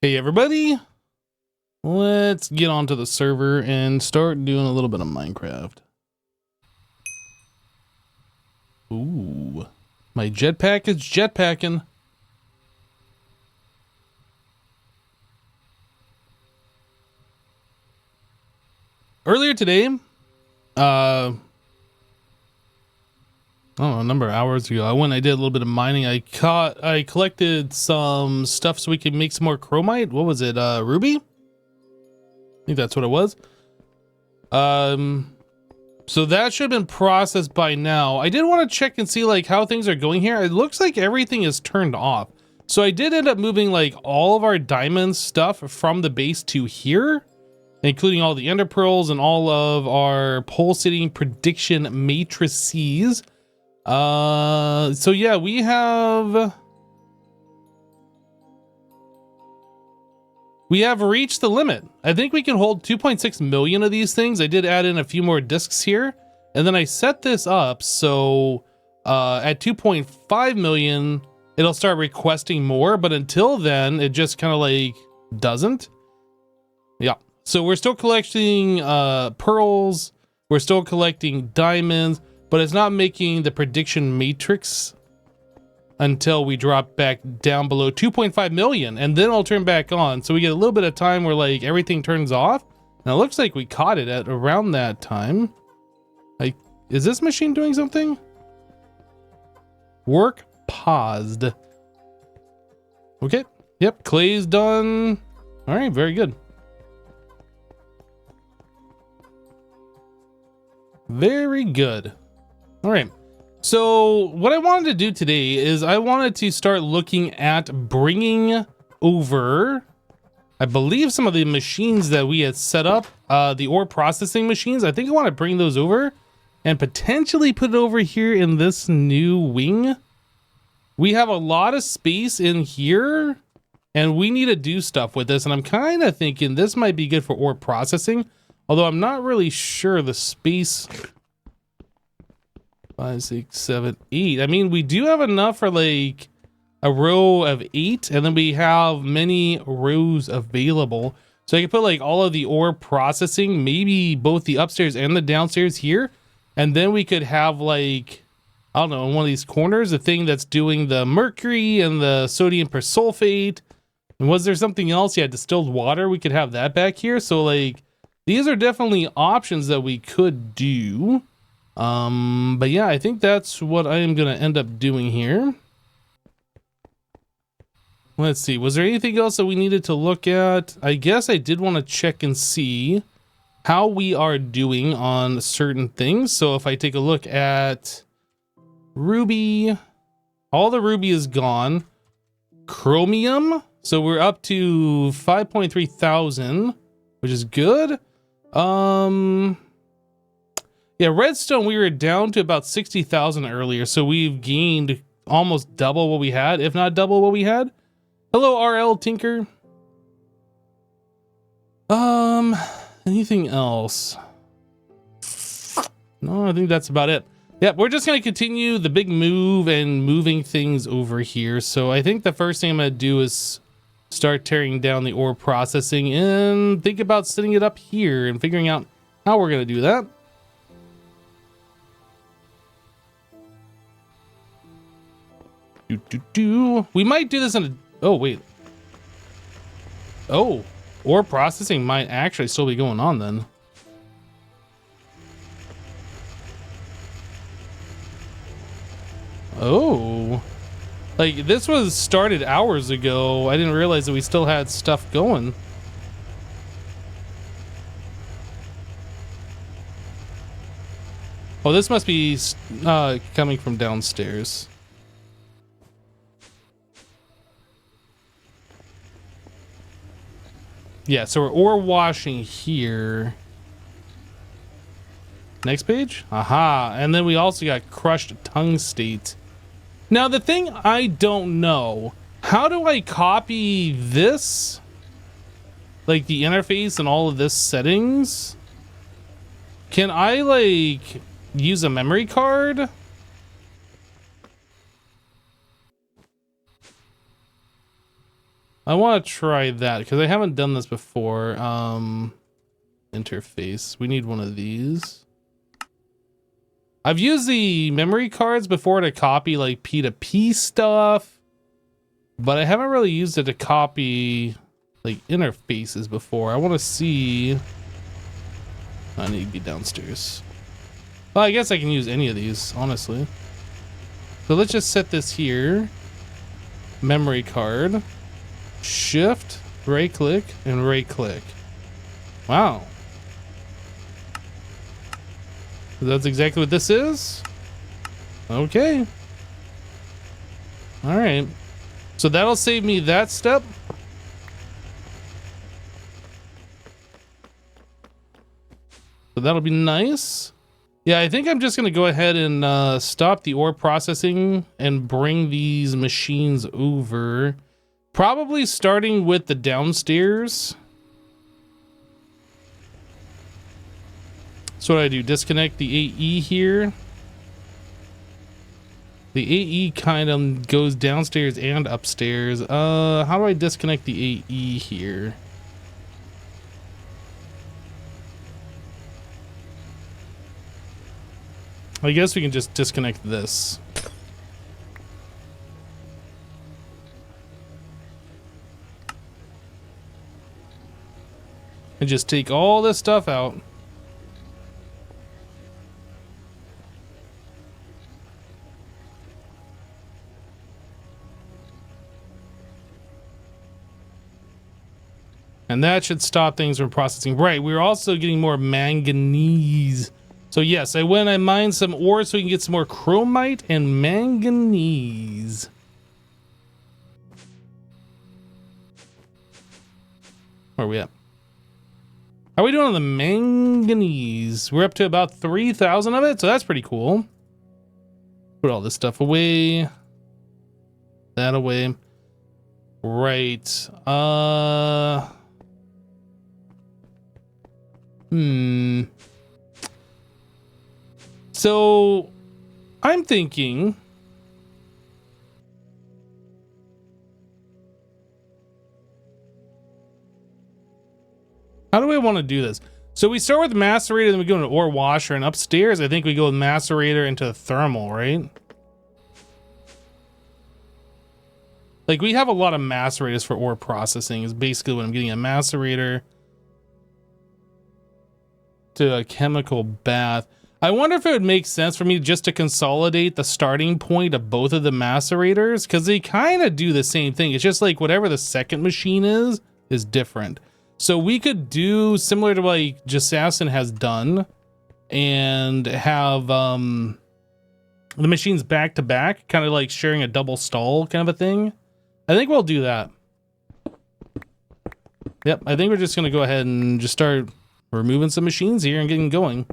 Hey everybody, let's get onto the server and start doing a little bit of Minecraft. Ooh, my jetpack is jetpacking. Earlier today, I don't know, a number of hours ago, I did a little bit of mining. I collected some stuff so we could make some more chromite. What was it? Ruby? I think that's what it was. So that should have been processed by now. I did want to check and see like how things are going here. It looks like everything is turned off. So I did end up moving like all of our diamond stuff from the base to here, including all the ender pearls and all of our pulsating prediction matrices. So yeah, we have reached the limit. I think we can hold 2.6 million of these things. I did add in a few more discs here, and then I set this up so at 2.5 million it'll start requesting more, but until then it just kind of like doesn't. Yeah, so we're still collecting pearls, we're still collecting diamonds, but it's not making the prediction matrix until we drop back down below 2.5 million, and then I'll turn back on. So we get a little bit of time where like everything turns off. Now it looks like we caught it at around that time. Is this machine doing something? Work paused. Okay, yep, clay's done. All right, very good. Very good. All right, so what I wanted to do today is I wanted to start looking at bringing over, I believe, some of the machines that we had set up, the ore processing machines. I think I want to bring those over and potentially put it over here in this new wing. We have a lot of space in here and we need to do stuff with this, and I'm kind of thinking this might be good for ore processing, although I'm not really sure the space. 5, 6, 7, 8. I mean, we do have enough for like a row of 8, and then we have many rows available. So I can put like all of the ore processing, maybe both the upstairs and the downstairs here. And then we could have like, I don't know, in one of these corners, the thing that's doing the mercury and the sodium persulfate. And was there something else? Yeah, distilled water. We could have that back here. So like, these are definitely options that we could do. But yeah, I think that's what I am gonna end up doing here. Let's see, was there anything else that we needed to look at? I guess I did want to check and see how we are doing on certain things. So if I take a look at ruby, all the ruby is gone. Chromium, so we're up to 5.3 thousand, which is good. Yeah, redstone, we were down to about 60,000 earlier, so we've gained almost double what we had, if not double what we had. Hello, RL Tinker. Anything else? No, I think that's about it. Yep, we're just gonna continue the big move and moving things over here. So I think the first thing I'm gonna do is start tearing down the ore processing and think about setting it up here and figuring out how we're gonna do that. We might do this in a, oh wait, oh, ore processing might actually still be going on then. Oh, like this was started hours ago. I didn't realize that we still had stuff going. Oh, this must be coming from downstairs. Yeah, so we're ore washing here. Next page? Aha, and then we also got crushed tungstate. Now the thing I don't know, how do I copy this? Like the interface and all of this settings? Can I like use a memory card? I want to try that because I haven't done this before. Interface. We need one of these. I've used the memory cards before to copy like P2P stuff, but I haven't really used it to copy like interfaces before. I want to see. I need to be downstairs. Well, I guess I can use any of these, honestly. So let's just set this here. Memory card. Shift, right click, and right click. Wow. That's exactly what this is? Okay. All right. So that'll save me that step. So that'll be nice. Yeah, I think I'm just going to go ahead and stop the ore processing and bring these machines over. Probably starting with the downstairs. So what do I do? Disconnect the AE here. The AE kind of goes downstairs and upstairs. How do I disconnect the AE here? I guess we can just disconnect this. And just take all this stuff out. And that should stop things from processing. Right, we're also getting more manganese. So yes, I went and mined some ore so we can get some more chromite and manganese. Where are we at? How are we doing on the manganese? We're up to about 3,000 of it, so that's pretty cool. Put all this stuff away. That away. Right. So I'm thinking how do I want to do this? So we start with the macerator, then we go into ore washer, and upstairs I think we go with macerator into thermal, right? Like we have a lot of macerators for ore processing is basically what I'm getting, a macerator to a chemical bath. I wonder if it would make sense for me just to consolidate the starting point of both of the macerators, because they kind of do the same thing. It's just like whatever the second machine is different. So we could do similar to like Jasassin has done and have the machines back to back, kind of like sharing a double stall kind of a thing. I think we'll do that. Yep, I think we're just going to go ahead and just start removing some machines here and getting going.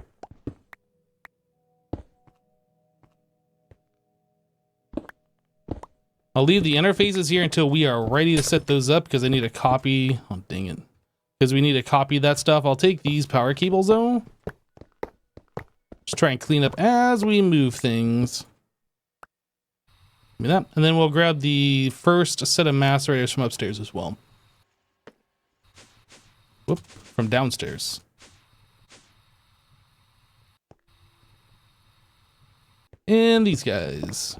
I'll leave the interfaces here until we are ready to set those up because I need a copy. Oh, dang it. Because we need to copy that stuff. I'll take these power cables though. Just try and clean up as we move things. Give me that. And then we'll grab the first set of macerators from upstairs as well. Whoop, from downstairs. And these guys.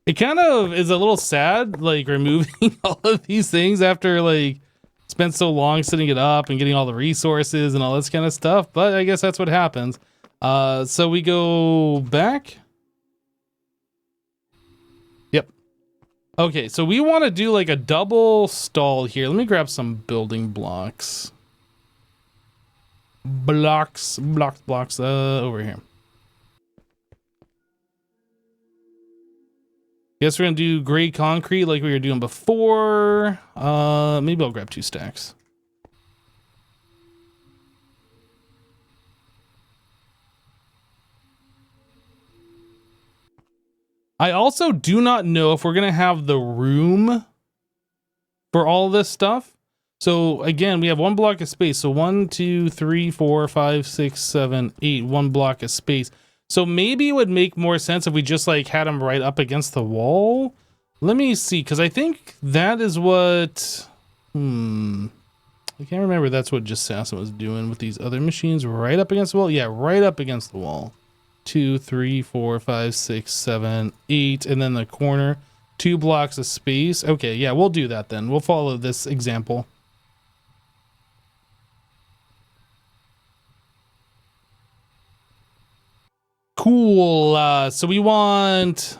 It kind of is a little sad, like removing all of these things after like spent so long setting it up and getting all the resources and all this kind of stuff. But I guess that's what happens. So we go back. Yep. Okay, so we want to do like a double stall here. Let me grab some building blocks. Blocks, over here. Guess we're gonna do gray concrete like we were doing before. Maybe I'll grab 2 stacks. I also do not know if we're gonna have the room for all this stuff. So again, we have 1 block of space. So 1, 2, 3, 4, 5, 6, 7, 8. 1 block of space. So maybe it would make more sense if we just like had them right up against the wall. Let me see, because I think that is what... I can't remember that's what just Assassin was doing with these other machines. Right up against the wall? Yeah, right up against the wall. 2, 3, 4, 5, 6, 7, 8. And then the corner. 2 blocks of space. Okay, yeah, we'll do that then. We'll follow this example. Cool. So we want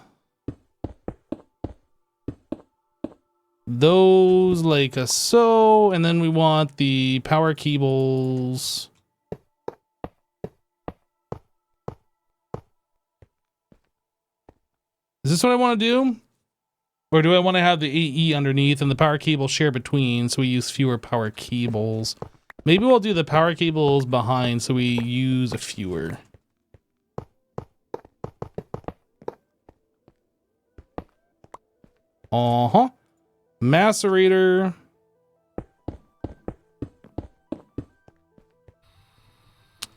those like so, and then we want the power cables. Is this what I want to do? Or do I want to have the AE underneath and the power cable share between so we use fewer power cables? Maybe we'll do the power cables behind so we use fewer. Macerator.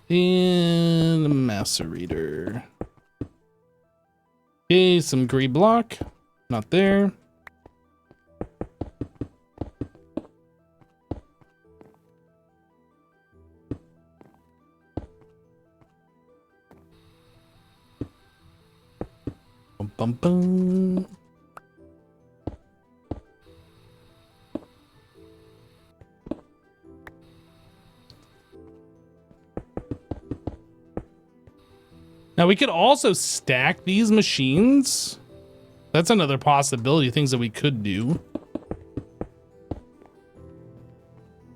And macerator. Okay, some gray block. Not there. Bum, bum, bum. Now we could also stack these machines. That's another possibility, things that we could do.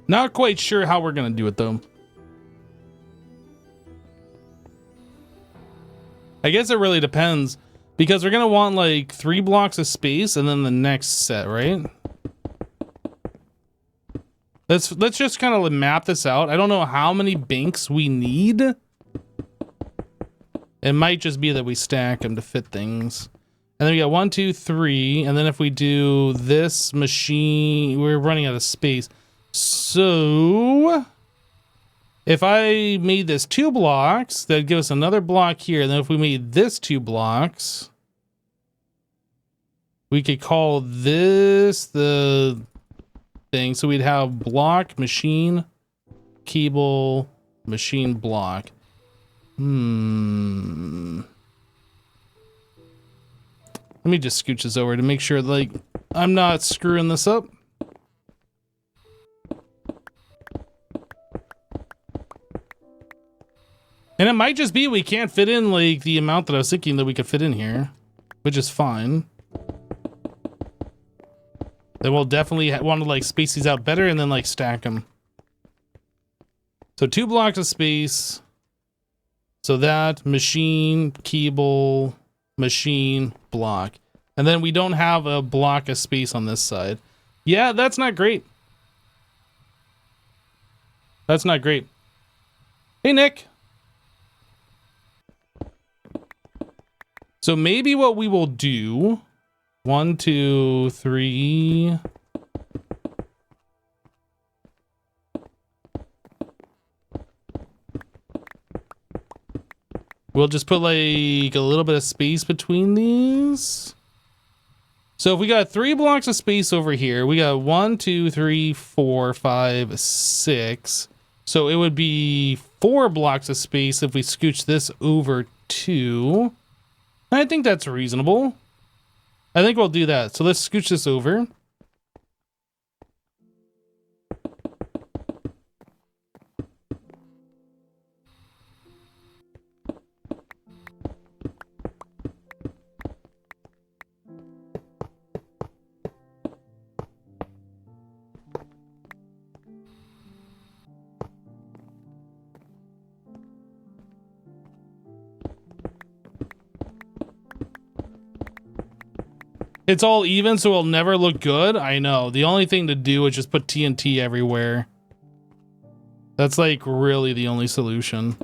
Not quite sure how we're gonna do it though. I guess it really depends because we're gonna want like 3 blocks of space and then the next set, right? Let's just kind of map this out. I don't know how many banks we need. It might just be that we stack them to fit things. And then we got 1, 2, 3. And then if we do this machine, we're running out of space. So if I made this 2 blocks, that'd give us another block here. And then if we made this 2 blocks, we could call this the thing. So we'd have block, machine, cable, machine, block. Let me just scooch this over to make sure like I'm not screwing this up. And it might just be we can't fit in like the amount that I was thinking that we could fit in here, which is fine. Then we'll definitely want to like space these out better and then like stack them. So 2 blocks of space. So that machine, cable, machine, block. And then we don't have a block of space on this side. Yeah, that's not great. That's not great. Hey, Nick. So maybe what we will do, 1, 2, 3. We'll just put like a little bit of space between these. So if we got 3 blocks of space over here, we got 1, 2, 3, 4, 5, 6. So it would be 4 blocks of space if we scooch this over 2. I think that's reasonable. I think we'll do that. So let's scooch this over. It's all even, so it'll never look good. I know. The only thing to do is just put TNT everywhere. That's like really the only solution.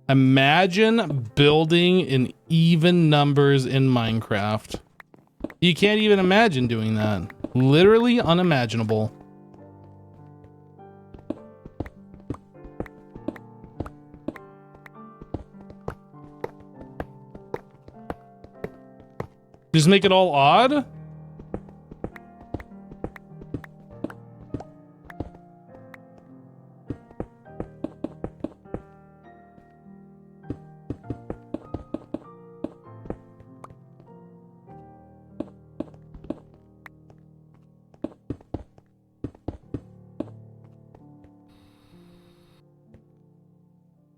Imagine building in even numbers in Minecraft. You can't even imagine doing that. Literally unimaginable. Just make it all odd?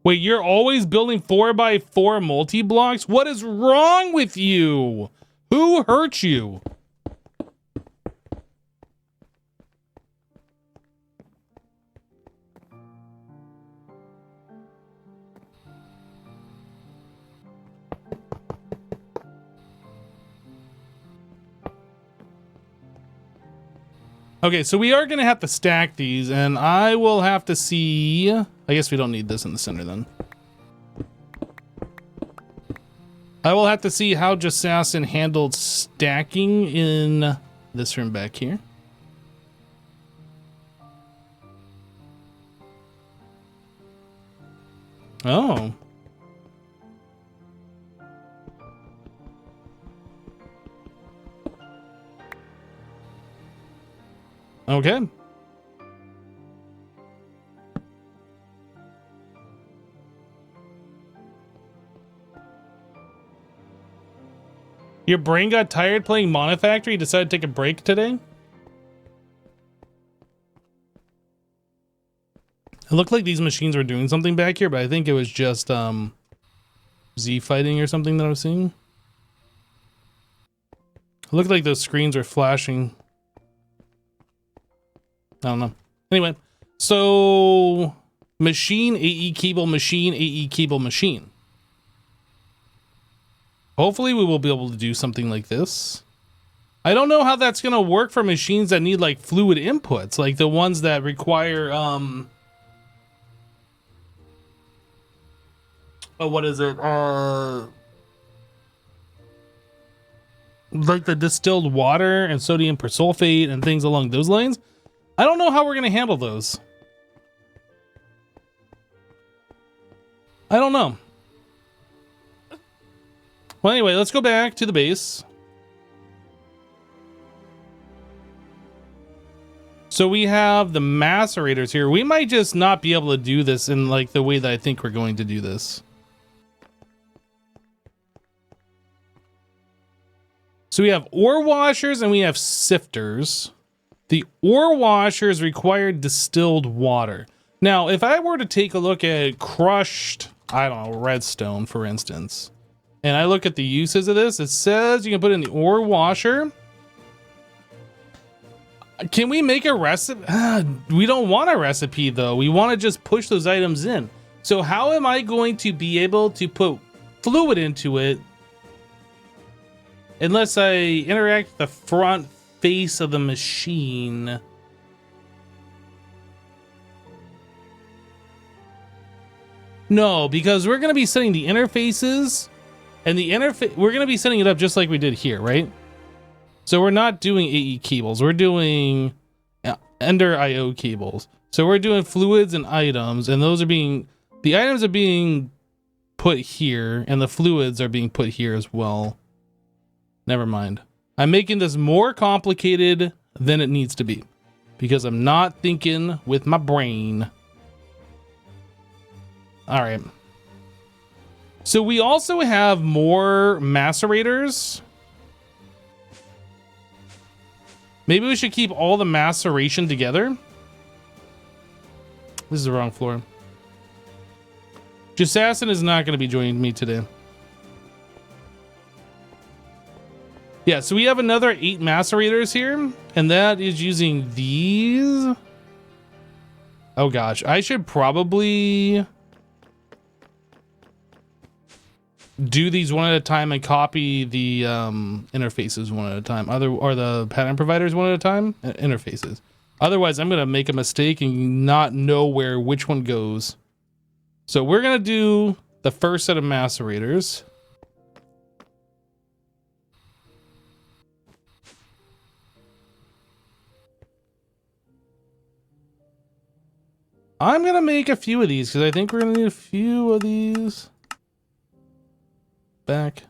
Wait, you're always building 4x4 multi-blocks? What is wrong with you? Who hurt you? Okay, so we are going to have to stack these, and I will have to see... I guess we don't need this in the center then. I will have to see how Jasassin handled stacking in this room back here. Oh. Okay. Your brain got tired playing Monifactory? Decided to take a break today? It looked like these machines were doing something back here, but I think it was just Z fighting or something that I was seeing. It looked like those screens were flashing. I don't know. Anyway, so machine, AE cable, machine, AE cable, machine. Hopefully we will be able to do something like this. I don't know how that's going to work for machines that need like fluid inputs, like the ones that require, oh, what is it? Like the distilled water and sodium persulfate and things along those lines. I don't know how we're going to handle those. I don't know. Well, anyway, let's go back to the base. So we have the macerators here. We might just not be able to do this in like the way that I think we're going to do this. So we have ore washers and we have sifters. The ore washers require distilled water. Now, if I were to take a look at crushed, I don't know, redstone, for instance, and I look at the uses of this, it says you can put in the ore washer. Can we make a recipe? We don't want a recipe, though. We want to just push those items in. So how am I going to be able to put fluid into it unless I interact with the front face of the machine? No, because we're going to be setting the interfaces, and the interface, we're going to be setting it up just like we did here, right? So we're not doing AE cables. We're doing Ender IO cables. So we're doing fluids and items, and those are being, the items are being put here, and the fluids are being put here as well. Never mind. I'm making this more complicated than it needs to be because I'm not thinking with my brain. All right. So we also have more macerators. Maybe we should keep all the maceration together. This is the wrong floor. Jasassin is not going to be joining me today. Yeah, so we have another 8 macerators here, and that is using these. Oh gosh, I should probably do these one at a time and copy the interfaces one at a time, or the pattern providers one at a time, interfaces. Otherwise, I'm gonna make a mistake and not know which one goes. So we're gonna do the first set of macerators. I'm gonna make a few of these because I think we're gonna need a few of these. Back.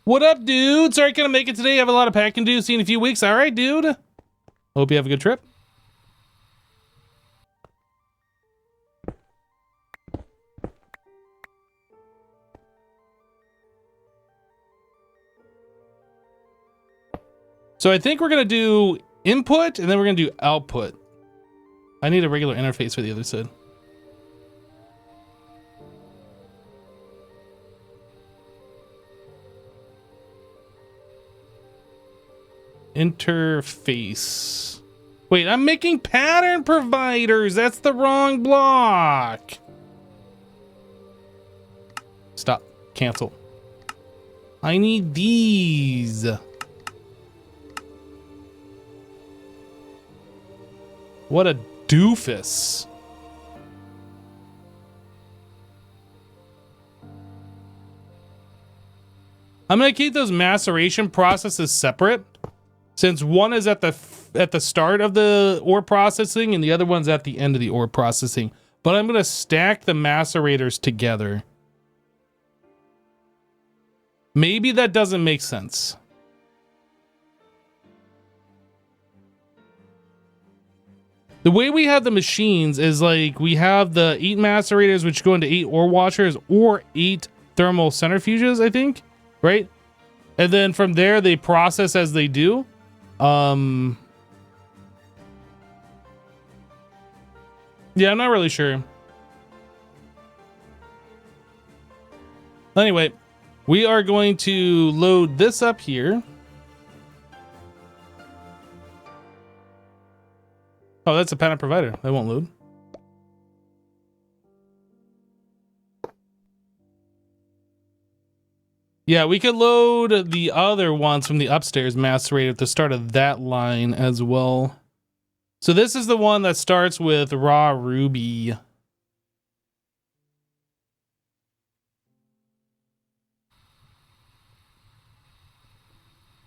What up, dude? Sorry I couldn't make it today. I have a lot of packing to do. See you in a few weeks. All right, dude. Hope you have a good trip. So I think we're gonna do input and then we're gonna do output. I need a regular interface for the other side. Interface. Wait, I'm making pattern providers. That's the wrong block. Stop. Cancel. I need these. What a doofus. I'm gonna keep those maceration processes separate, since one is at the start of the ore processing and the other one's at the end of the ore processing. But I'm gonna stack the macerators together. Maybe that doesn't make sense. The way we have the machines is like we have the 8 macerators, which go into 8 ore washers or 8 thermal centrifuges, I think, right? And then from there they process as they do. Yeah, I'm not really sure. Anyway, we are going to load this up here. Oh, that's a pattern provider. That won't load. Yeah, we could load the other ones from the upstairs macerator at the start of that line as well. So this is the one that starts with raw ruby.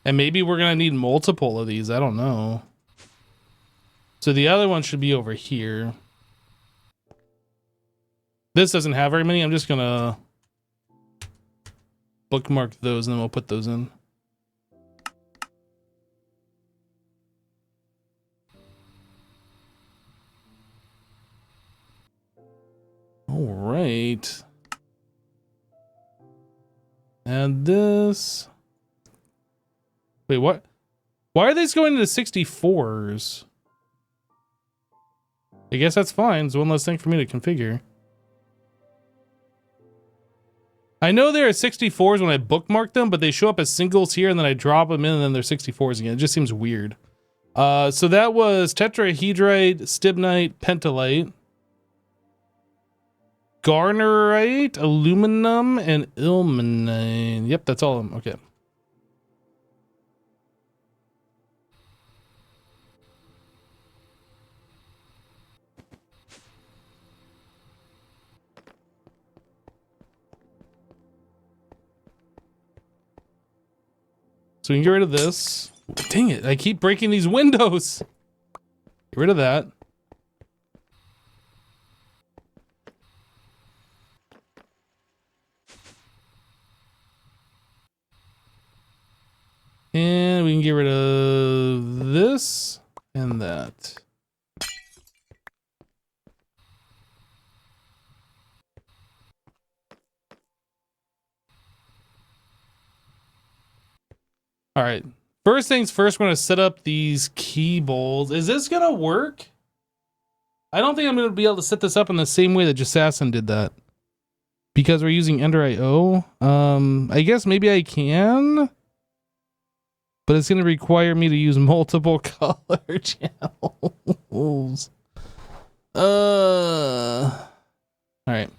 And maybe we're gonna need multiple of these. I don't know. So the other one should be over here. This doesn't have very many. I'm just gonna bookmark those and then we'll put those in. All right. And this. Wait, what? Why are these going to the 64s? I guess that's fine. It's one less thing for me to configure. I know there are 64s when I bookmark them, but they show up as singles here and then I drop them in and then they're 64s again. It just seems weird. So that was tetrahedrite, stibnite, pentallite, garnerite, aluminum, and ilmenite. Yep, that's all of them. Okay. So we can get rid of this. Dang it, I keep breaking these windows. Get rid of that. And we can get rid of this and that. All right. First things first, we're going to set up these key bowls. Is this going to work? I don't think I'm going to be able to set this up in the same way that Jassassin did that. Because we're using Ender IO. I guess maybe I can. But it's going to require me to use multiple color channels. All right.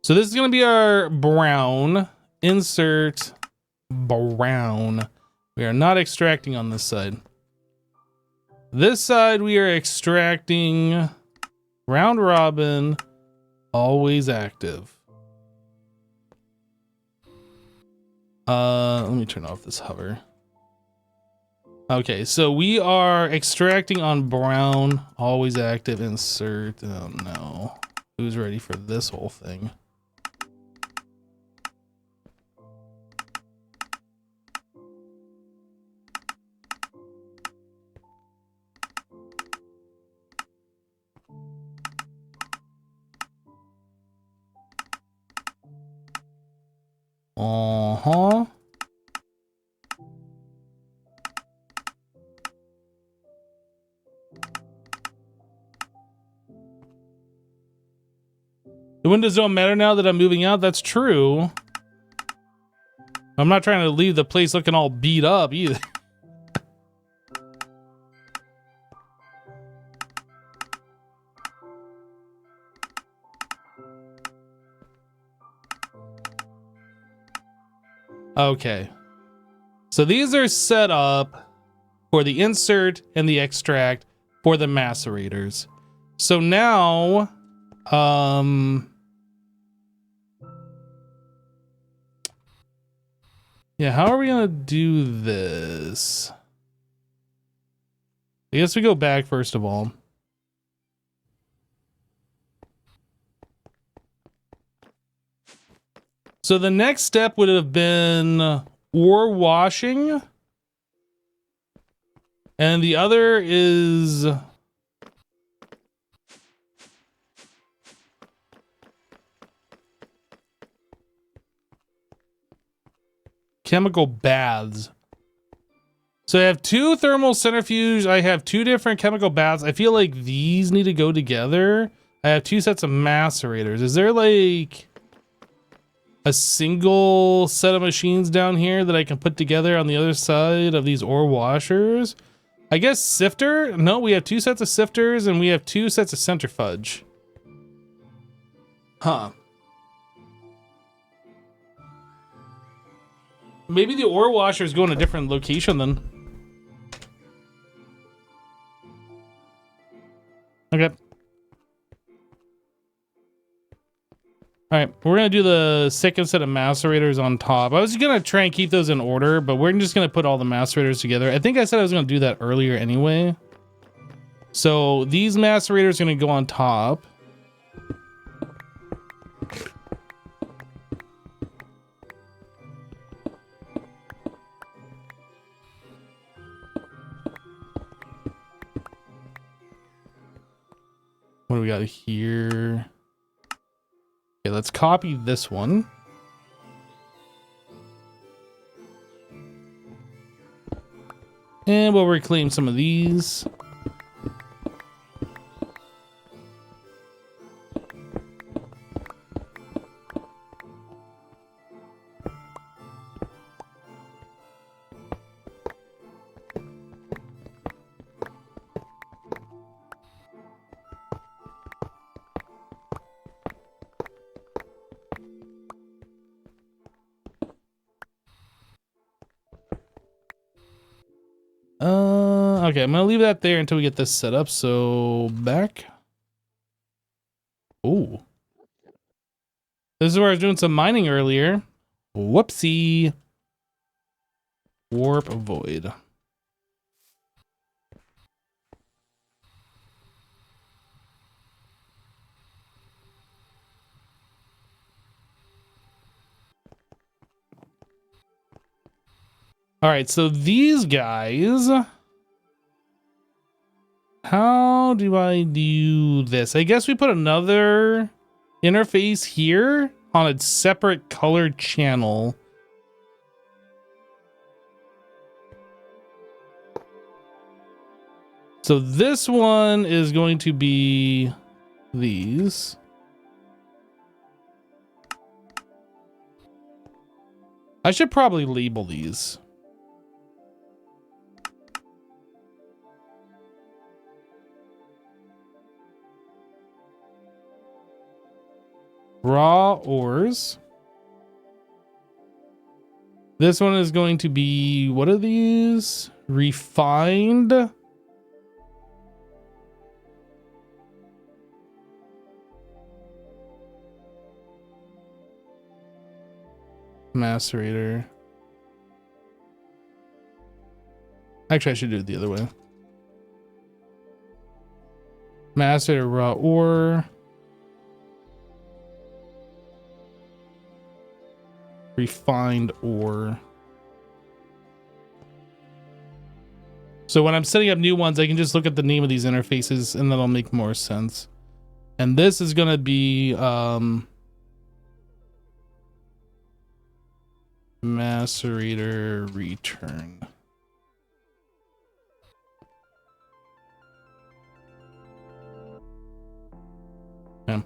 So this is going to be our brown. Insert brown. We are not extracting on this side. This side we are extracting Round robin, always active. Let me turn off this hover. Okay, so we are extracting on brown, always active, insert. Oh no. Who's ready for this whole thing? Uh-huh. The windows don't matter now that I'm moving out. That's true. I'm not trying to leave the place looking all beat up either. Okay. So these are set up for the insert and the extract for the macerators. So now, yeah, how are we gonna do this? I guess we go back first of all. So the next step would have been ore washing. And the other is chemical baths. So I have two thermal centrifuge. I have two different chemical baths. I feel like these need to go together. I have two sets of macerators. Is there like a single set of machines down here that I can put together on the other side of these ore washers? I guess sifter? No, we have two sets of sifters and we have two sets of centrifuge. Huh. Maybe the ore washers go in a different location then. Okay. All right, we're gonna do the second set of macerators on top. I was gonna try and keep those in order, but we're just gonna put all the macerators together. I think I said I was gonna do that earlier anyway. So these macerators are gonna go on top. What do we got here? Okay, let's copy this one. And we'll reclaim some of these. Okay, I'm gonna leave that there until we get this set up. So back. Oh, this is where I was doing some mining earlier. Whoopsie. Warp void. All right, so these guys. How do I do this? I guess we put another interface here on a separate colored channel. So this one is going to be these. I should probably label these. Raw ores. This one is going to be, what are these? Refined. macerator. Actually, I should do it the other way. Macerator raw ore. Refined ore. So when I'm setting up new ones, I can just look at the name of these interfaces and that'll make more sense. And this is going to be macerator return. Okay.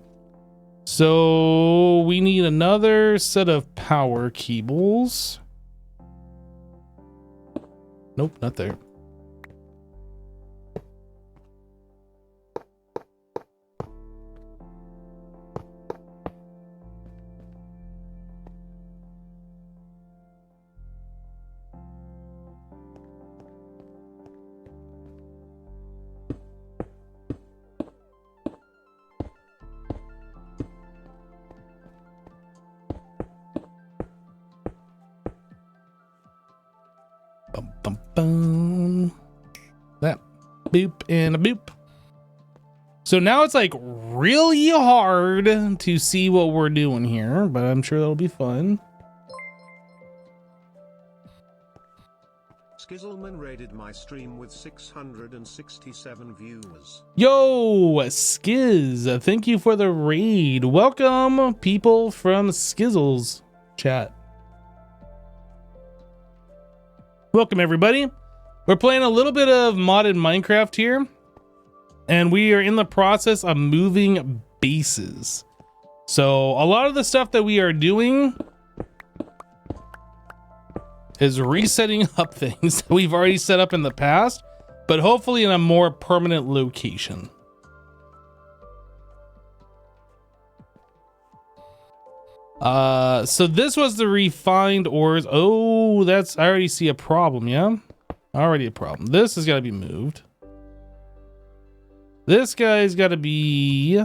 So we need another set of power cables. Nope, not there. Bum, bum, bum. That boop and a boop. So now it's like really hard to see what we're doing here, but I'm sure that'll be fun. Skizzleman raided my stream with 667 viewers. Yo, Skiz, thank you for the raid. Welcome, people from Skizzles chat. Welcome, everybody. We're playing a little bit of modded Minecraft here, and we are in the process of moving bases. So a lot of the stuff that we are doing is resetting up things that we've already set up in the past, but hopefully in a more permanent location. So this was the refined ores. Oh, I already see a problem, yeah? Already a problem. This has got to be moved. This guy's got to be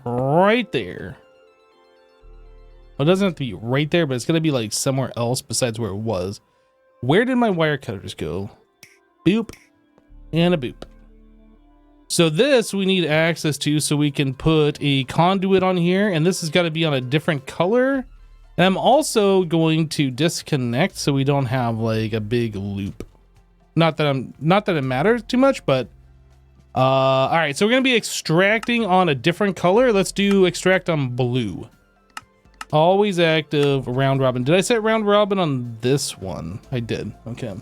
right there. Well, it doesn't have to be right there, but it's going to be like somewhere else besides where it was. Where did my wire cutters go? Boop and a boop. So this we need access to so we can put a conduit on here, and this has got to be on a different color. And I'm also going to disconnect so we don't have like a big loop. Not that it matters too much, but all right, so we're going to be extracting on a different color. Let's do extract on blue. Always active, round robin. Did I set round robin on this one? I did. Okay.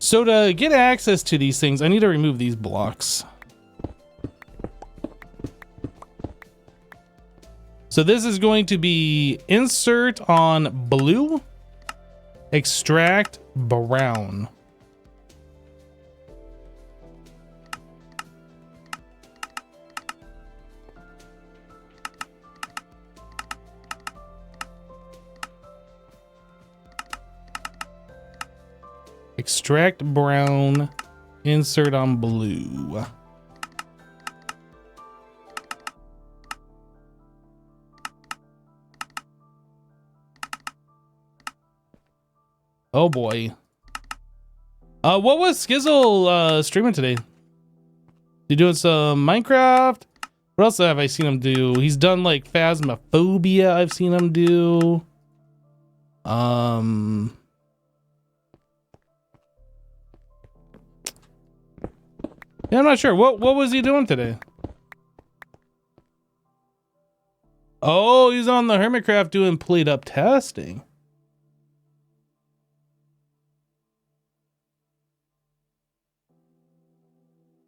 So to get access to these things, I need to remove these blocks. So this is going to be insert on blue, extract brown. Extract brown, insert on blue. Oh boy. What was Skizzle streaming today? You doing some Minecraft? What else have I seen him do? He's done like Phasmophobia, I've seen him do. Yeah, I'm not sure. What was he doing today? Oh, he's on the Hermitcraft doing played up testing.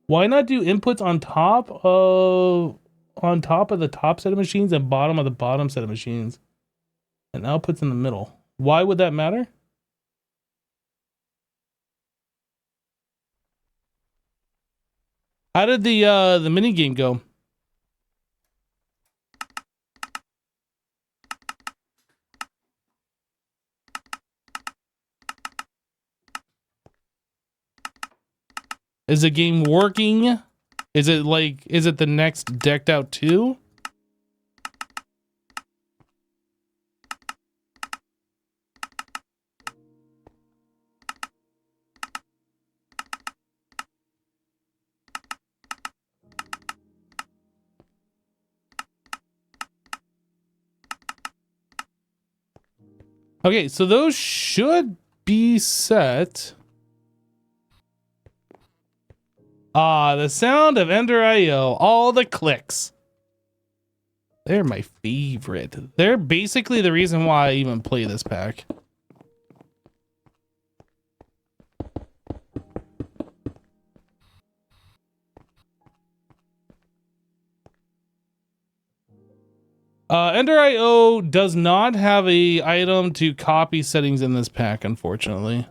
Why not do inputs on top of the top set of machines and bottom of the bottom set of machines? And outputs in the middle. Why would that matter? How did the mini game go? Is the game working Is it the next decked out 2? Okay, so those should be set. Ah, the sound of Ender IO, all the clicks. They're my favorite. They're basically the reason why I even play this pack. Ender IO does not have a item to copy settings in this pack, unfortunately.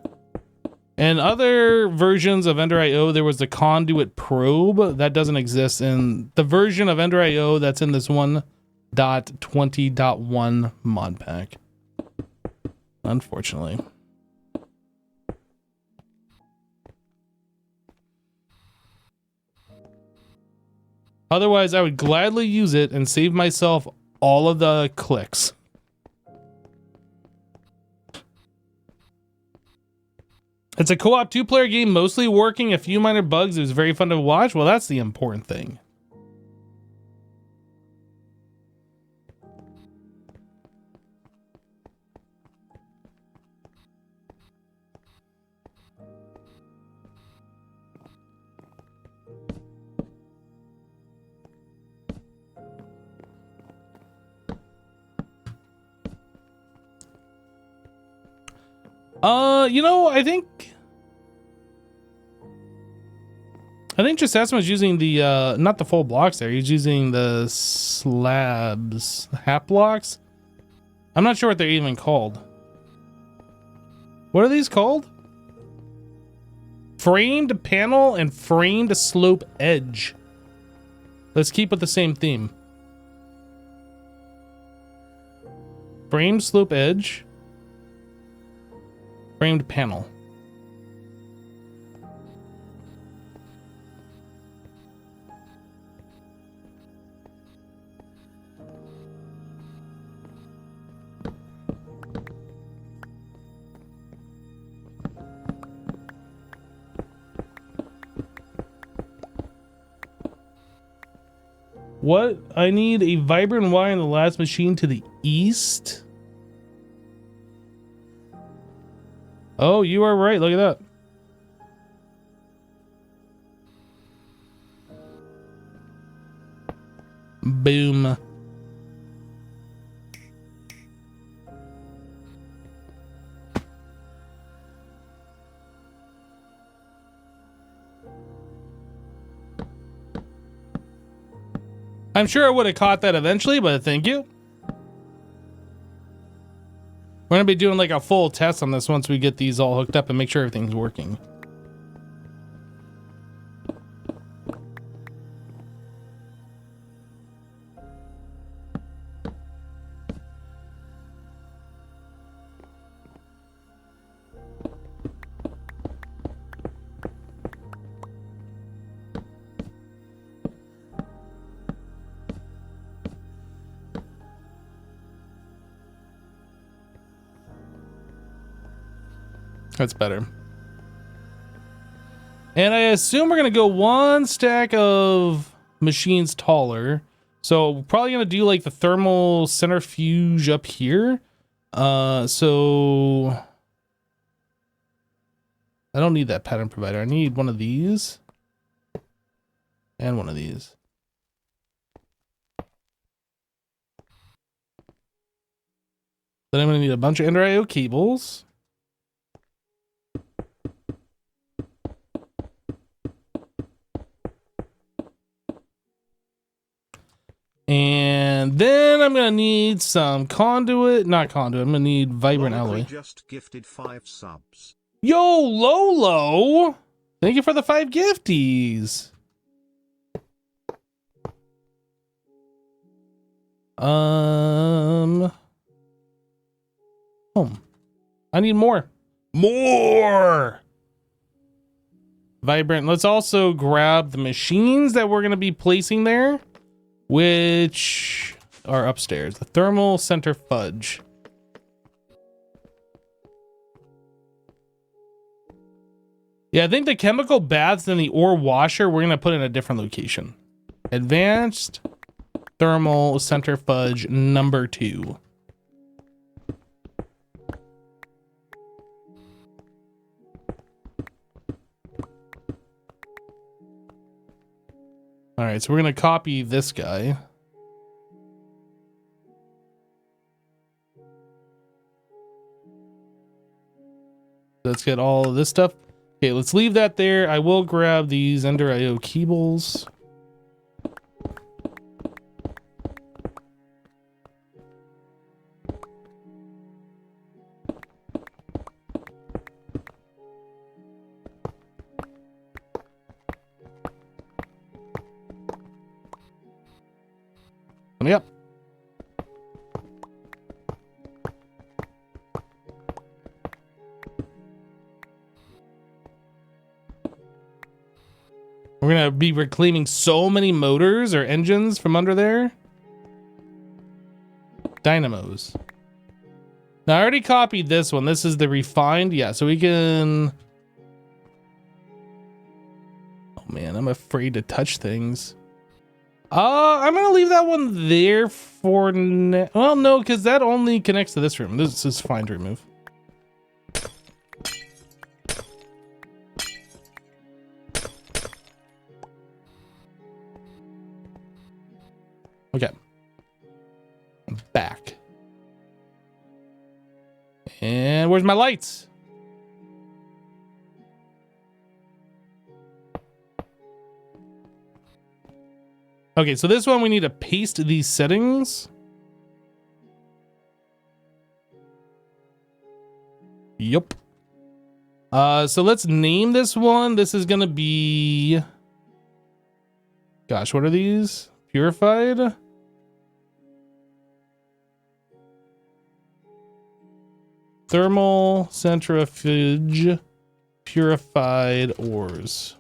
In other versions of Ender IO, there was the conduit probe that doesn't exist in the version of Ender IO that's in this 1.20.1 mod pack. Unfortunately. Otherwise, I would gladly use it and save myself all of the clicks. It's a co-op 2-player game, mostly working, a few minor bugs. It was very fun to watch. Well, that's the important thing. You know, I think just Asma's using the not the full blocks there. He's using the slabs, half blocks. I'm not sure what they're even called. What are these called? Framed panel and framed slope edge. Let's keep with the same theme. Framed slope edge. Framed panel. What? I need a vibrant Y in the last machine to the east? Oh, you are right. Look at that. Boom. I'm sure I would have caught that eventually, but thank you. We're gonna be doing like a full test on this once we get these all hooked up and make sure everything's working. That's better. And I assume we're gonna go one stack of machines taller. So we're probably gonna do like the thermal centrifuge up here. So I don't need that pattern provider. I need one of these and one of these. Then I'm gonna need a bunch of Ender IO cables. And then I'm gonna need some conduit, not conduit. I'm gonna need vibrant alloy. Just gifted 5 subs. Yo, Lolo! Thank you for the 5 gifties. I need more. More! Vibrant. Let's also grab the machines that we're going to be placing there, which are upstairs. The thermal center fudge. Yeah, I think the chemical baths and the ore washer, we're going to put in a different location. Advanced thermal center fudge number 2. All right, so we're going to copy this guy. Let's get all of this stuff. Okay, let's leave that there. I will grab these Ender IO cables. Yep. We're gonna be reclaiming so many motors or engines from under there. Dynamos. Now I already copied this one. This is the refined. Yeah, so we can... Oh man, I'm afraid to touch things. I'm gonna leave that one there for now. Well, no, because that only connects to this room. This is fine to remove. Okay. I'm back. And where's my lights? Okay, so this one we need to paste these settings. Yup. So let's name this one. This is gonna be... Gosh, what are these? Purified? Thermal centrifuge purified ores.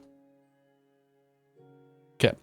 Okay.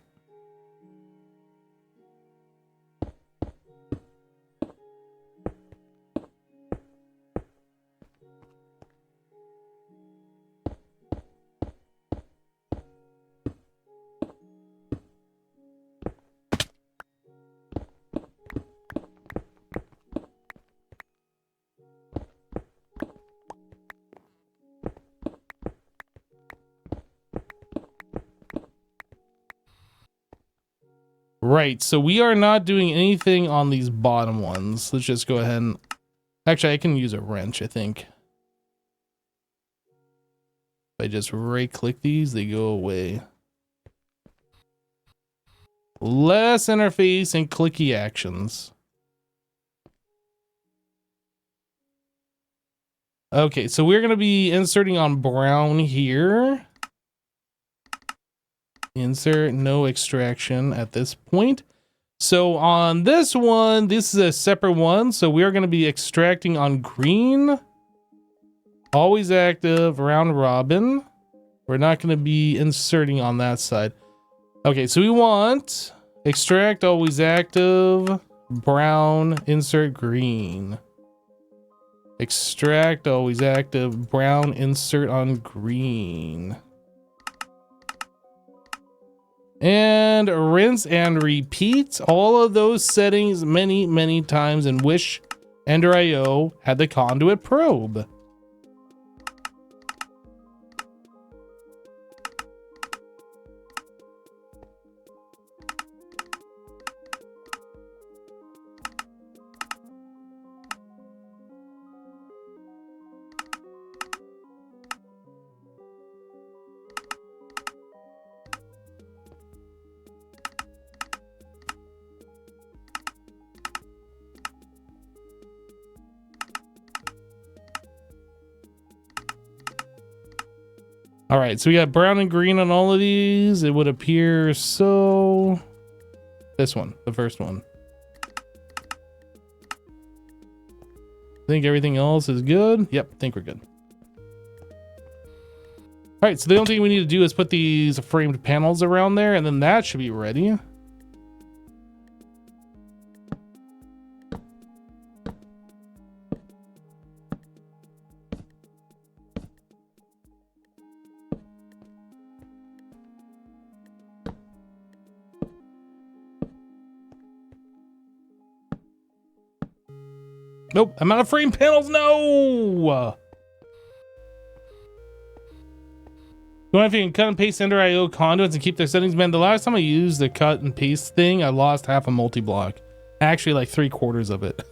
Right, so we are not doing anything on these bottom ones. Let's just go ahead and... Actually, I can use a wrench, I think. If I just right-click these, they go away. Less interface and clicky actions. Okay, so we're going to be inserting on brown here. Insert, no extraction at this point. So on this one, this is a separate one. So we are going to be extracting on green. Always active, round robin. We're not going to be inserting on that side. Okay, so we want extract, always active, brown, insert green. Extract, always active, brown, insert on green. And rinse and repeat all of those settings many, many times and wish Ender IO had the conduit probe. All right, so we got brown and green on all of these. It would appear so. This one, the first one. I think everything else is good. Yep, I think we're good. All right, so the only thing we need to do is put these framed panels around there, and then that should be ready. Nope, I'm out of frame panels. No. You know if you can cut and paste Ender IO conduits and keep their settings, man. The last time I used the cut and paste thing, I lost half a multi-block. Actually, like 3/4 of it.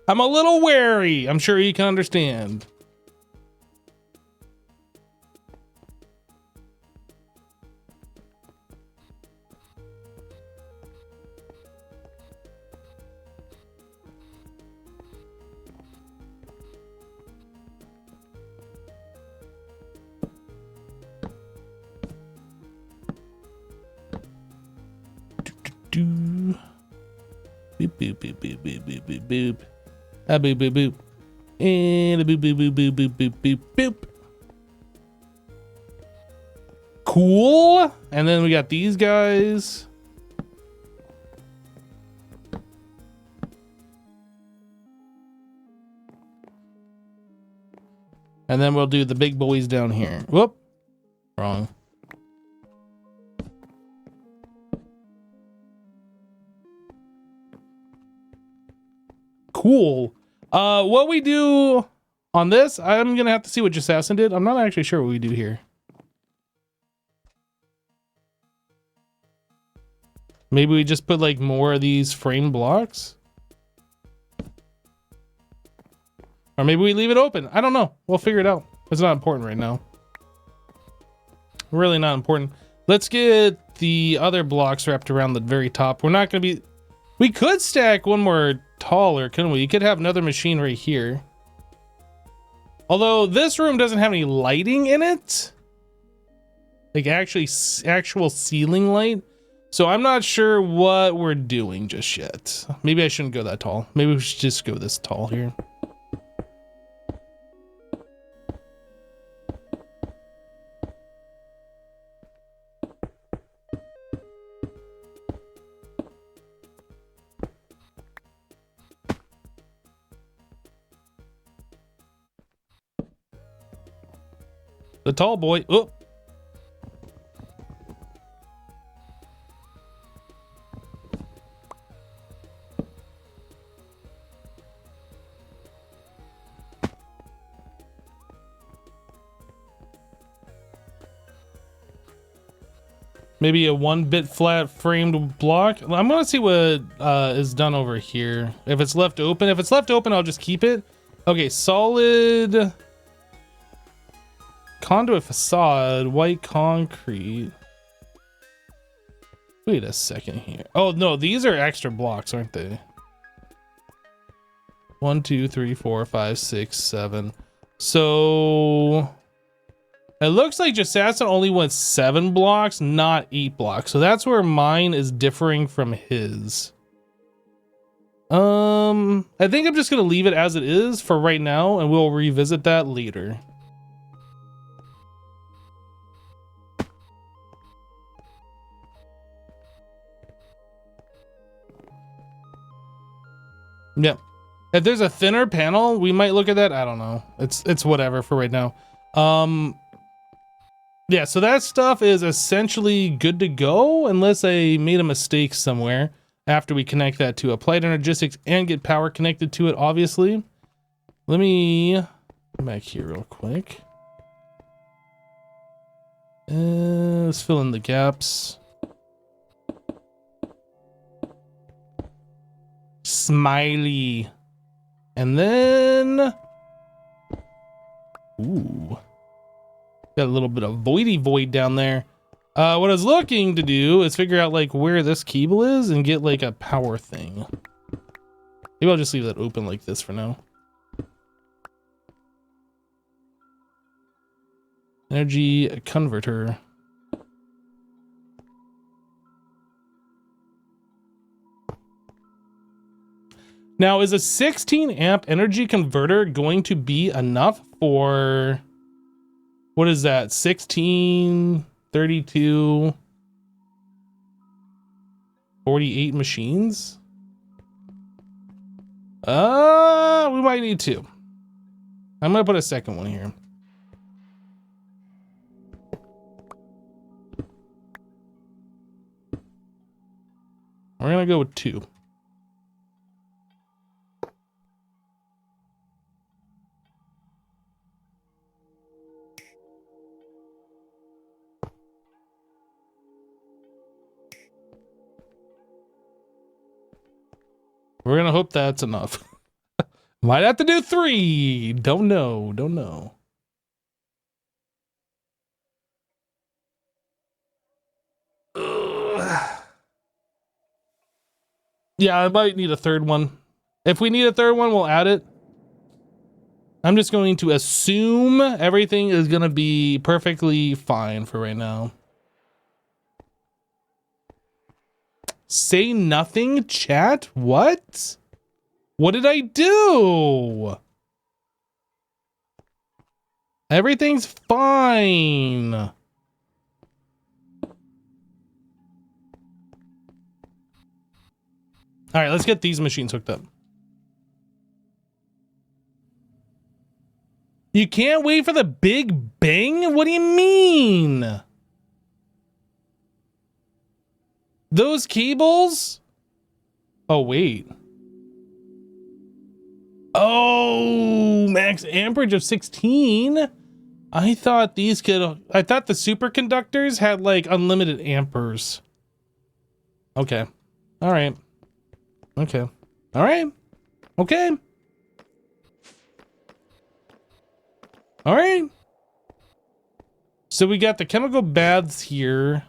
I'm a little wary. I'm sure you can understand. Boop boop boop boop boop boop boop boop. A boop boop boop. And a boop boop boop boop boop boop boop boop. Cool. And then we got these guys. And then we'll do the big boys down here. Whoop. Wrong. Cool. What we do on this, I'm gonna have to see what Assassin did. I'm not actually sure what we do here. Maybe we just put like more of these frame blocks, or maybe we leave it open. I don't know. We'll figure it out. It's not important right now. Really not important. Let's get the other blocks wrapped around the very top. We're not gonna be. We could stack one more taller, couldn't we? You could have another machine right here. Although this room doesn't have any lighting in it, like actual ceiling light. So I'm not sure what we're doing just yet. Maybe I shouldn't go that tall. Maybe we should just go this tall here. The tall boy. Oh. Maybe a 1-bit flat framed block. I'm gonna see what is done over here. If it's left open, I'll just keep it. Okay, solid conduit facade, white concrete. Wait a second here. Oh no, these are extra blocks, aren't they? 1, 2, 3, 4, 5, 6, 7. So it looks like Assassin only went 7 blocks, not 8 blocks. So that's where mine is differing from his. I think I'm just gonna leave it as it is for right now, and we'll revisit that later. Yep. If there's a thinner panel, we might look at that. I don't know. It's whatever for right now. Yeah, so that stuff is essentially good to go unless I made a mistake somewhere after we connect that to Applied Energistics and get power connected to it, obviously. Let me come back here real quick. Let's fill in the gaps. Smiley. And then ooh, got a little bit of voidy void down there. What I was looking to do is figure out like where this cable is and get like a power thing. Maybe I'll just leave that open like this for now. Energy converter. Now, is a 16 amp energy converter going to be enough for What is that? 16, 32, 48 machines? We might need two. I'm gonna put a second one here. We're gonna go with two. We're gonna hope that's enough. Might have to do three. Don't know. Don't know. Ugh. Yeah, I might need a third one. If we need a third one, we'll add it. I'm just going to assume everything is gonna be perfectly fine for right now. Say nothing, chat? What? What did I do? Everything's fine. All right, let's get these machines hooked up. You can't wait for the Big Bang? What do you mean? Those cables? Oh, wait. Oh, max amperage of 16? I thought the superconductors had like unlimited amperes. Okay. All right. Okay. All right. Okay. All right. So we got the chemical baths here.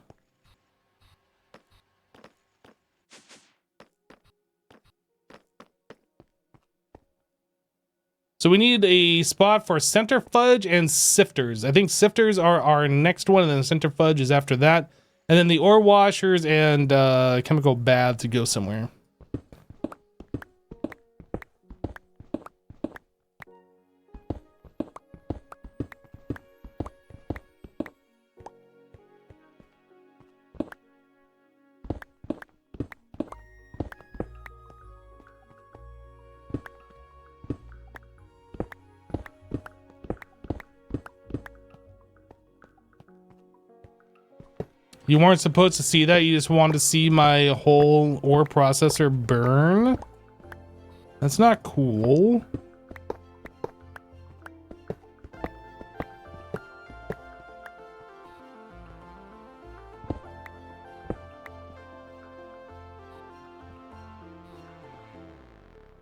So we need a spot for centrifuge and sifters. I think sifters are our next one, and then centrifuge is after that. And then the ore washers and chemical bath to go somewhere. You weren't supposed to see that. You just wanted to see my whole ore processor burn. That's not cool.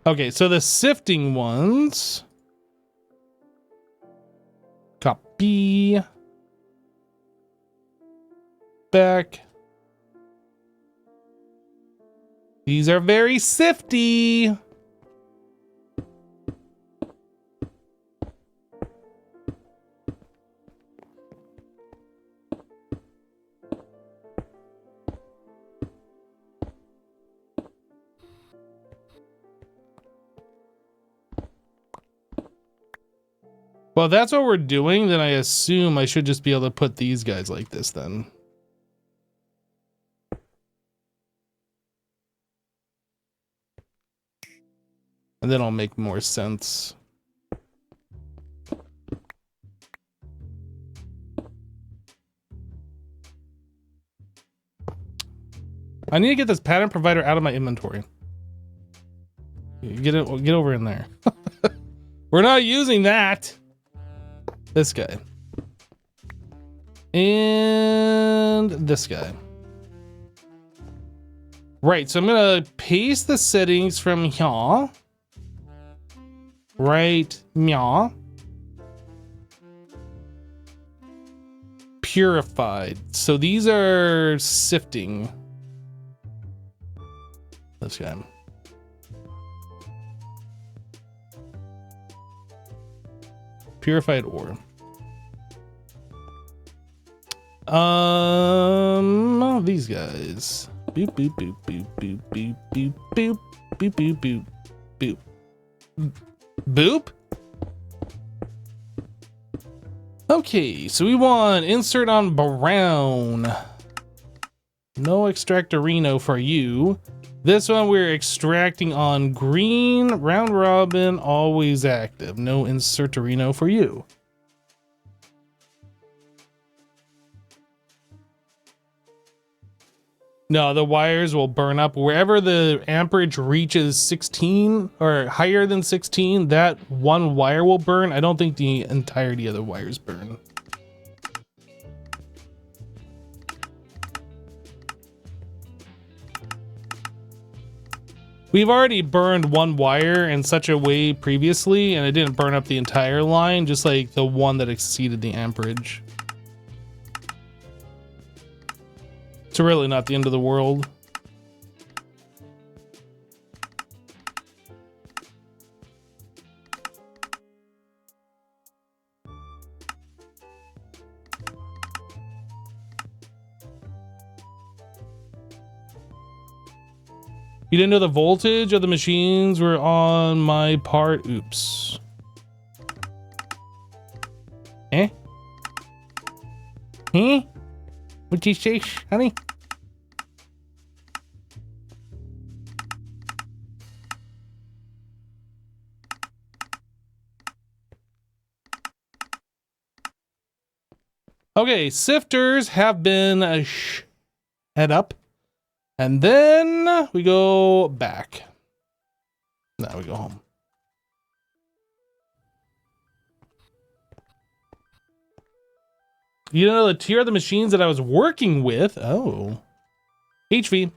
Okay, so the sifting ones. Copy. Back. These are very sifty. Well, that's what we're doing. Then I assume I should just be able to put these guys like this then. And then it'll make more sense. I need to get this pattern provider out of my inventory. Get over in there. We're not using that. This guy. And this guy. Right, so I'm gonna paste the settings from here. Right, meow. Purified. So these are sifting. This guy. Purified ore. These guys. Boop boop boop boop boop boop boop boop boop boop boop boop. Boop? Okay, so we want insert on brown. No extractorino for you. This one we're extracting on green, round robin, always active. No insertorino for you. No, the wires will burn up wherever the amperage reaches 16 or higher than 16. That one wire will burn. I don't think the entirety of the wires burn. We've already burned one wire in such a way previously, and it didn't burn up the entire line, just like the one that exceeded the amperage. It's really not the end of the world. You didn't know the voltage of the machines were on my part? Oops. Eh? Eh? What'd you say, honey? Okay, sifters have been head up. And then we go back. Now we go home. You know the tier of the machines that I was working with? Oh. HV.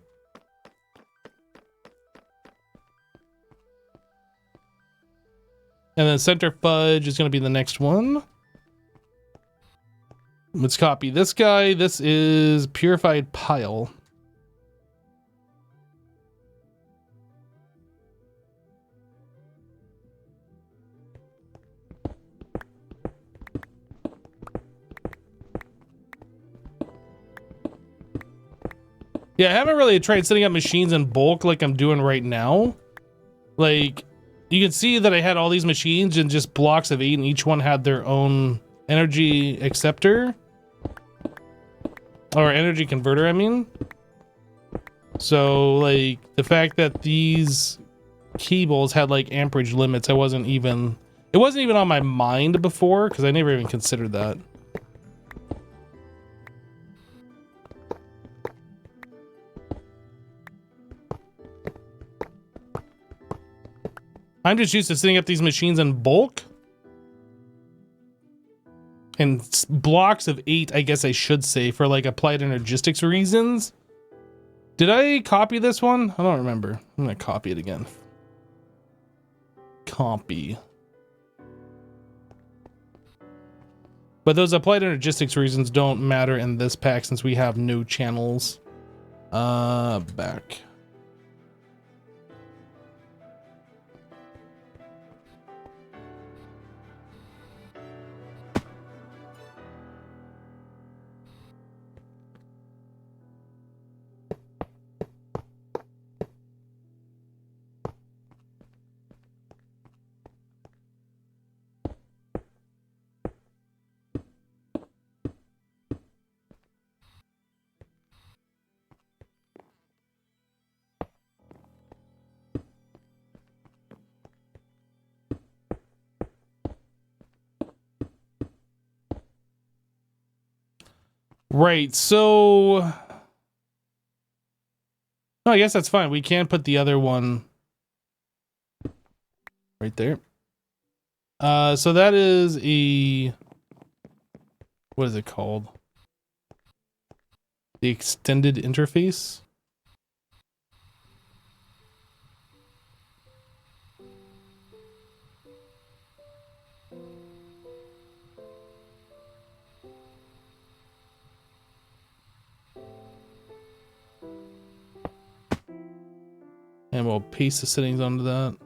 And then center fudge is going to be the next one. Let's copy this guy. This is purified pile. Yeah, I haven't really tried setting up machines in bulk like I'm doing right now. Like, you can see that I had all these machines in just blocks of 8, and each one had their own energy acceptor. Or energy converter, I mean. So, like, the fact that these cables had, like, amperage limits, it wasn't even on my mind before, because I never even considered that. I'm just used to setting up these machines in bulk. In blocks of 8, I guess I should say, for like applied energistics reasons. Did I copy this one? I don't remember. I'm gonna copy it again. Copy. But those applied energistics reasons don't matter in this pack since we have no channels. Back. Right, so... Oh, I guess that's fine. We can put the other one right there. So that is a... What is it called? The extended interface? And we'll paste the settings onto that.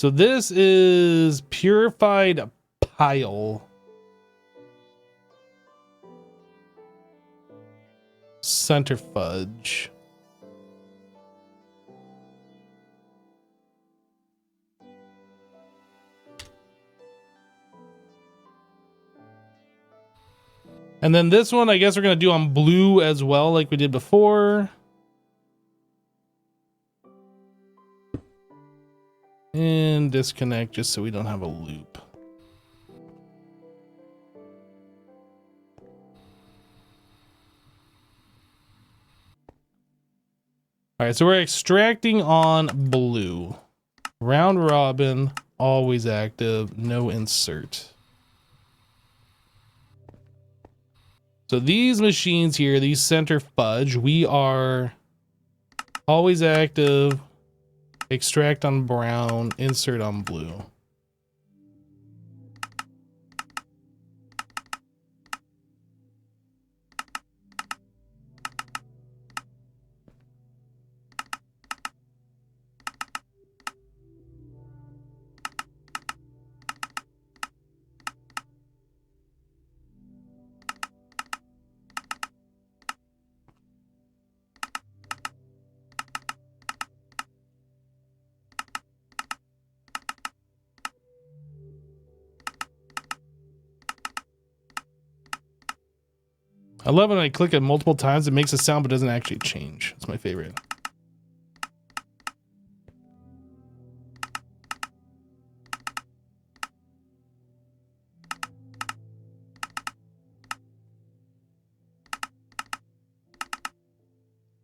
So this is purified pile. Center fudge. And then this one, I guess we're going to do on blue as well, like we did before. And disconnect just so we don't have a loop. All right, so we're extracting on blue. Round robin, always active, no insert. So these machines here, these center fudge, we are always active, extract on brown, insert on blue. I love when I click it multiple times, it makes a sound but doesn't actually change. It's my favorite.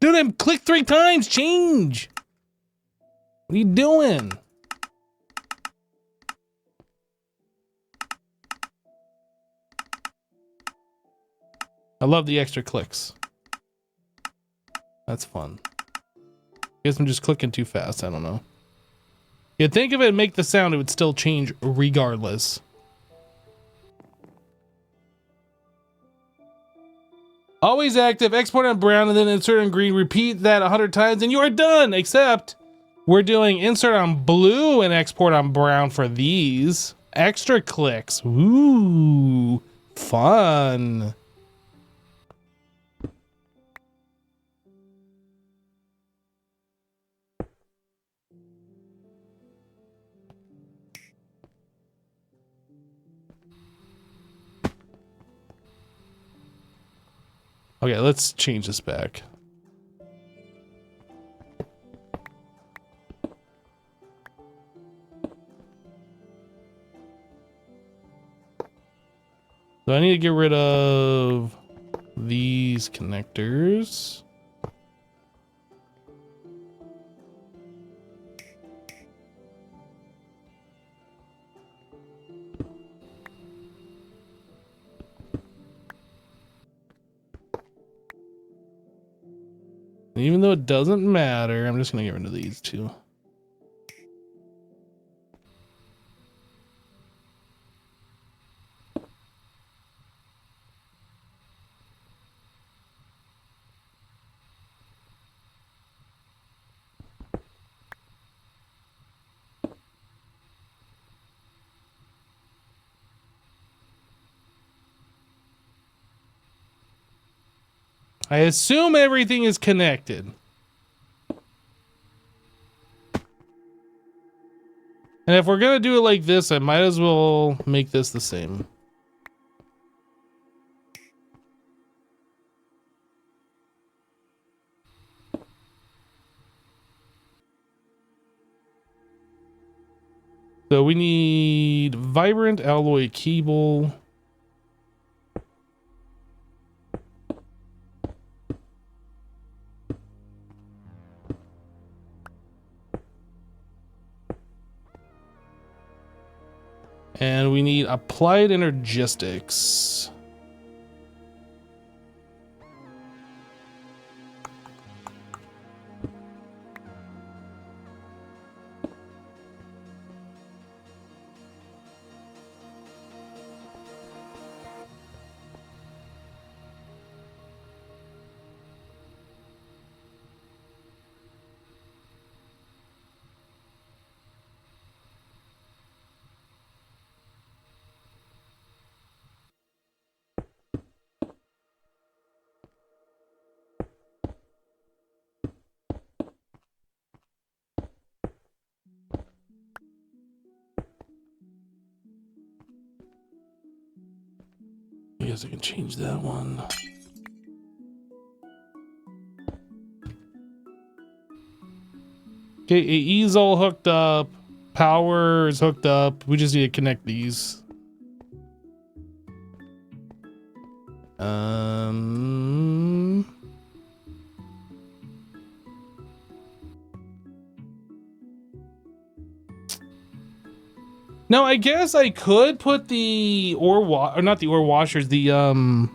Dude, I clicked 3 times, change! What are you doing? I love the extra clicks. That's fun. I guess I'm just clicking too fast, I don't know. Yeah, think of it and make the sound, it would still change regardless. Always active, export on brown and then insert on green. Repeat that 100 times and you are done, except we're doing insert on blue and export on brown for these. Extra clicks, ooh, fun. Okay, let's change this back. So I need to get rid of these connectors. And even though it doesn't matter, I'm just gonna get rid of these two. I assume everything is connected. And if we're gonna do it like this, I might as well make this the same. So we need vibrant alloy cable. And we need applied energistics. guess I can change that one. Okay, AE's all hooked up. Power is hooked up. We just need to connect these. No, I guess I could put the or not the ore washers, the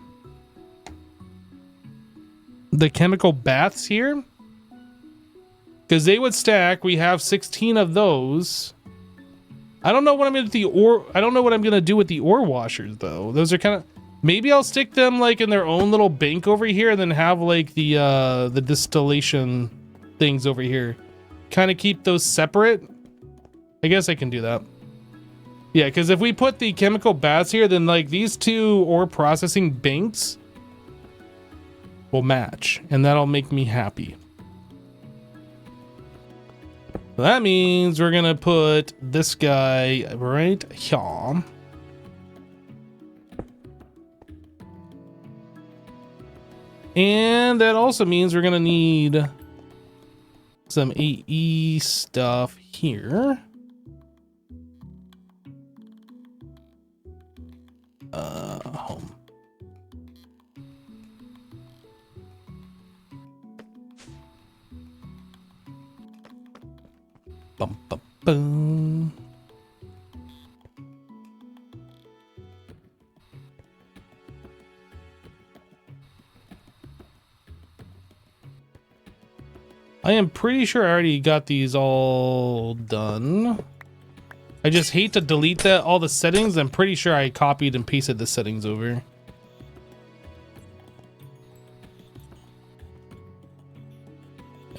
chemical baths here. Because they would stack. We have 16 of those. I don't know what I'm gonna do I don't know what I'm gonna do with the ore washers though. Those are kind of, maybe I'll stick them like in their own little bank over here and then have like the distillation things over here. Kind of keep those separate. I guess I can do that. Yeah, because if we put the chemical baths here, then like these two ore processing banks will match, and that'll make me happy. So that means we're gonna put this guy right here. And that also means we're gonna need some AE stuff here. Home. Bum, bum, bum. I am pretty sure I already got these all done. I just hate to delete all the settings. I'm pretty sure I copied and pasted the settings over.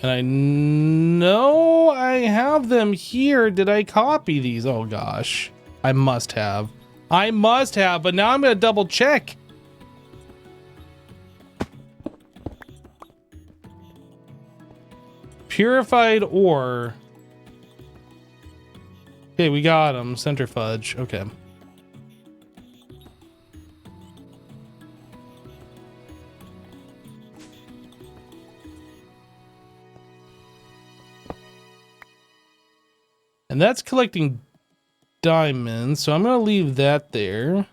And I know I have them here. Did I copy these? Oh gosh, I must have. I must have, but now I'm gonna double check. Purified ore. Okay, we got them. Centrifuge. Okay. And that's collecting diamonds, so I'm going to leave that there.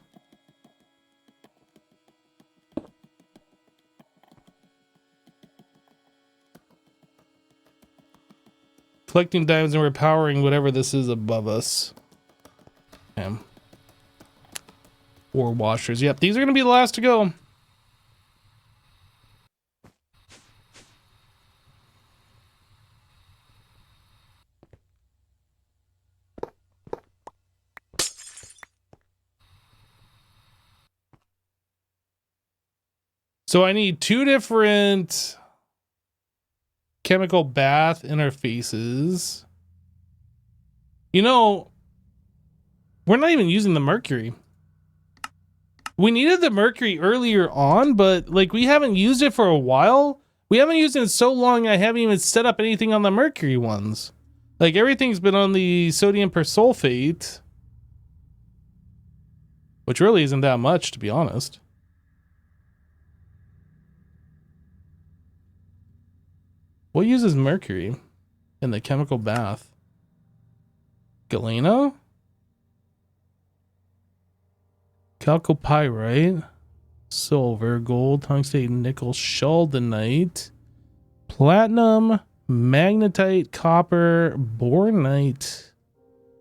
Collecting diamonds and repowering whatever this is above us. Okay. Ore washers. Yep, these are going to be the last to go. So I need two different chemical bath interfaces. You know, we're not even using the mercury. We needed the mercury earlier on, but like we haven't used it for a while. We haven't used it in so long I haven't even set up anything on the mercury ones. Like everything's been on the sodium persulfate, which really isn't that much to be honest. What uses mercury in the chemical bath? Galena? Chalcopyrite, silver, gold, tungsten, nickel, sheldonite, platinum, magnetite, copper, bornite.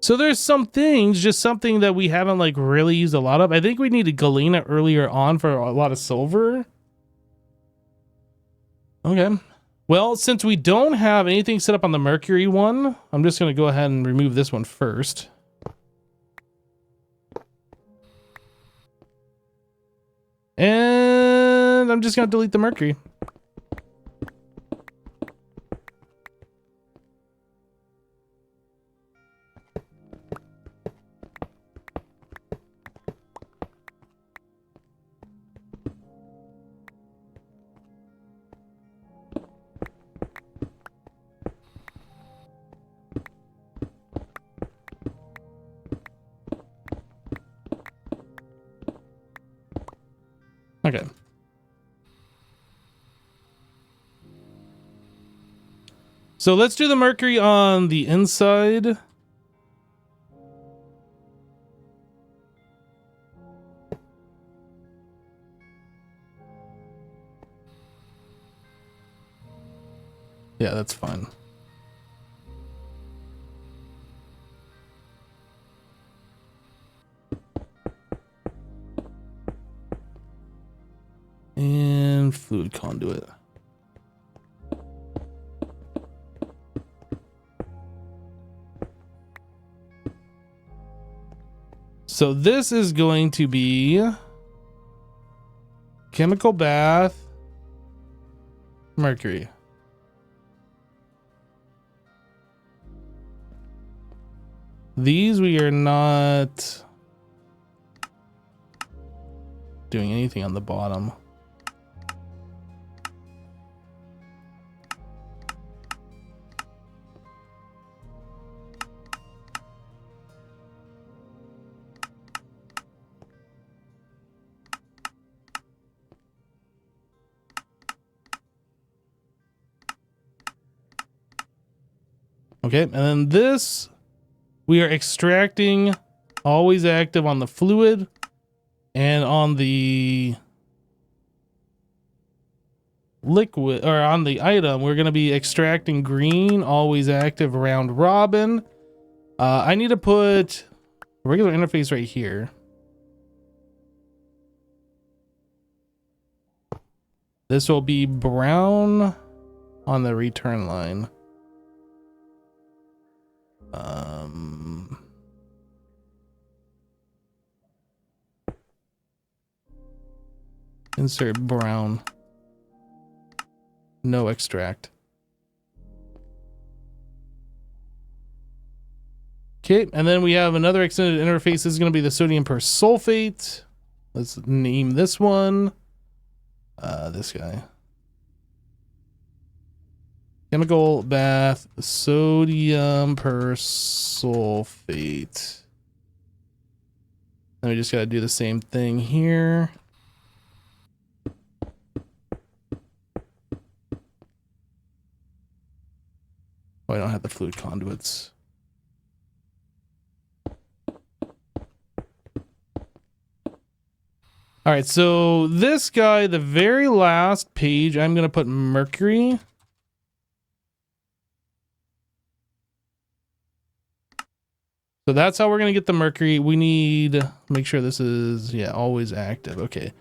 So there's some things, just something that we haven't like really used a lot of. I think we needed galena earlier on for a lot of silver. Okay. Well, since we don't have anything set up on the mercury one, I'm just going to go ahead and remove this one first. And I'm just going to delete the mercury. Okay. So let's do the mercury on the inside. Yeah, that's fine. And fluid conduit. So this is going to be chemical bath, mercury. These we are not doing anything on the bottom. Okay, and then this we are extracting, always active on the fluid, and on the liquid, or on the item, we're going to be extracting green, always active, round robin. I need to put a regular interface right here. This will be brown on the return line. Insert brown. No extract. Okay, and then we have another extended interface. This is going to be the sodium persulfate. Let's name this one. This guy. Chemical bath, sodium persulfate. Then we just got to do the same thing here. Oh, I don't have the fluid conduits. All right, so this guy, the very last page, I'm going to put mercury. So that's how we're going to get the mercury. We need, make sure this is, yeah, always active. Okay.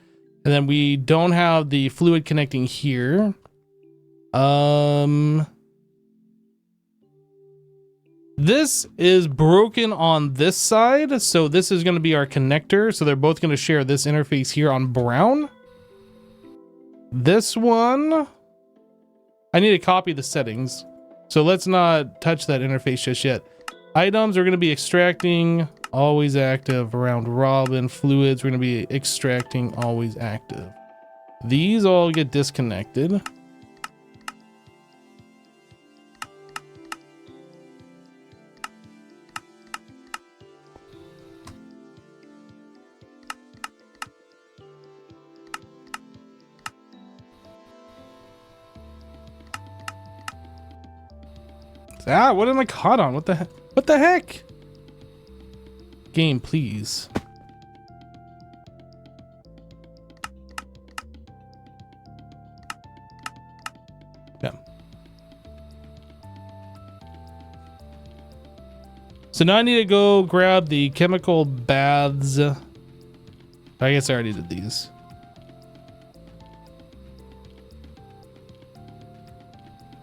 And then we don't have the fluid connecting here. This is broken on this side, so this is going to be our connector. So they're both going to share this interface here on brown. This one, I need to copy the settings, so let's not touch that interface just yet. Items are going to be extracting, always active, round robin. Fluids, we're going to be extracting, always active. These all get disconnected. Ah, what am I caught on? What the heck? What the heck? Game, please. Yeah. So now I need to go grab the chemical baths. I guess I already did these.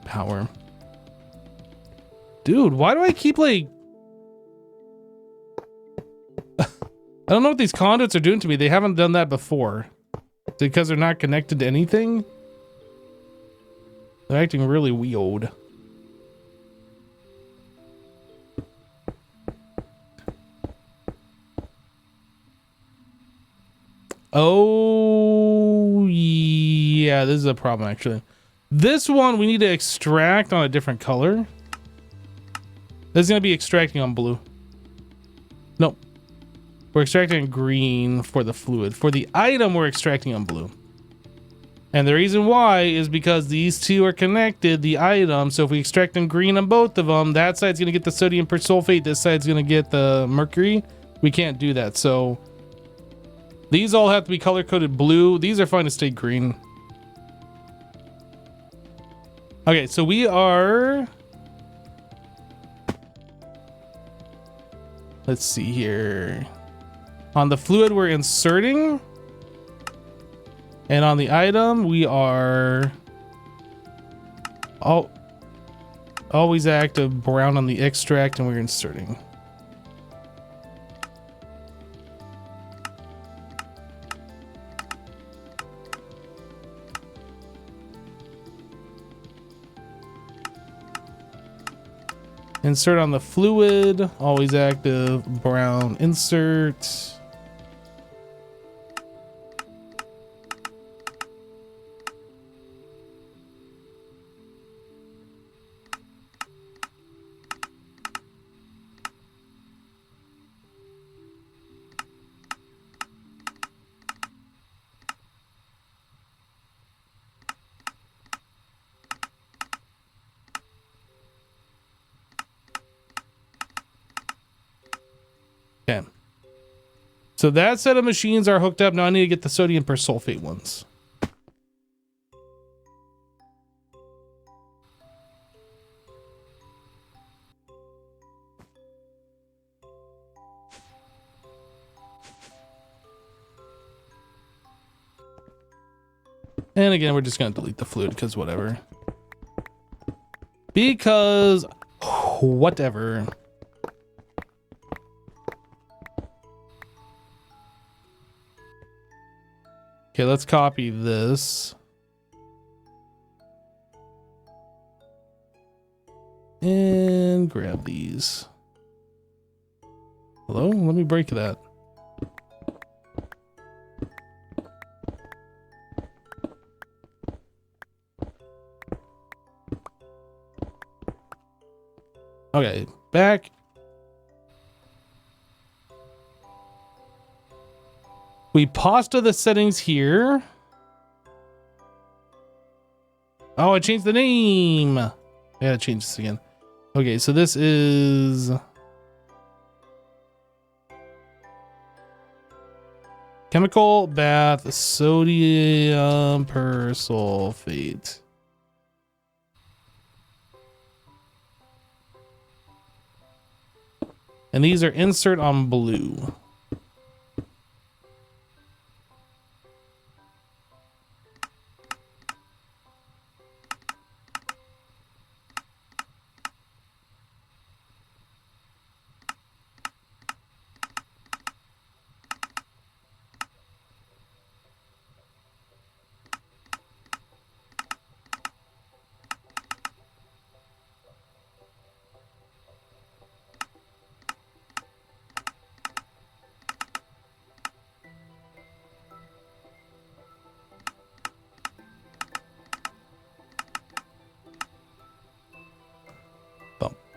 Power. Dude, why do I keep like... I don't know what these conduits are doing to me. They haven't done that before. Because they're not connected to anything? They're acting really weird. Oh, yeah, this is a problem actually. This one we need to extract on a different color. This is going to be extracting on blue. Nope. We're extracting in green for the fluid. For the item, we're extracting on blue. And the reason why is because these two are connected, the item. So if we extract in green on both of them, that side's going to get the sodium persulfate. This side's going to get the mercury. We can't do that. So these all have to be color-coded blue. These are fine to stay green. Okay, so we are... Let's see here. On the fluid, we're inserting. And on the item, we are always active brown on the extract, and we're inserting. Insert on the fluid, always active brown insert. Okay. So that set of machines are hooked up. Now I need to get the sodium persulfate ones. And again, we're just going to delete the fluid because whatever. Because whatever. Okay, let's copy this. And grab these. Hello? Let me break that. Okay, back. We pasta the settings here. Oh, I changed the name. I gotta change this again. Okay, so this is chemical bath sodium persulfate. And these are insert on blue.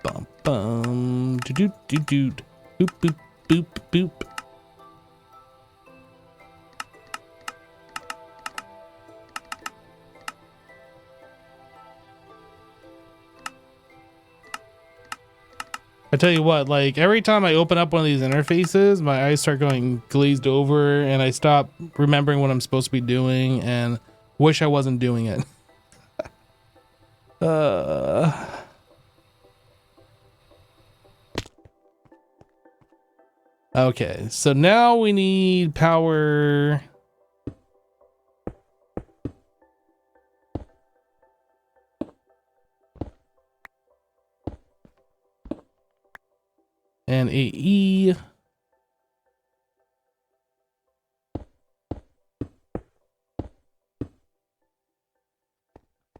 Bum bum do do do do boop boop boop boop. I tell you what, like every time I open up one of these interfaces, my eyes start going glazed over and I stop remembering what I'm supposed to be doing and wish I wasn't doing it. Okay, so now we need power. And AE.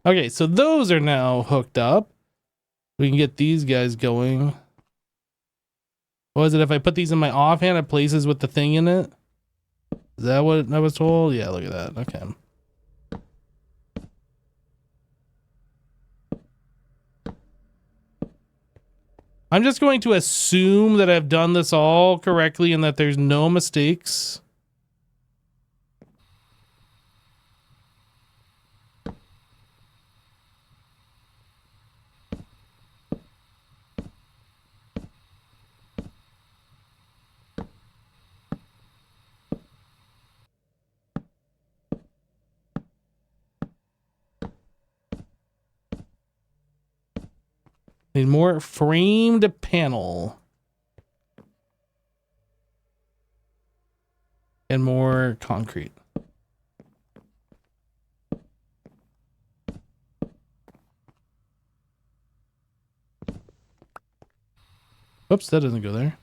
Okay, so those are now hooked up. We can get these guys going. What is it? If I put these in my offhand, it places with the thing in it? Is that what I was told? Yeah, look at that. Okay. I'm just going to assume that I've done this all correctly and that there's no mistakes. Need more framed panel. And more concrete. Oops, that doesn't go there.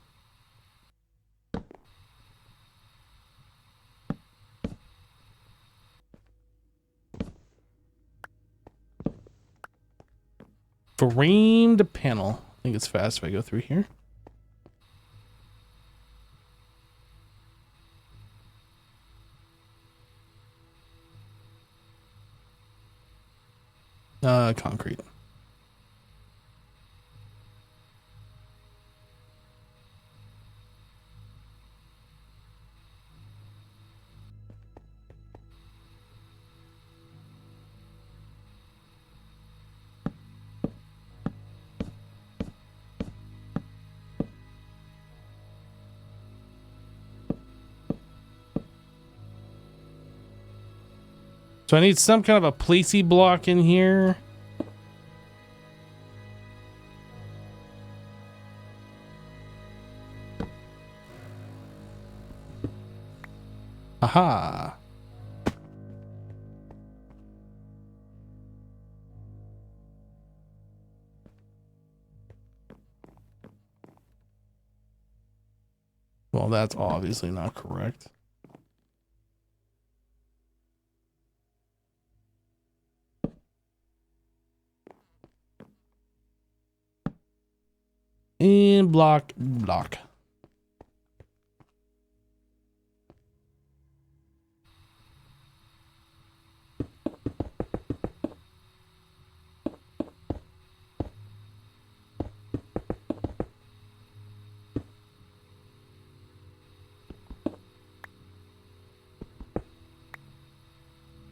Framed panel. I think it's fast if I go through here. Concrete. So I need some kind of a placey block in here. Aha. Well, that's obviously not correct. And block.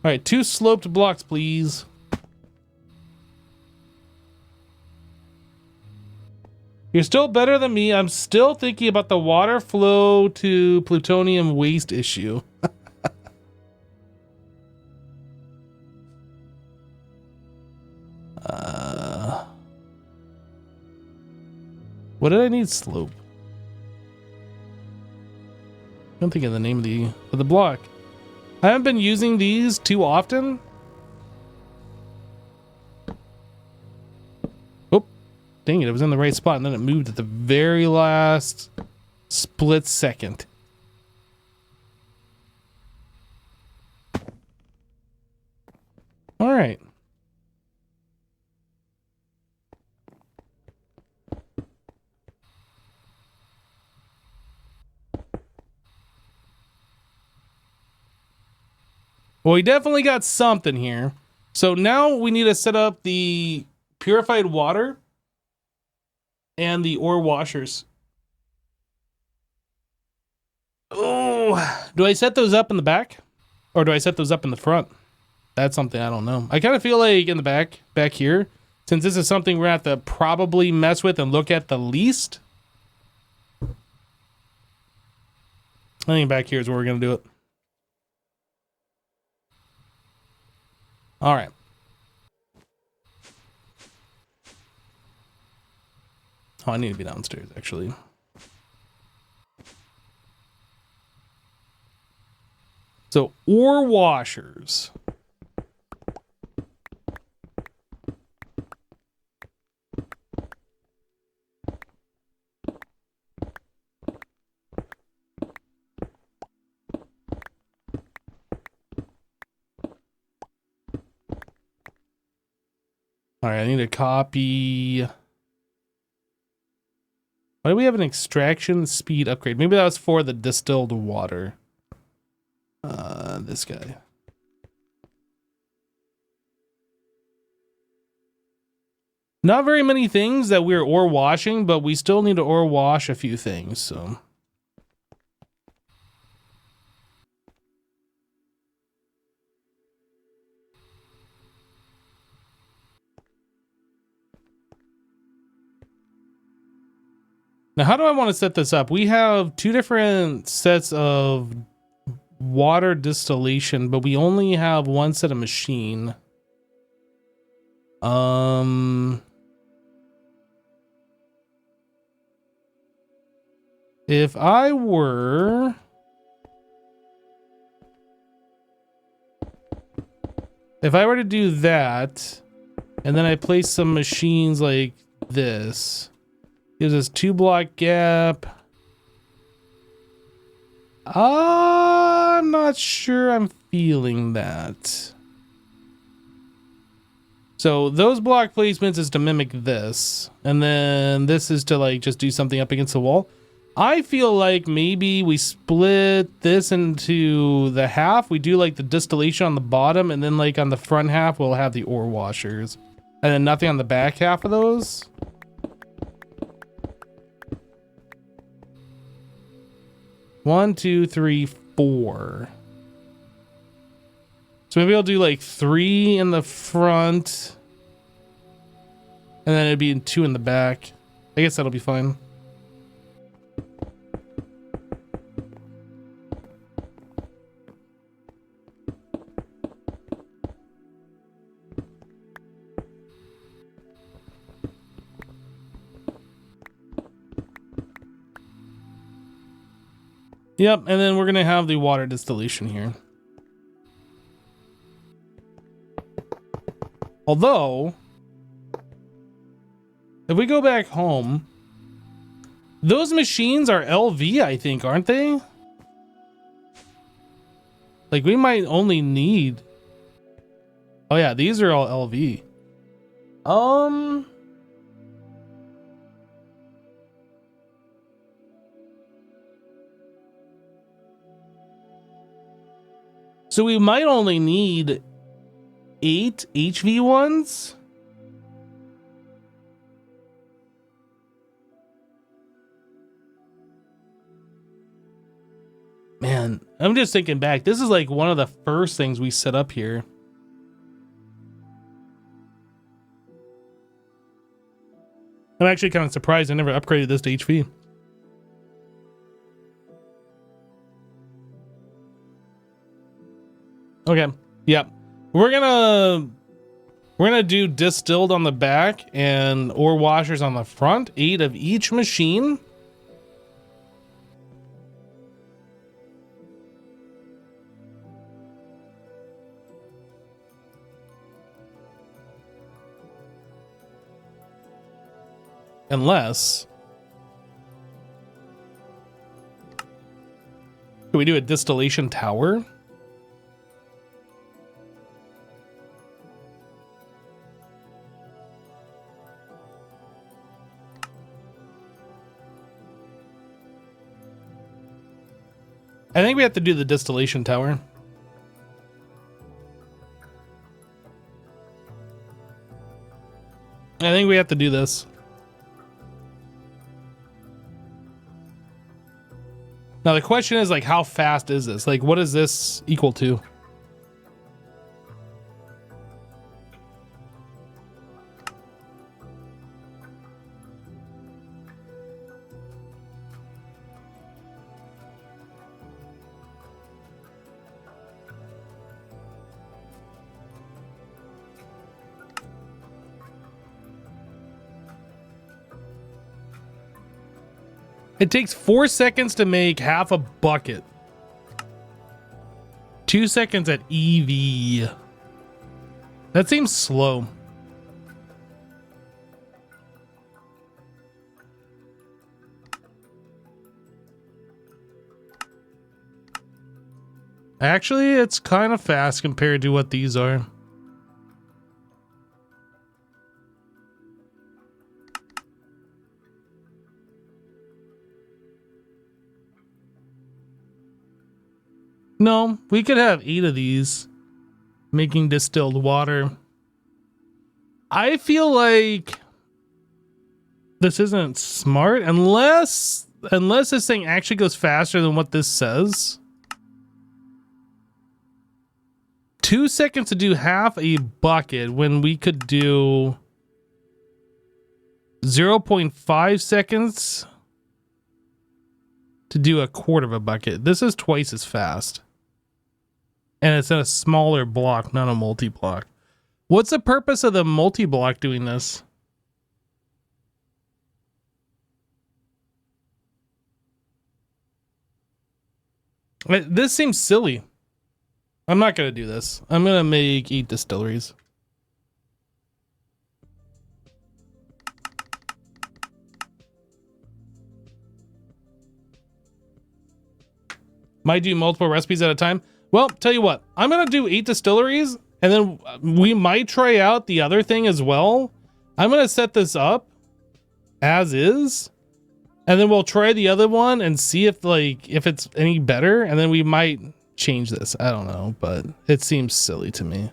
All right, 2 sloped blocks, please. You're still better than me. I'm still thinking about the water flow to plutonium waste issue. What did I need slope? I'm thinking of the name of the block. I haven't been using these too often. Oh, dang it. It was in the right spot and then it moved at the very last split second. All right. Well, we definitely got something here. So now we need to set up the purified water and the ore washers. Oh, do I set those up in the back? Or do I set those up in the front? That's something I don't know. I kind of feel like in the back here, since this is something we're going to have to probably mess with and look at the least. I think back here is where we're going to do it. All right. Oh, I need to be downstairs, actually. So, ore washers. All right, I need a copy. Why do we have an extraction speed upgrade? Maybe that was for the distilled water. This guy. Not very many things that we're ore washing, but we still need to ore wash a few things, so. Now, how do I want to set this up? We have two different sets of water distillation, but we only have one set of machine. If I were to do that, and then I place some machines like this, gives us 2-block gap. I'm not sure I'm feeling that. So those block placements is to mimic this, and then this is to like just do something up against the wall. I feel like maybe we split this into the half. We do like the distillation on the bottom, and then like on the front half we'll have the ore washers, and then nothing on the back half of those. One, two, three, four. So maybe I'll do like 3 in the front, and then it'd be 2 in the back. I guess that'll be fine. Yep, and then we're gonna have the water distillation here. Although, if we go back home, those machines are LV, I think, aren't they? Like, we might only need... Oh yeah, these are all LV. So we might only need 8 HV ones. Man, I'm just thinking back. This is like one of the first things we set up here. I'm actually kind of surprised I never upgraded this to HV. Okay, yep. We're gonna do distilled on the back and ore washers on the front, 8 of each machine. Unless, can we do a distillation tower? I think we have to do the distillation tower. I think we have to do this. Now the question is, like, how fast is this? Like, what is this equal to? It takes 4 seconds to make half a bucket. 2 seconds at EV. That seems slow. Actually, it's kind of fast compared to what these are. No, we could have 8 of these making distilled water. I feel like This isn't smart unless this thing actually goes faster than what this says. 2 seconds to do half a bucket when we could do 0.5 seconds to do a quarter of a bucket. This is twice as fast. And it's in a smaller block, not a multi-block. What's the purpose of the multi-block doing this? This seems silly. I'm not going to do this. I'm going to make 8 distilleries. Might do multiple recipes at a time. Well, tell you what, I'm going to do 8 distilleries, and then we might try out the other thing as well. I'm going to set this up as is, and then we'll try the other one and see if it's any better, and then we might change this. I don't know, but it seems silly to me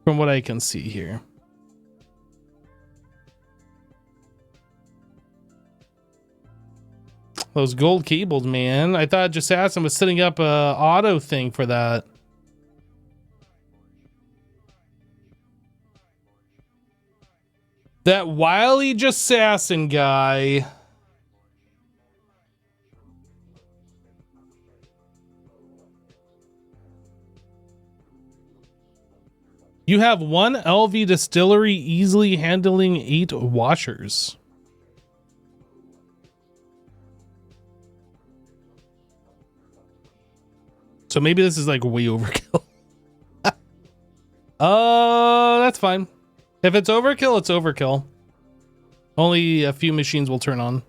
from what I can see here. Those gold cables, man. I thought Jassassin was setting up a auto thing for that. That wily Jassassin guy. You have one LV distillery easily handling 8 washers. So maybe this is like way overkill. That's fine. If it's overkill, it's overkill. Only a few machines will turn on.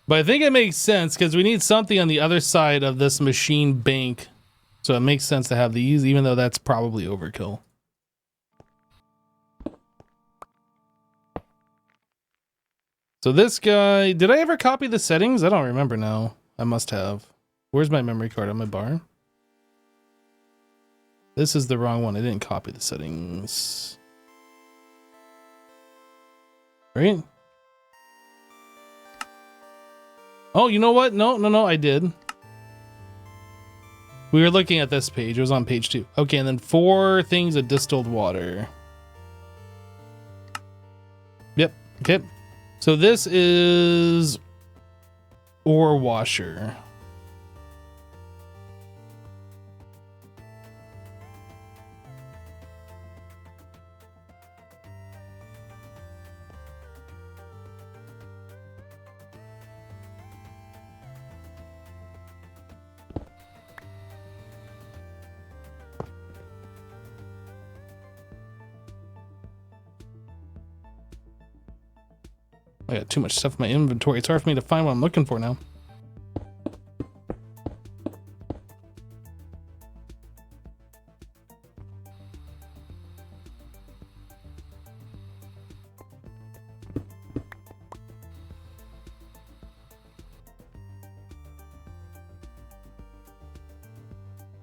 But I think it makes sense because we need something on the other side of this machine bank. So it makes sense to have these, even though that's probably overkill. So this guy, did I ever copy the settings? I don't remember now. I must have. Where's my memory card on my bar? This is the wrong one. I didn't copy the settings. Right? Oh, you know what? No, I did. We were looking at this page. It was on page 2. Okay, and then 4 things of distilled water. Yep, okay. So this is ore washer. I got too much stuff in my inventory. It's hard for me to find what I'm looking for now.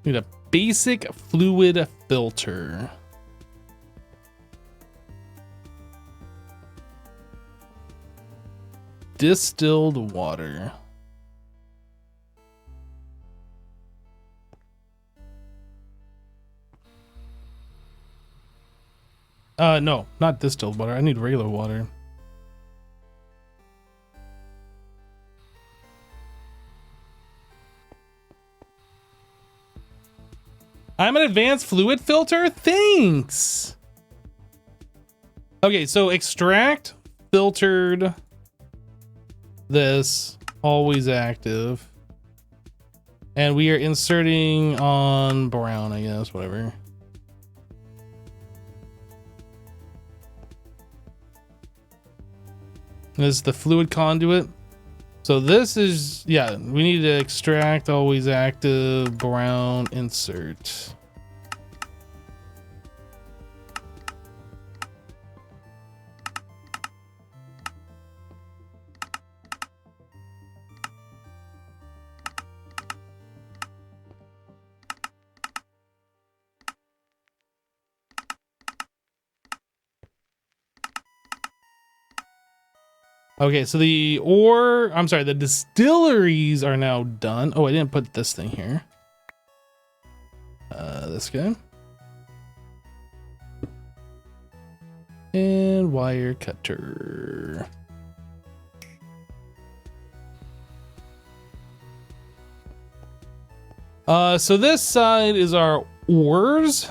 Need a basic fluid filter. Distilled water. No, not distilled water. I need regular water. I'm an advanced fluid filter? Thanks! Okay, so extract, filtered, this, always active. And we are inserting on brown, I guess, whatever. This is the fluid conduit. So this is, yeah, we need to extract always active, brown, insert. Okay, so the distilleries are now done. Oh, I didn't put this thing here. This guy. And wire cutter. So this side is our ores.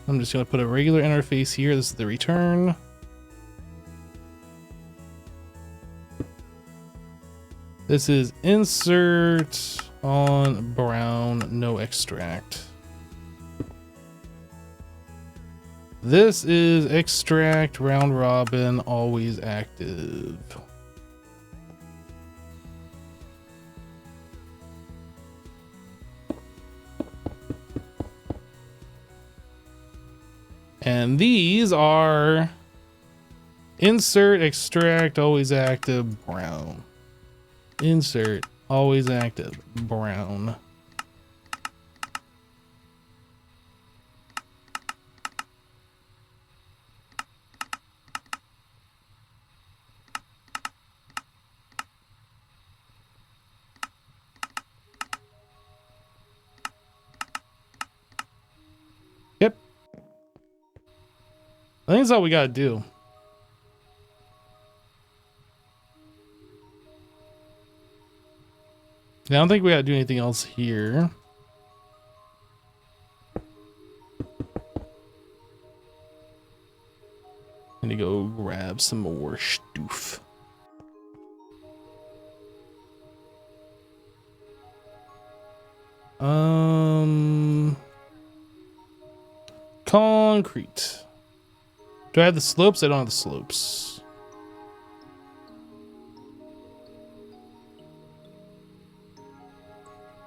I'm just gonna put a regular interface here. This is the return. This is insert on brown, no extract. This is extract round robin, always active. And these are insert, extract, always active, brown. Insert, always active, brown. Yep. I think that's all we gotta do. I don't think we gotta do anything else here. Need to go grab some more stuff. Concrete. Do I have the slopes? I don't have the slopes.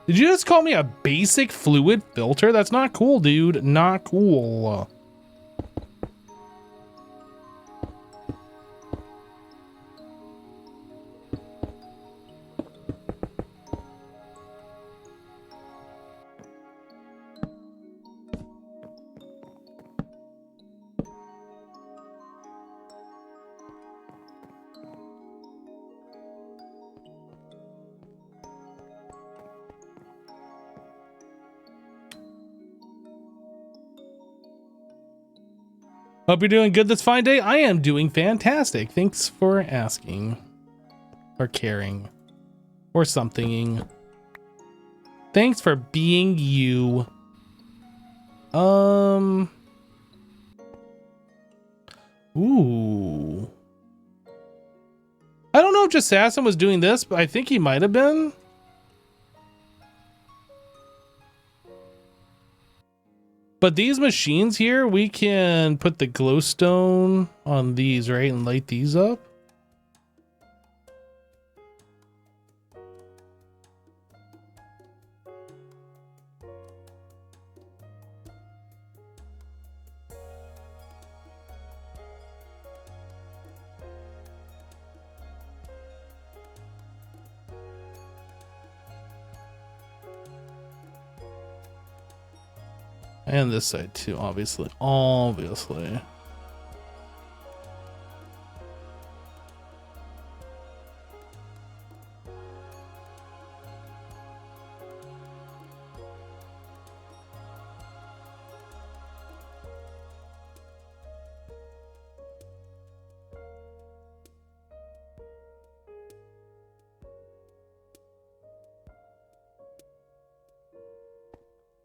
Did you just call me a basic fluid filter? That's not cool, dude. Not cool. Hope you're doing good this fine day. I am doing fantastic. Thanks for asking. Or caring. Or something. Thanks for being you. Ooh. I don't know if Jassassin was doing this, but I think he might have been. But these machines here, we can put the glowstone on these, right? And light these up. And this side too, obviously. Obviously.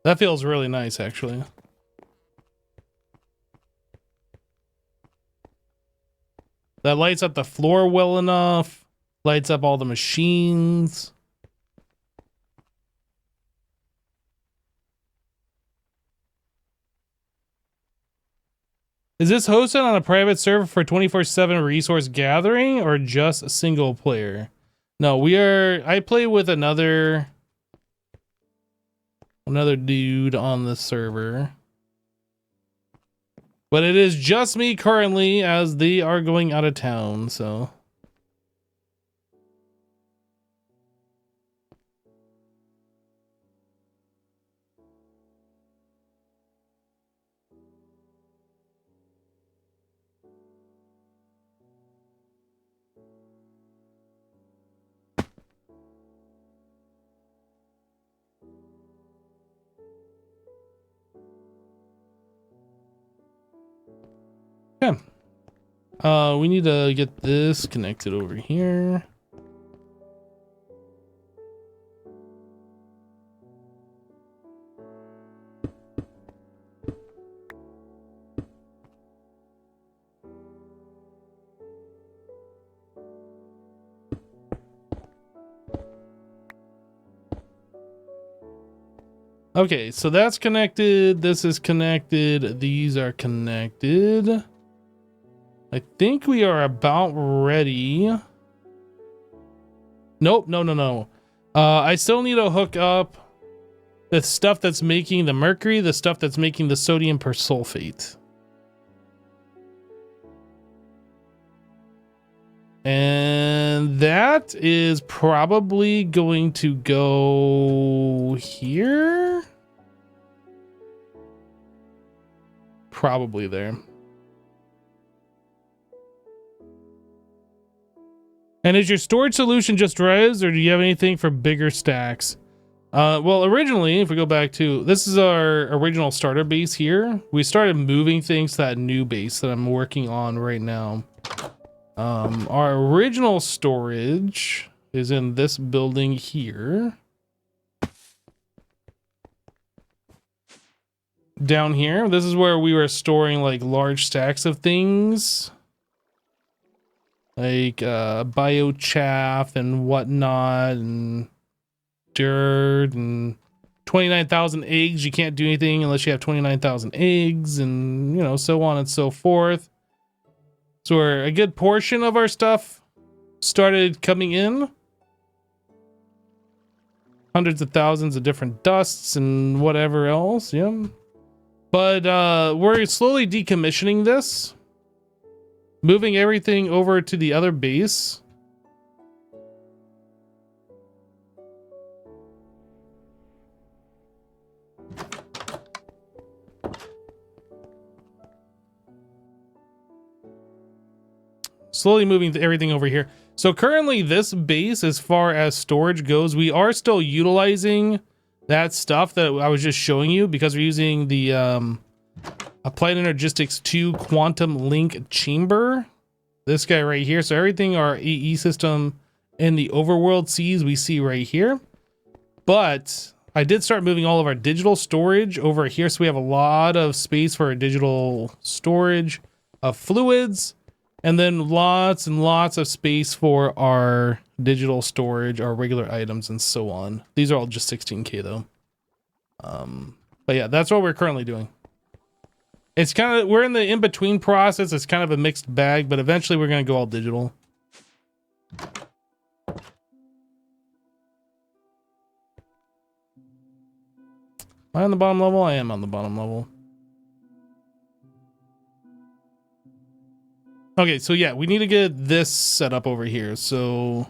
That feels really nice, actually. That lights up the floor well enough. Lights up all the machines. Is this hosted on a private server for 24/7 resource gathering or just a single player? No, I play with another dude on the server. But it is just me currently as they are going out of town, so. Okay. We need to get this connected over here. Okay, so that's connected. This is connected. These are connected. I think we are about ready. Nope, no. I still need to hook up the stuff that's making the mercury, the stuff that's making the sodium persulfate. And that is probably going to go here. Probably there. And is your storage solution just res, or do you have anything for bigger stacks? Well, originally, if we go back to, this is our original starter base here. We started moving things to that new base that I'm working on right now. Our original storage is in this building here. Down here, this is where we were storing like large stacks of things. Like biochaff and whatnot and dirt and 29,000 eggs. You can't do anything unless you have 29,000 eggs and, you know, so on and so forth. So a good portion of our stuff started coming in. Hundreds of thousands of different dusts and whatever else, yeah. But we're slowly decommissioning this. Moving everything over to the other base. Slowly moving everything over here. So currently this base, as far as storage goes, we are still utilizing that stuff that I was just showing you because we're using the Applied Energistics 2 Quantum Link Chamber. This guy right here. So everything our AE system in the overworld sees, we see right here. But I did start moving all of our digital storage over here. So we have a lot of space for our digital storage of fluids. And then lots and lots of space for our digital storage, our regular items, and so on. These are all just 16K though. But yeah, that's what we're currently doing. It's kind of, we're in the in-between process. It's kind of a mixed bag, but eventually we're going to go all digital. Am I on the bottom level? I am on the bottom level. Okay, so yeah, we need to get this set up over here. So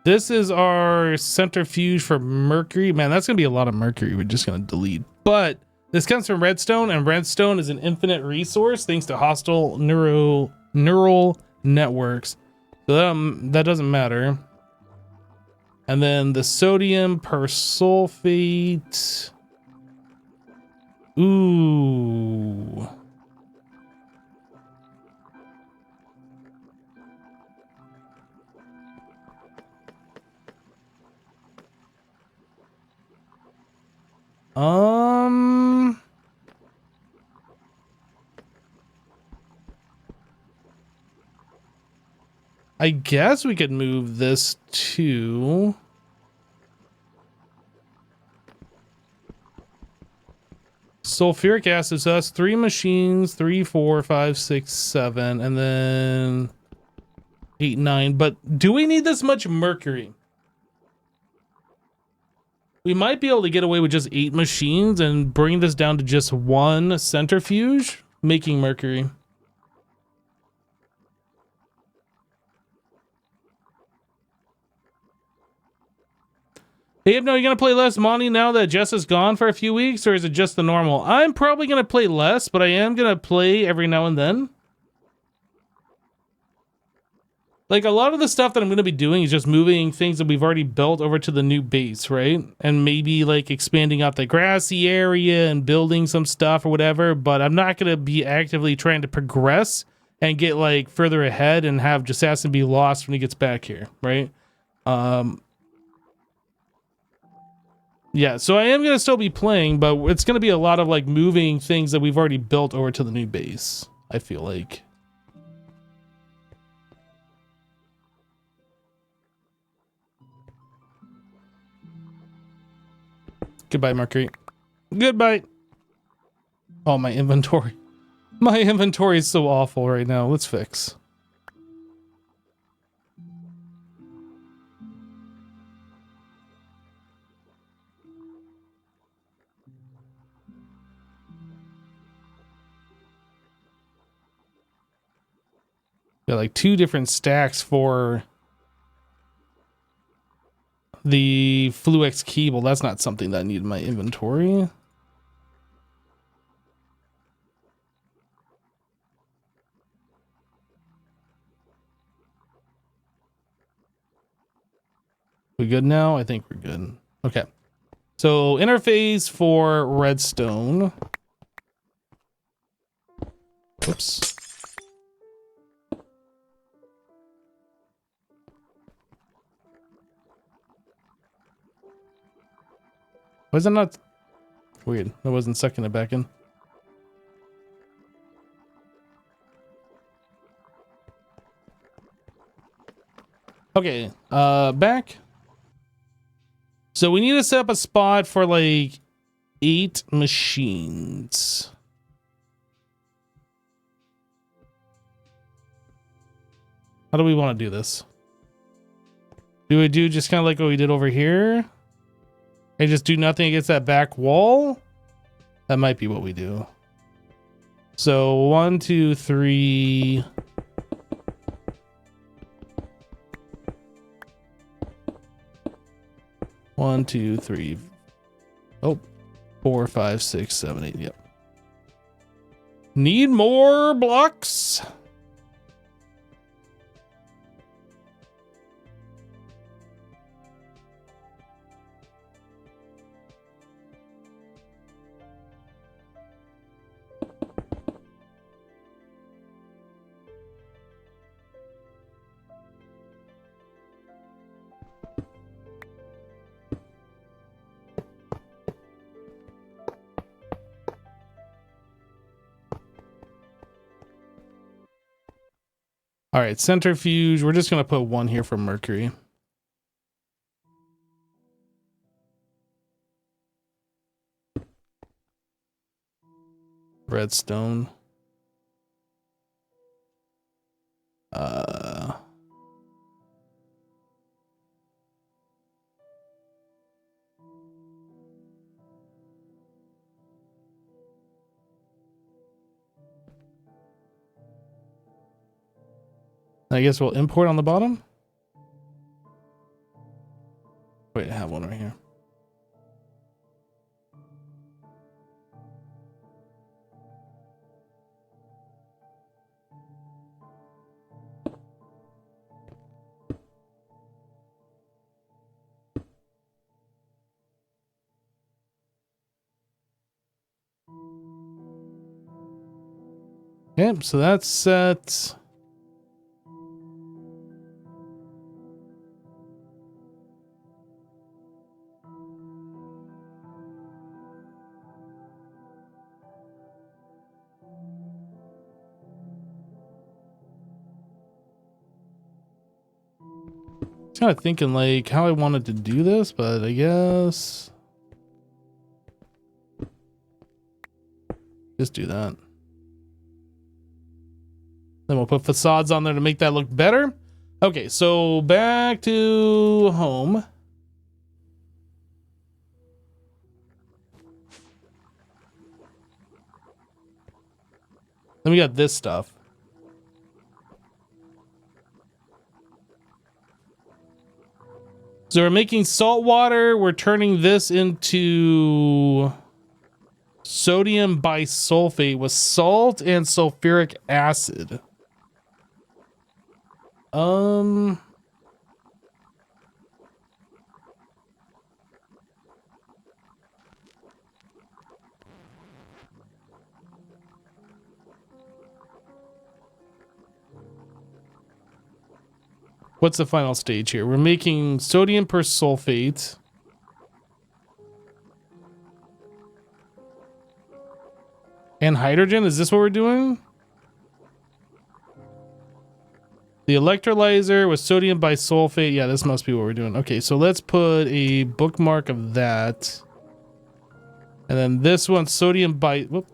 this is our centrifuge for mercury. Man, that's gonna be a lot of mercury. We're just gonna delete. But this comes from redstone, and redstone is an infinite resource thanks to hostile neural networks. So that doesn't matter. And then the sodium persulfate. Ooh. I guess we could move this to... sulfuric acid. So that's 3 machines, 3, 4, 5, 6, 7, and then 8, 9. But do we need this much mercury? We might be able to get away with just 8 machines and bring this down to just 1 centrifuge, making mercury. Hey, no, you gonna play less Monty now that Jess is gone for a few weeks, or is it just the normal? I'm probably gonna play less, but I am gonna play every now and then. Like, a lot of the stuff that I'm gonna be doing is just moving things that we've already built over to the new base, right? And maybe, like, expanding out the grassy area and building some stuff or whatever, but I'm not gonna be actively trying to progress and get, like, further ahead and have Jassassin be lost when he gets back here, right? Yeah, so I am going to still be playing, but it's going to be a lot of, like, moving things that we've already built over to the new base, I feel like. Goodbye, Mercury. Goodbye. Oh, my inventory. My inventory is so awful right now. Let's fix. Got like 2 different stacks for the Fluix cable. That's not something that I need in my inventory. We good now? I think we're good. Okay. So interface for redstone. Oops. Was it not weird? I wasn't sucking it back in. Okay, back. So we need to set up a spot for like 8 machines. How do we want to do this? Do we do just kind of like what we did over here? And just do nothing against that back wall? That might be what we do. So 1, 2, 3. One, two, three. Oh, 4, 5, 6, 7, 8. Yep. Need more blocks. All right, centrifuge. We're just going to put 1 here for mercury. Redstone. I guess we'll import on the bottom. Wait, I have one right here. Yep, so that's set. Kind of thinking like how I wanted to do this, but I guess just do that. Then we'll put facades on there to make that look better. Okay, so back to home. Then we got this stuff. So we're making salt water. We're turning this into sodium bisulfate with salt and sulfuric acid. What's the final stage here? We're making sodium persulfate. And hydrogen, is this what we're doing? The electrolyzer with sodium bisulfate. Yeah, this must be what we're doing. Okay, so let's put a bookmark of that. And then this one, sodium bisulfate.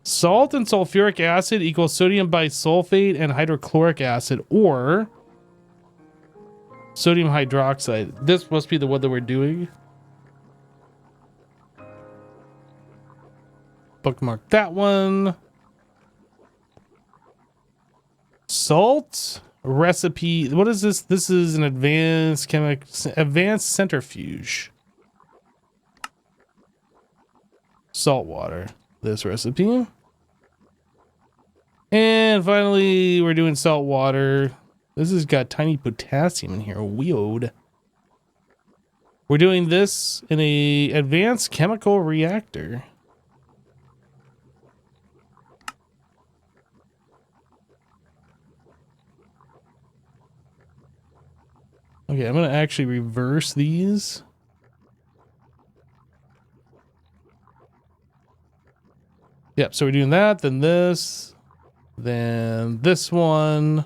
Salt and sulfuric acid equals sodium bisulfate and hydrochloric acid, or sodium hydroxide. This must be the one that we're doing. Bookmark that one. Salt recipe. What is this? This is an advanced centrifuge. Salt water. This recipe. And finally, we're doing salt water. This has got tiny potassium in here. Weird. We're doing this in a advanced chemical reactor. Okay, I'm going to actually reverse these. Yep, so we're doing that, then this one,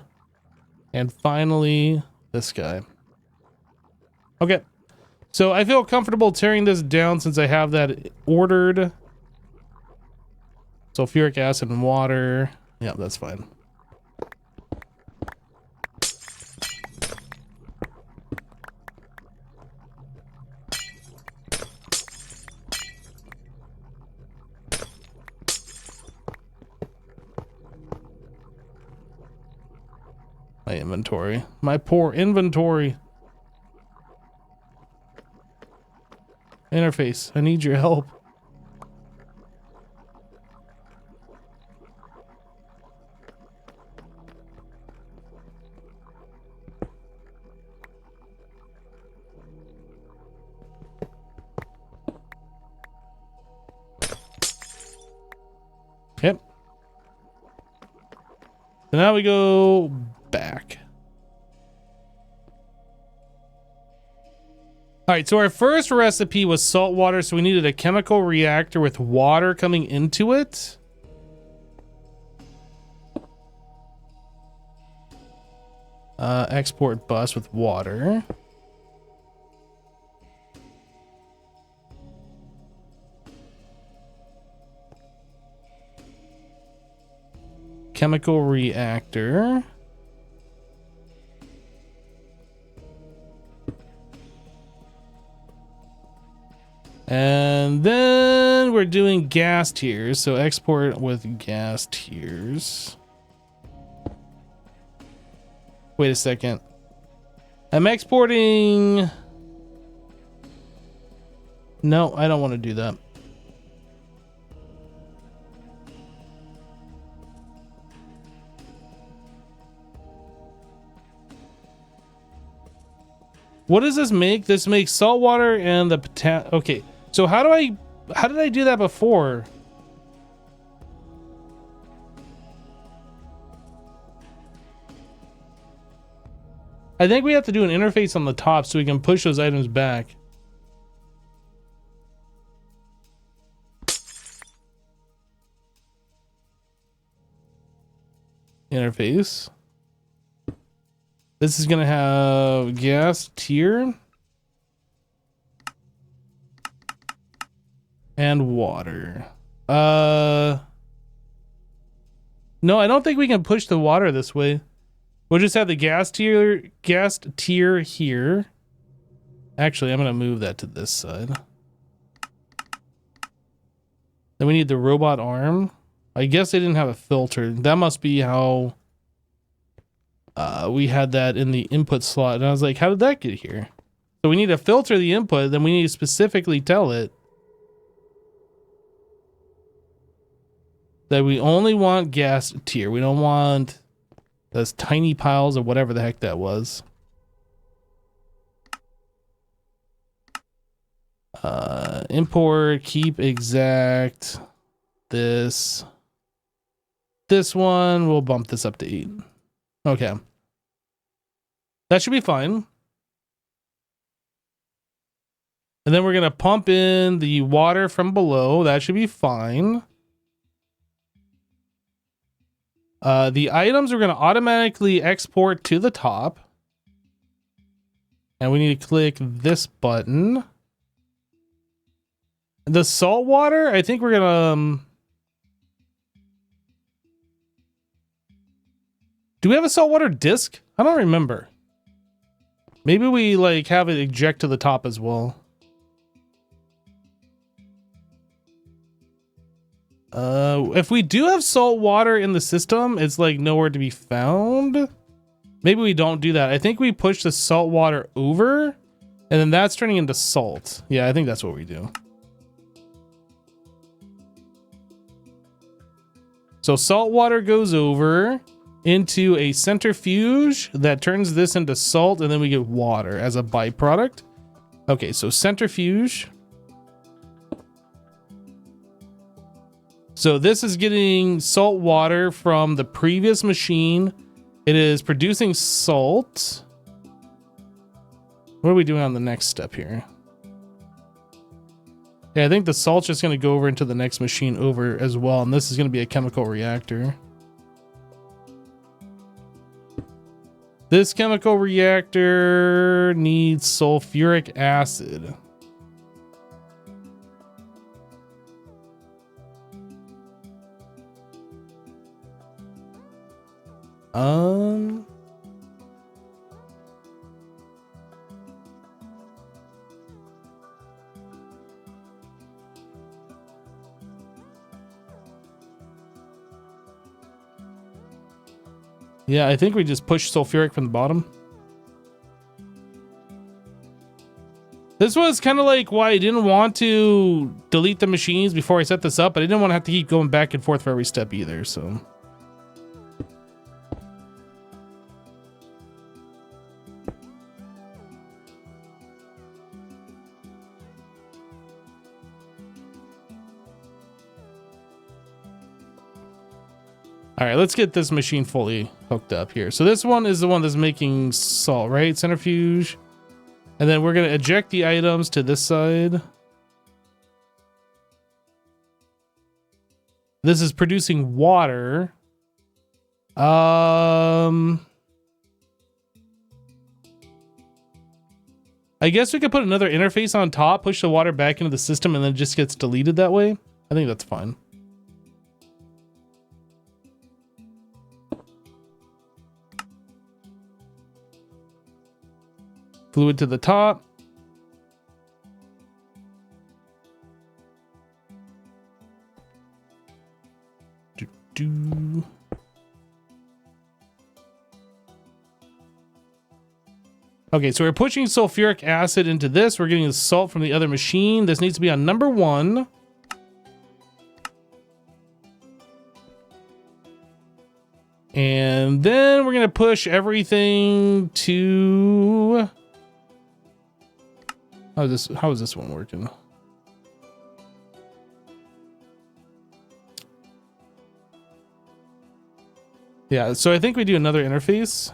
and finally this guy. Okay, so I feel comfortable tearing this down since I have that ordered. Sulfuric acid and water. Yeah, that's fine. My inventory. My poor inventory. Interface, I need your help. Yep. So now we go back. All right, so our first recipe was salt water, so we needed a chemical reactor with water coming into it. Export bus with water. Chemical reactor. And then we're doing gas tiers. So export with gas tiers. Wait a second. I'm exporting. No, I don't want to do that. What does this make? This makes salt water and the potassium. Okay. So how did I do that before? I think we have to do an interface on the top so we can push those items back. interface. This is going to have gas tier and water. No, I don't think we can push the water this way. We'll just have the gas tier here. Actually, I'm going to move that to this side. Then we need the robot arm. I guess they didn't have a filter. That must be how we had that in the input slot. And I was like, how did that get here? So we need to filter the input. Then we need to specifically tell it that we only want gas tier. We don't want those tiny piles of whatever the heck that was. Import, keep exact. This one, we'll bump this up to 8. Okay. That should be fine. And then we're going to pump in the water from below. That should be fine. The items are going to automatically export to the top. And we need to click this button. The salt water, I think we're going to... do we have a saltwater disc? I don't remember. Maybe we like have it eject to the top as well. If we do have salt water in the system, it's like nowhere to be found. Maybe we don't do that. I think we push the salt water over and then that's turning into salt. Yeah, I think that's what we do. So salt water goes over into a centrifuge that turns this into salt, and then we get water as a byproduct. Okay, so centrifuge. So this is getting salt water from the previous machine. It is producing salt. What are we doing on the next step here? Yeah, I think the salt's just going to go over into the next machine over as well, and this is going to be a chemical reactor. This chemical reactor needs sulfuric acid. Yeah, I think we just push sulfuric from the bottom. This was kind of like why I didn't want to delete the machines before I set this up, but I didn't want to have to keep going back and forth for every step either, so. All right, let's get this machine fully hooked up here. So this one is the one that's making salt, right? Centrifuge. And then we're going to eject the items to this side. This is producing water. I guess we could put another interface on top, push the water back into the system, and then it just gets deleted that way. I think that's fine. Fluid to the top. Okay, so we're pushing sulfuric acid into this. We're getting the salt from the other machine. This needs to be on number 1. And then we're going to push everything to... how is this one working? Yeah, so I think we do another interface.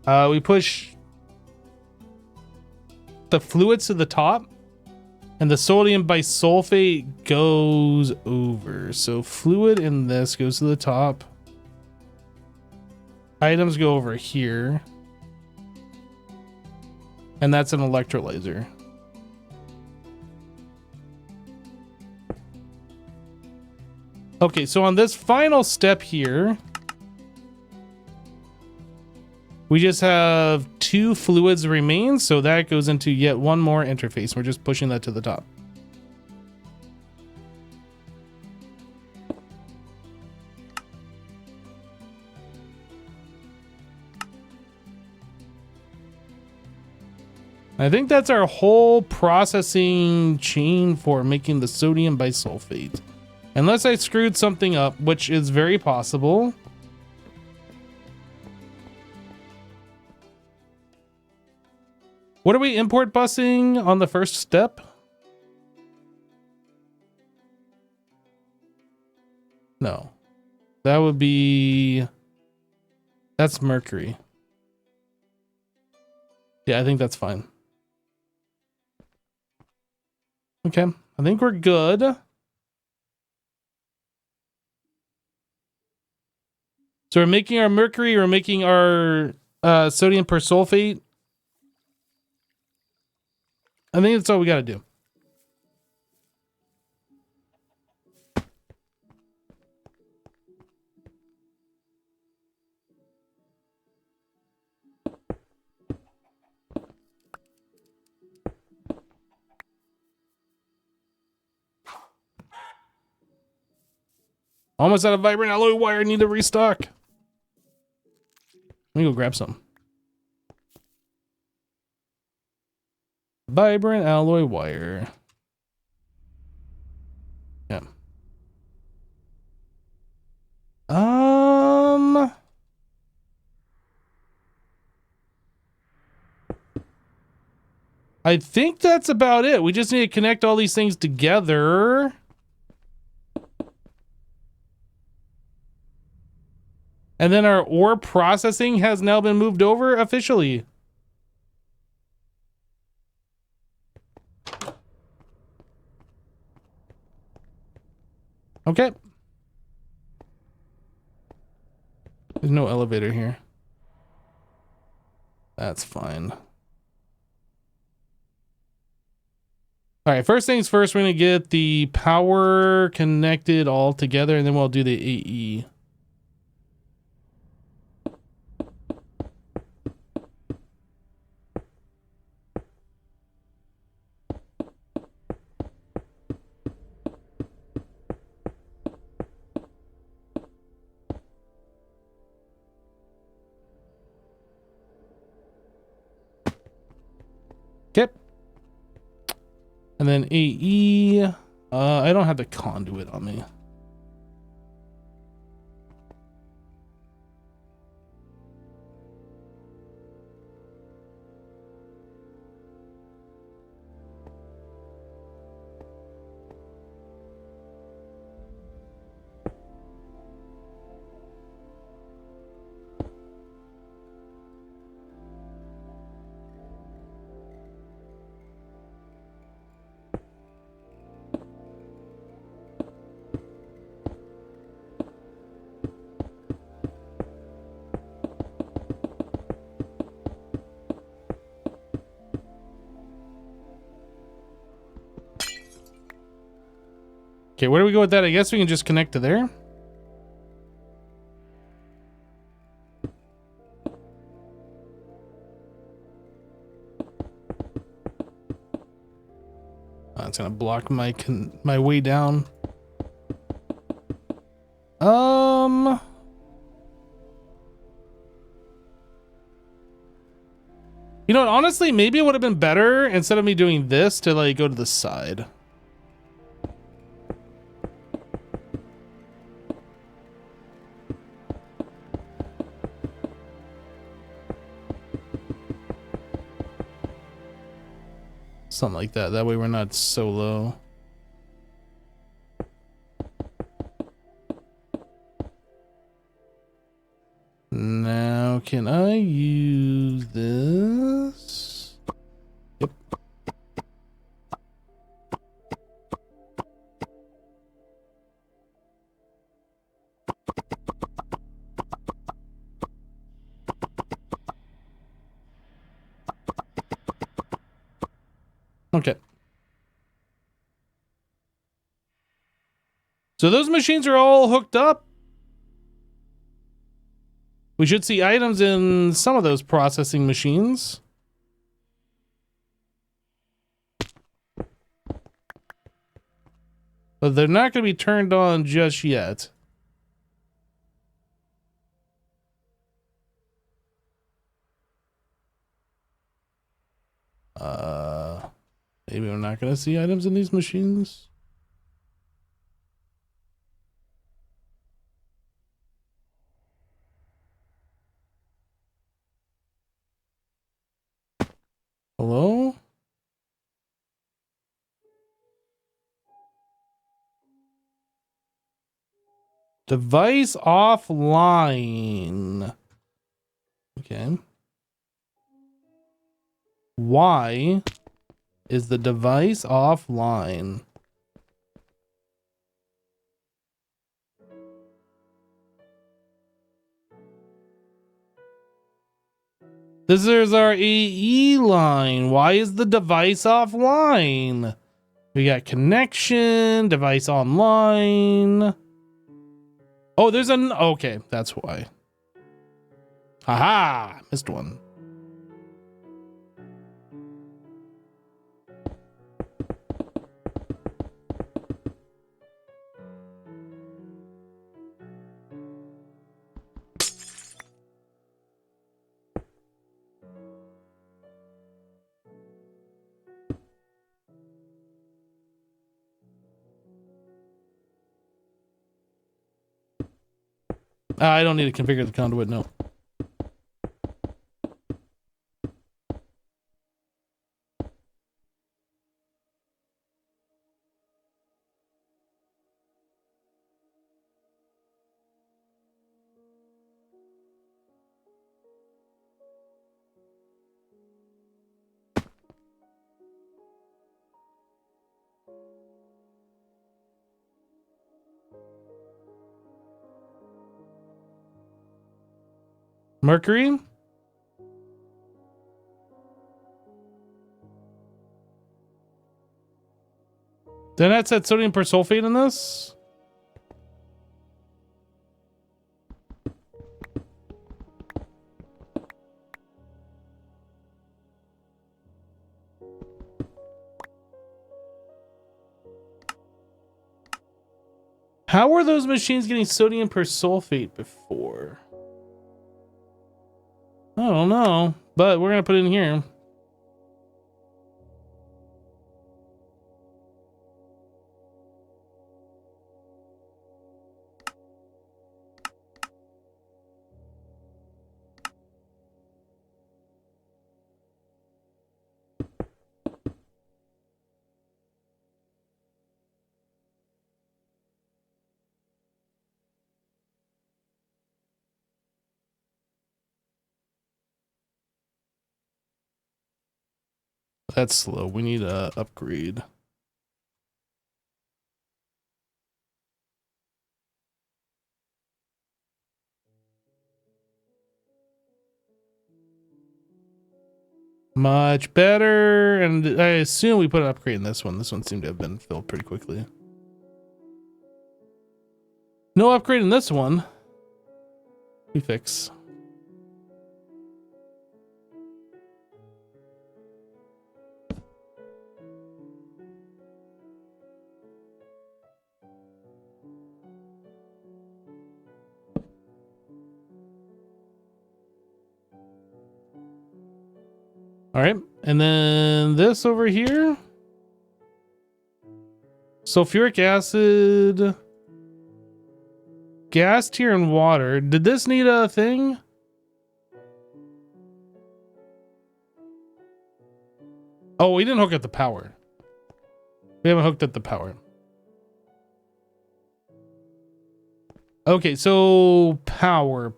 We push the fluids to the top. And the sodium bisulfate goes over. So fluid in this goes to the top. Items go over here. And that's an electrolyzer. Okay, so on this final step here, we just have 2 fluids remain, so that goes into yet one more interface. We're just pushing that to the top. I think that's our whole processing chain for making the sodium bisulfate. Unless I screwed something up, which is very possible. What are we import busing on the first step? No. That would be... That's mercury. Yeah, I think that's fine. Okay, I think we're good. So we're making our mercury, we're making our sodium persulfate. I think that's all we got to do. Almost out of vibrant alloy wire, need to restock. Let me go grab some. Vibrant alloy wire. Yeah. I think that's about it. We just need to connect all these things together. And then our ore processing has now been moved over officially. Okay. There's no elevator here. That's fine. All right, first things first, we're going to get the power connected all together, and then we'll do the AE. Okay. And then AE, I don't have the conduit on me. Okay, where do we go with that? I guess we can just connect to there. It's gonna block my way down. You know what, honestly, maybe it would have been better instead of me doing this to like go to the side. Something like that. That way we're not so low. Now, can I use this? Yep. Okay. So those machines are all hooked up. We should see items in some of those processing machines. But they're not going to be turned on just yet. Maybe we're not going to see items in these machines. Hello? Device offline. Okay. Why is the device offline? This is our AE line. Why is the device offline? We got connection, device online. Oh, there's an... Okay, that's why. Haha, missed one. I don't need to configure the conduit, no. Mercury? Then that said sodium persulfate in this? How were those machines getting sodium persulfate before? I don't know, but we're gonna put it in here. That's slow. We need a upgrade. Much better. And I assume we put an upgrade in this one. This one seemed to have been filled pretty quickly. No upgrade in this one. We fix. All right, and then this over here. Sulfuric acid, gas tier, and water. Did this need a thing? Oh, we didn't hook up the power. We haven't hooked up the power. Okay, so power.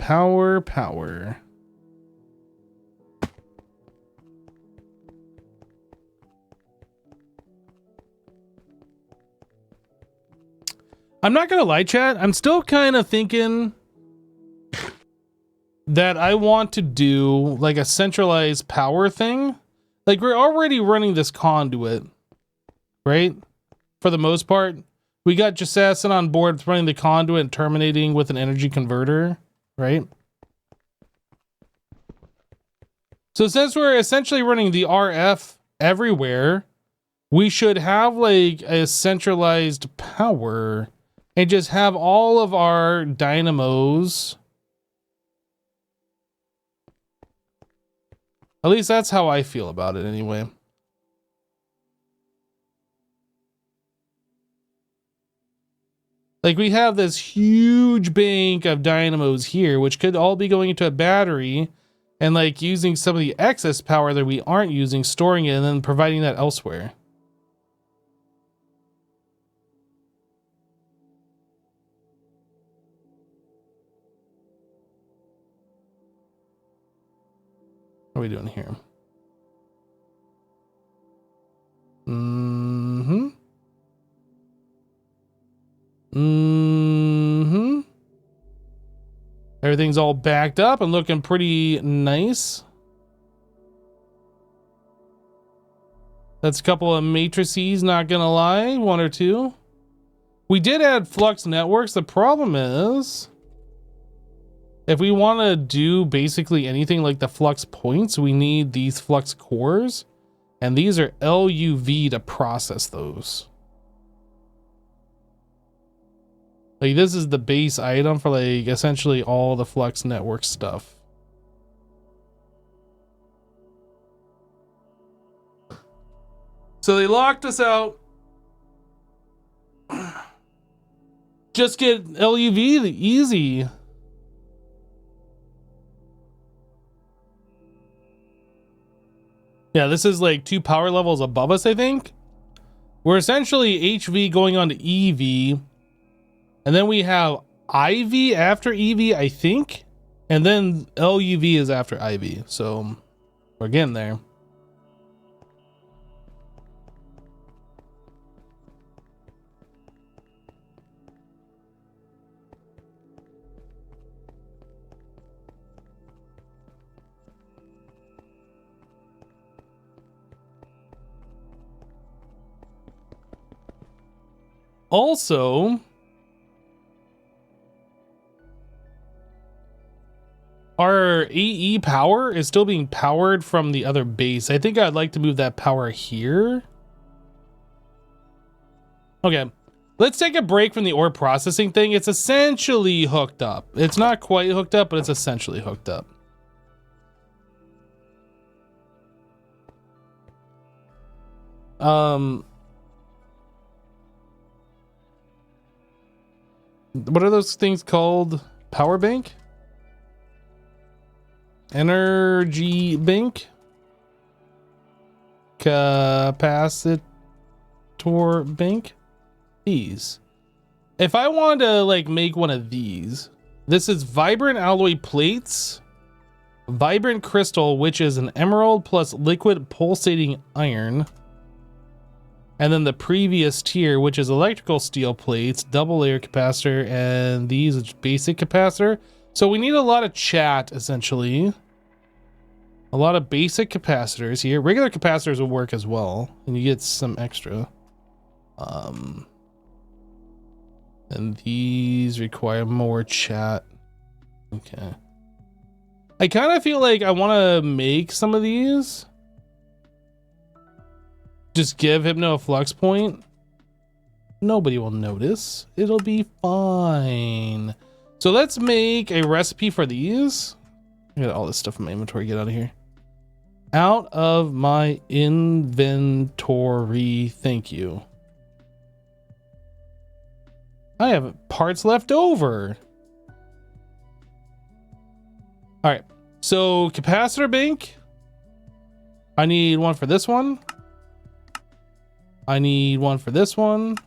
I'm not gonna lie, chat. I'm still kind of thinking that I want to do like a centralized power thing. Like, we're already running this conduit, right? For the most part. We got Jasassin on board with running the conduit and terminating with an energy converter, right? So since we're essentially running the RF everywhere, we should have like a centralized power and just have all of our dynamos. At least that's how I feel about it anyway. Like, we have this huge bank of dynamos here, which could all be going into a battery and like using some of the excess power that we aren't using, storing it, and then providing that elsewhere. What are we doing here? Everything's all backed up and looking pretty nice. That's a couple of matrices, not gonna lie, 1 or 2. We did add flux networks. The problem is, if we want to do basically anything like the flux points, we need these flux cores, and these are LUV to process those. Like, this is the base item for like essentially all the flux network stuff. So they locked us out. Just get LUV easy. Yeah, this is like 2 power levels above us, I think. We're essentially HV going on to EV. And then we have IV after EV, I think. And then LUV is after IV. So we're getting there. Also, our AE power is still being powered from the other base. I think I'd like to move that power here. Okay, let's take a break from the ore processing thing. It's essentially hooked up. It's not quite hooked up, but it's essentially hooked up. What are those things called? Power bank? Energy bank? Capacitor bank? These. If I wanted to like make one of these, this is vibrant alloy plates, vibrant crystal, which is an emerald plus liquid pulsating iron. And then the previous tier, which is electrical steel plates, double layer capacitor, and these is basic capacitor. So we need a lot of chat, essentially. A lot of basic capacitors here. Regular capacitors will work as well, and you get some extra. And these require more chat. Okay. I kind of feel like I want to make some of these. Just give Hypno a flux point. Nobody will notice. It'll be fine. So let's make a recipe for these. I got all this stuff in my inventory. Get out of here. Out of my inventory. Thank you. I have parts left over. All right. So capacitor bank. I need one for this one. I need one for this one.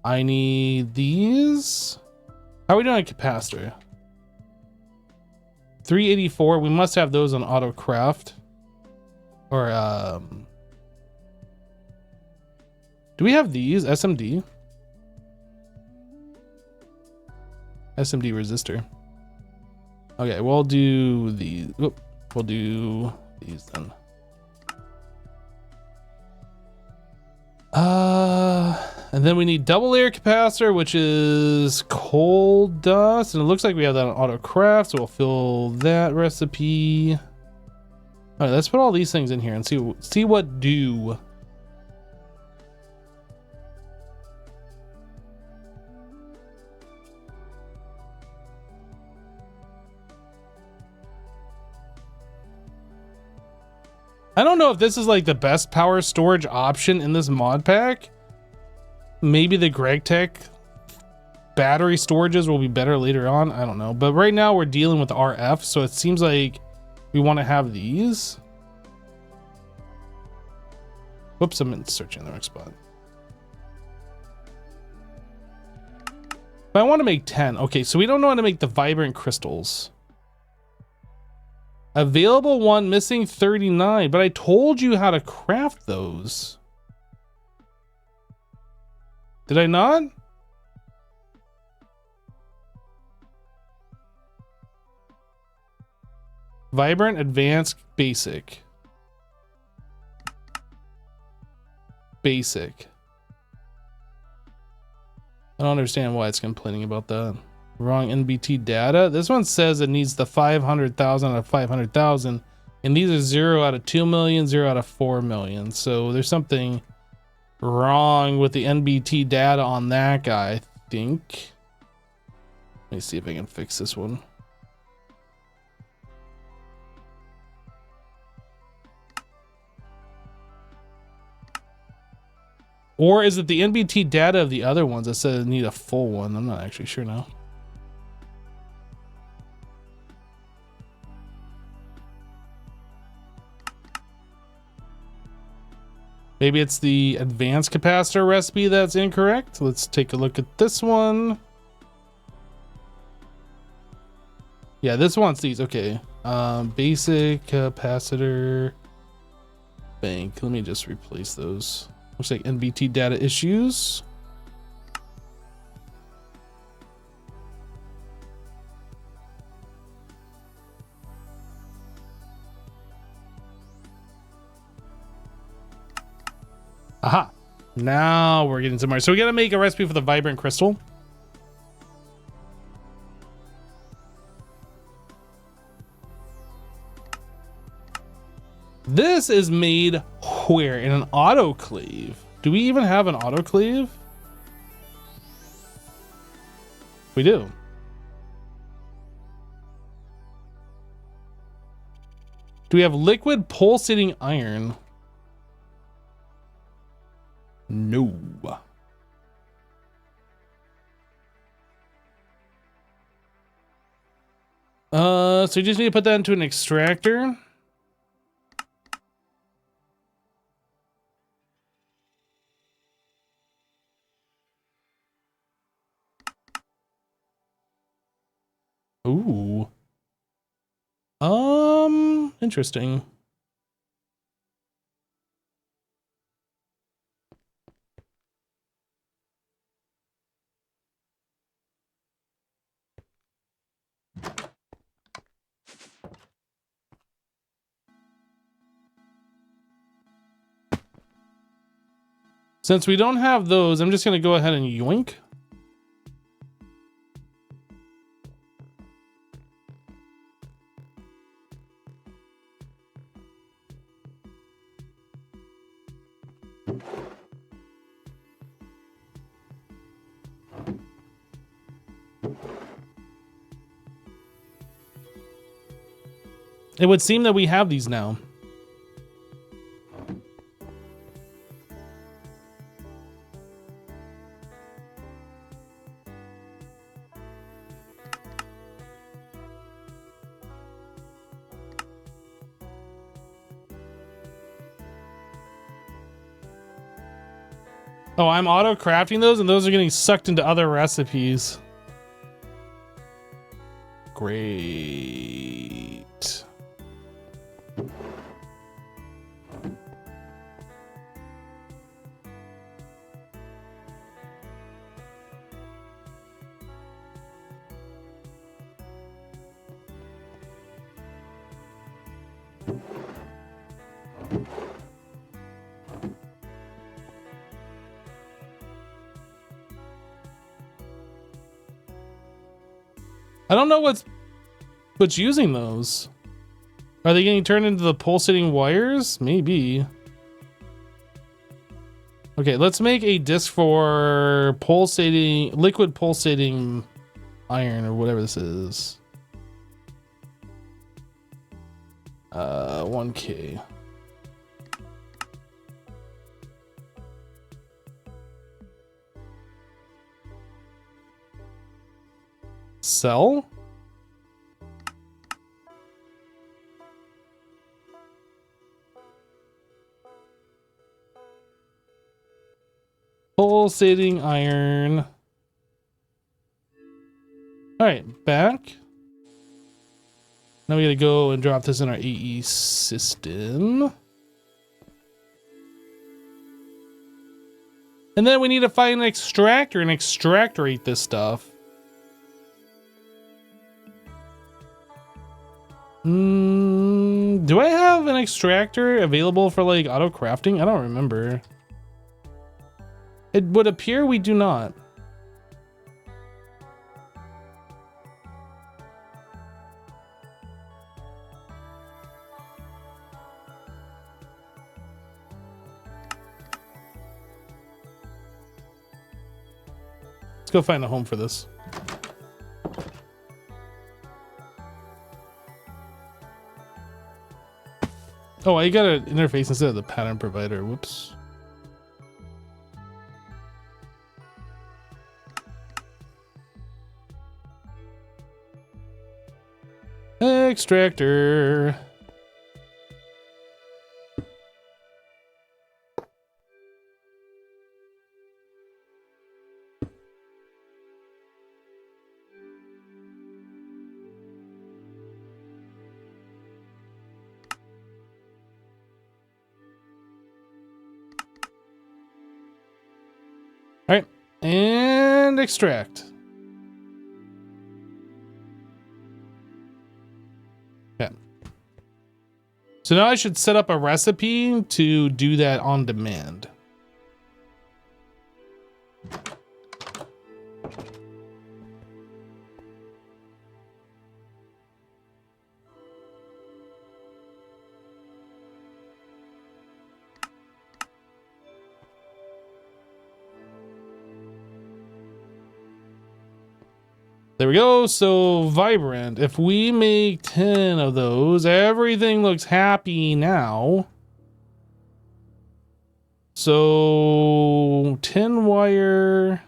I need these. How are we doing a capacitor? 384. We must have those on auto craft. Or do we have these? SMD? SMD resistor. Okay, we'll do these. We'll do these then. And then we need double layer capacitor, which is coal dust, and it looks like we have that on auto craft, so we'll fill that recipe. All right, let's put all these things in here and see what do. I don't know if this is like the best power storage option in this mod pack. Maybe the GregTech battery storages will be better later on. I don't know. But right now we're dealing with RF, so it seems like we want to have these. Whoops, I'm searching the wrong spot. But I want to make 10. Okay, so we don't know how to make the vibrant crystals. Available one, missing 39, but I told you how to craft those. Did I not? Vibrant, advanced, basic. Basic. I don't understand why it's complaining about that. Wrong NBT data. This one says it needs the 500,000 out of 500,000, and these are 0 out of 2 million, 0 out of 4 million. So there's something wrong with the NBT data on that guy, I think. Let me see if I can fix this one. Or is it the NBT data of the other ones that said it need a full one? I'm not actually sure now. Maybe it's the advanced capacitor recipe that's incorrect. Let's take a look at this one. Yeah, this wants these. Okay. Basic capacitor bank. Let me just replace those. Looks like NBT data issues. Aha. Now we're getting somewhere. So we got to make a recipe for the vibrant crystal. This is made where? In an autoclave. Do we even have an autoclave? We do. Do we have liquid pulsating iron? No. So you just need to put that into an extractor. Ooh. Interesting. Since we don't have those, I'm just going to go ahead and yoink. It would seem that we have these now. Oh, I'm auto crafting those, and those are getting sucked into other recipes. Great. I don't know what's using those. Are they getting turned into the pulsating wires? Maybe. Okay, let's make a disc for pulsating, liquid pulsating iron or whatever this is. 1K. Sell? Pulsating iron. All right, back. Now we gotta go and drop this in our AE system. And then we need to find an extractor and extractorate this stuff. Do I have an extractor available for like auto crafting? I don't remember. It would appear we do not. Let's go find a home for this. Oh, I got an interface instead of the pattern provider. Whoops. Extractor. All right, and extract. Okay. So now I should set up a recipe to do that on demand. There we go. So vibrant. If we make 10 of those, everything looks happy now. So 10 wire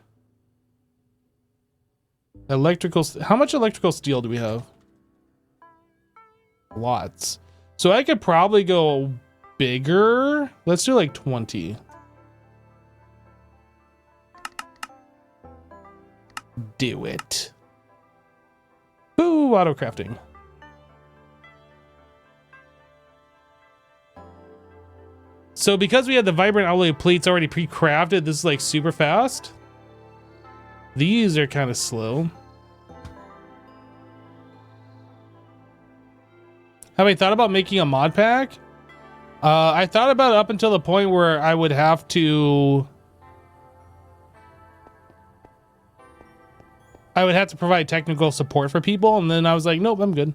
electrical. How much electrical steel do we have? Lots. So I could probably go bigger. Let's do like 20. Do it. Ooh, auto crafting. So because we had the vibrant alloy plates already pre-crafted, this is like super fast. These are kind of slow. Have I thought about making a mod pack? I thought about it up until the point where I would have to provide technical support for people, and then I was like, nope, I'm good.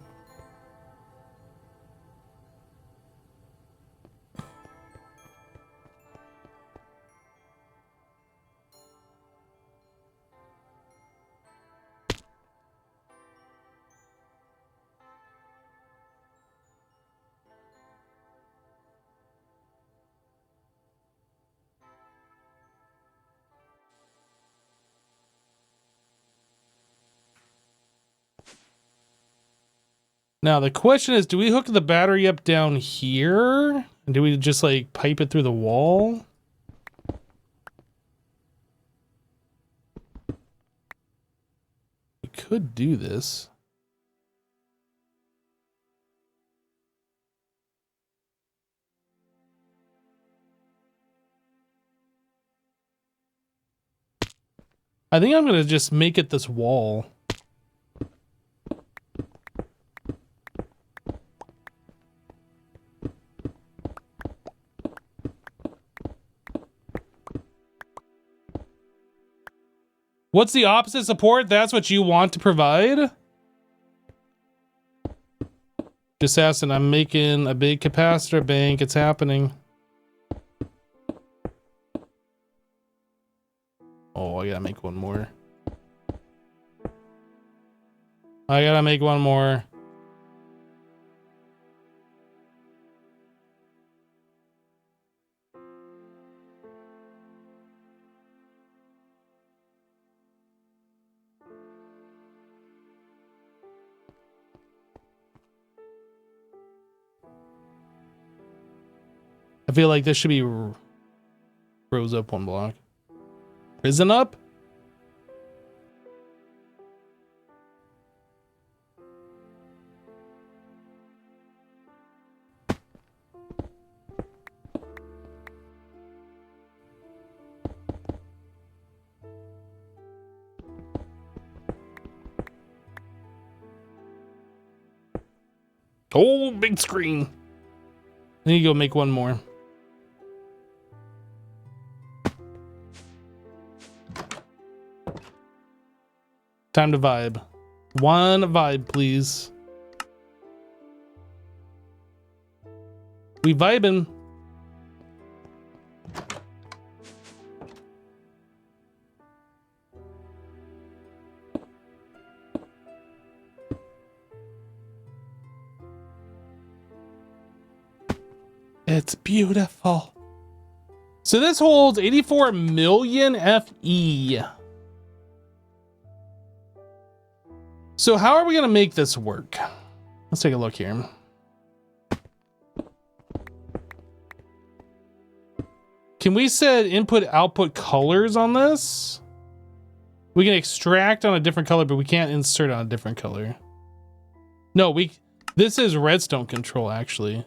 Now the question is, do we hook the battery up down here? And do we just like pipe it through the wall? We could do this. I think I'm gonna just make it this wall. What's the opposite support? That's what you want to provide? Just asking, I'm making a big capacitor bank. It's happening. Oh, I gotta make one more. I gotta make one more. I feel like this should be rose up one block. Risen up? Oh, big screen. I need to go make one more. Time to vibe. One vibe, please. We vibing. It's beautiful. So this holds 84 million FE. So how are we going to make this work? Let's take a look here. Can we set input output colors on this? We can extract on a different color, but we can't insert on a different color. No, this is redstone control actually.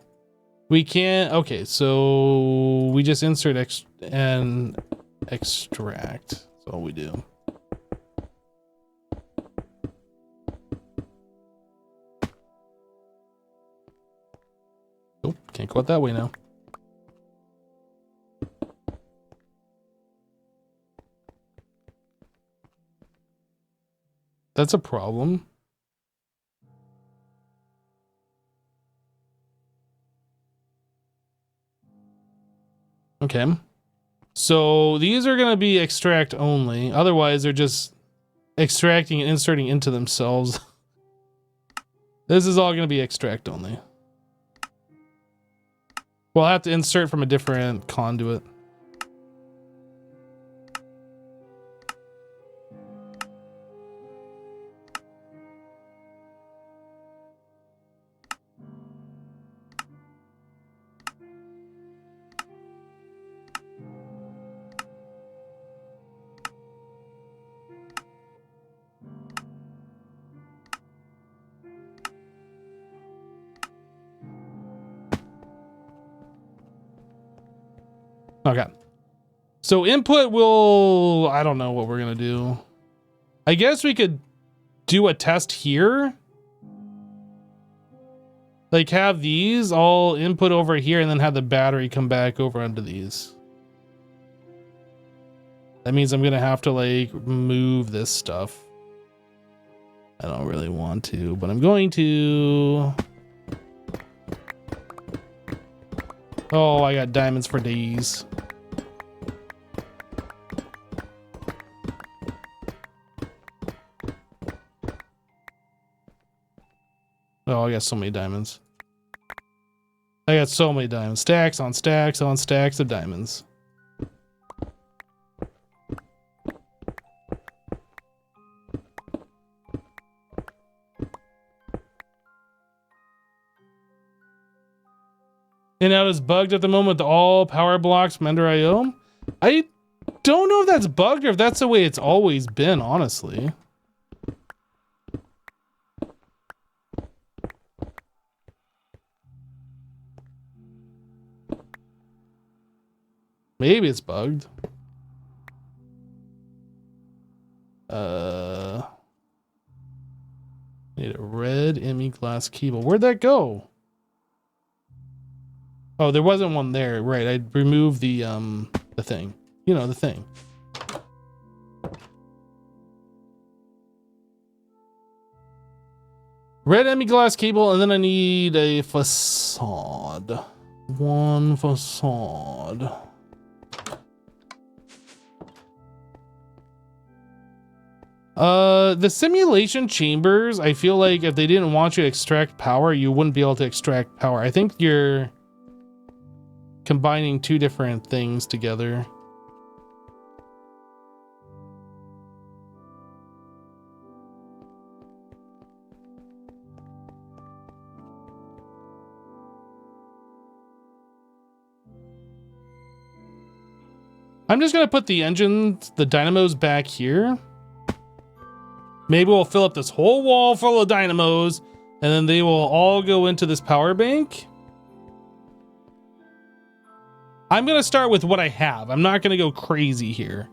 We can't, okay, so we just insert and extract. That's all we do. Oh, can't go out that way now. That's a problem. Okay. So these are going to be extract only. Otherwise, they're just extracting and inserting into themselves. This is all going to be extract only. We'll have to insert from a different conduit. Okay. So input will, I don't know what we're going to do. I guess we could do a test here. Like have these all input over here and then have the battery come back over onto these. That means I'm going to have to like move this stuff. I don't really want to, but I'm going to. Oh, I got diamonds for days. Oh, I got so many diamonds. I got so many diamonds. Stacks on stacks on stacks of diamonds. And now it's bugged at the moment with all power blocks from Ender IO. I don't know if that's bugged or if that's the way it's always been, honestly. Maybe it's bugged. Need a red ME glass keyboard. Where'd that go? Oh, there wasn't one there. Right, I removed the thing. You know, the thing. Red glass cable, and then I need a facade. One facade. The simulation chambers, I feel like if they didn't want you to extract power, you wouldn't be able to extract power. I think you're combining two different things together. I'm just gonna put the engines, the dynamos back here. Maybe we'll fill up this whole wall full of dynamos, and then they will all go into this power bank. I'm gonna start with what I have. I'm not gonna go crazy here.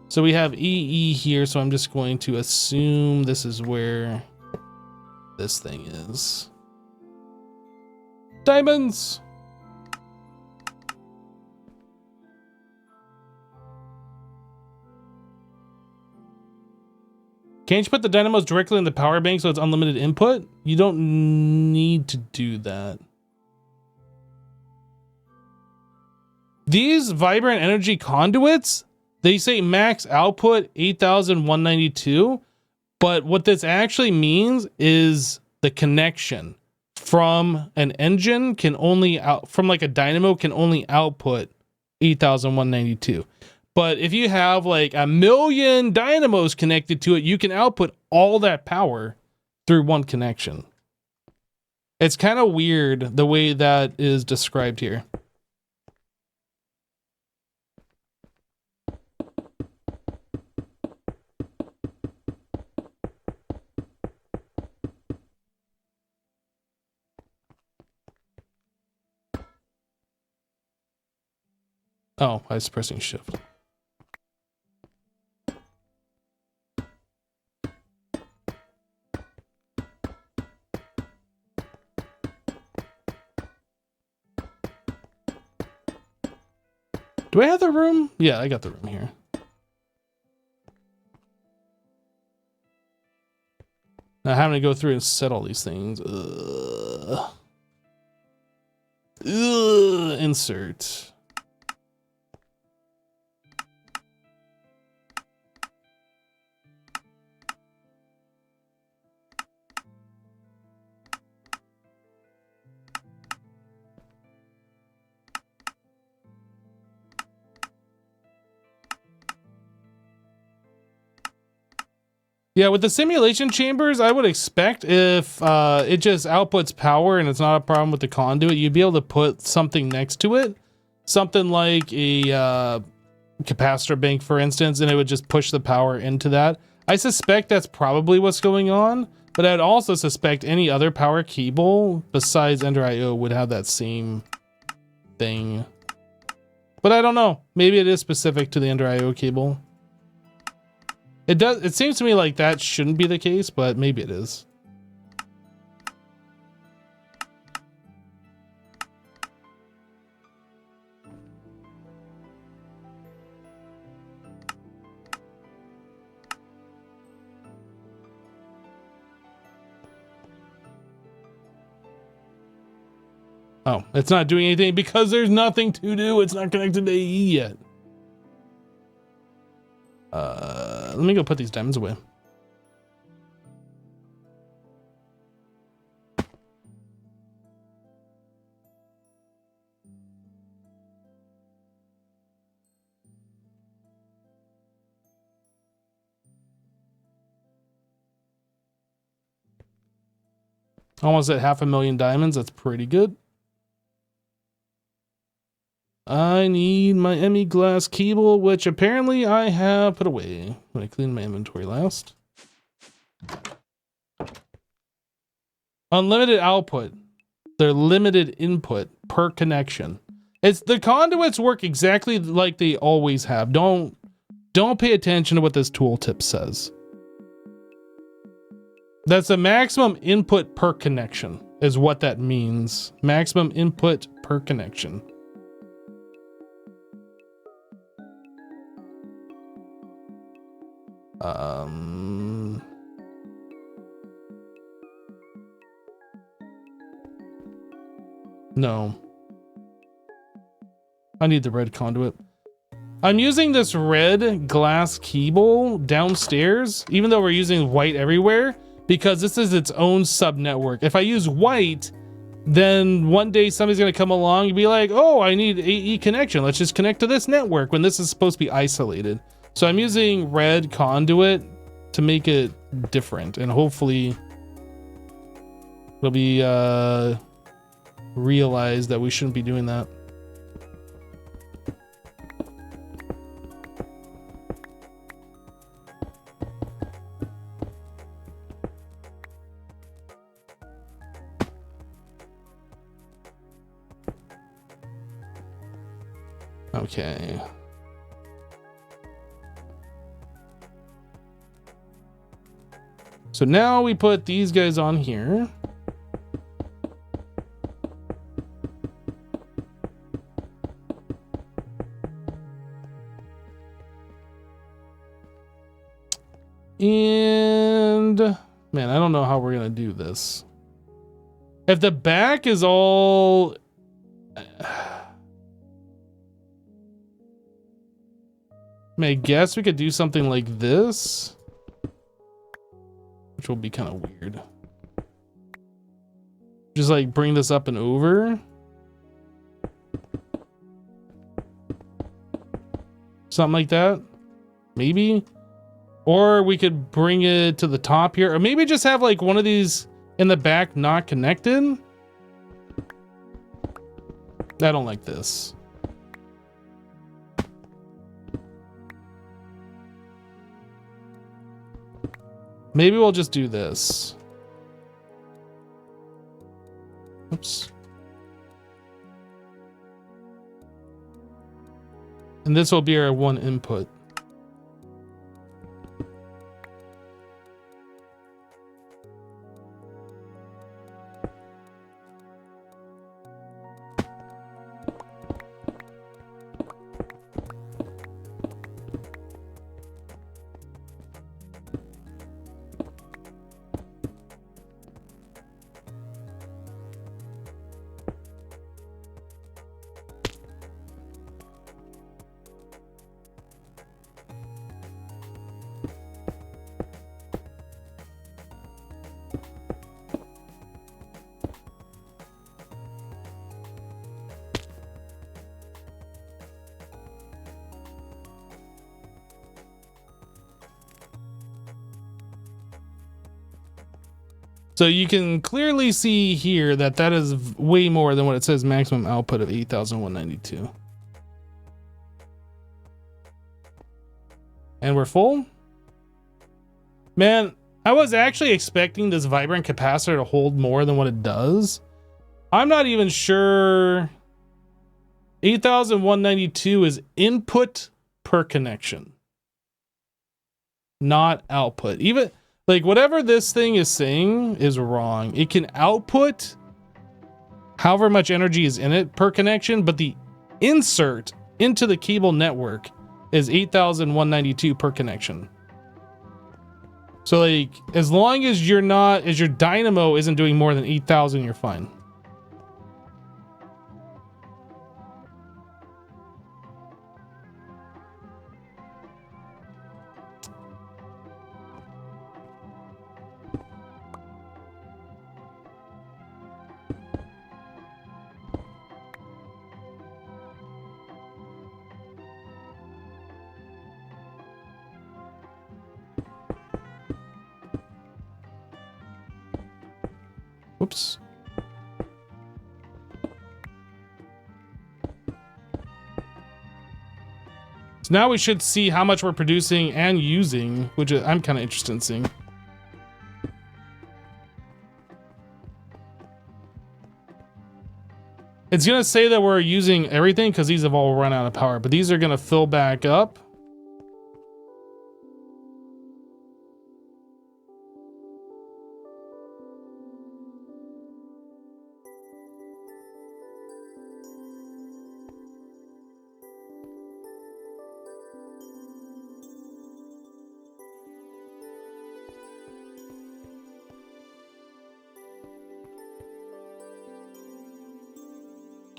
So we have EE here, so I'm just going to assume this is where this thing is. Diamonds! Can't you put the dynamos directly in the power bank so it's unlimited input? You don't need to do that. These vibrant energy conduits, they say max output 8,192, but what this actually means is the connection from an engine can only from like a dynamo can only output 8,192. But if you have like 1,000,000 dynamos connected to it, you can output all that power through one connection. It's kind of weird the way that is described here. Oh, I was pressing shift. Do I have the room? Yeah, I got the room here. Now having to go through and set all these things. Insert. Yeah, with the simulation chambers, I would expect if it just outputs power and it's not a problem with the conduit, you'd be able to put something next to it. Something like a capacitor bank, for instance, and it would just push the power into that. I suspect that's probably what's going on, but I'd also suspect any other power cable besides Ender IO would have that same thing. But I don't know. Maybe it is specific to the Ender IO cable. It seems to me like that shouldn't be the case, but maybe it is. Oh, it's not doing anything because there's nothing to do. It's not connected to AE yet. Let me go put these diamonds away. Almost at 500,000 diamonds. That's pretty good. I need my ME glass cable, which apparently I have put away when I cleaned my inventory last. Unlimited output. They're limited input per connection. It's the conduits work exactly like they always have. Don't pay attention to what this tooltip says. That's the maximum input per connection is what that means. Maximum input per connection. No. I need the red conduit. I'm using this red glass cable downstairs, even though we're using white everywhere, because this is its own sub-network. If I use white, then one day somebody's going to come along and be like, oh, I need AE connection. Let's just connect to this network when this is supposed to be isolated. So I'm using red conduit to make it different, and hopefully it'll be realized that we shouldn't be doing that. Okay. So now we put these guys on here. And man, I don't know how we're gonna do this. If the back is all I guess we could do something like this, which will be kind of weird. Just like bring this up and over. Something like that, maybe. Or we could bring it to the top here, or maybe just have like one of these in the back not connected. I don't like this. Maybe we'll just do this. Oops. And this will be our one input. So you can clearly see here that that is way more than what it says maximum output of 8,192. And we're full? Man, I was actually expecting this vibrant capacitor to hold more than what it does. I'm not even sure 8,192 is input per connection, not output. Even like whatever this thing is saying is wrong. It can output however much energy is in it per connection, but the insert into the cable network is 8,192 per connection. So like, as long as you're not, as your dynamo isn't doing more than 8,000, you're fine. Whoops. So now we should see how much we're producing and using, which I'm kind of interested in seeing. It's going to say that we're using everything because these have all run out of power, but these are going to fill back up.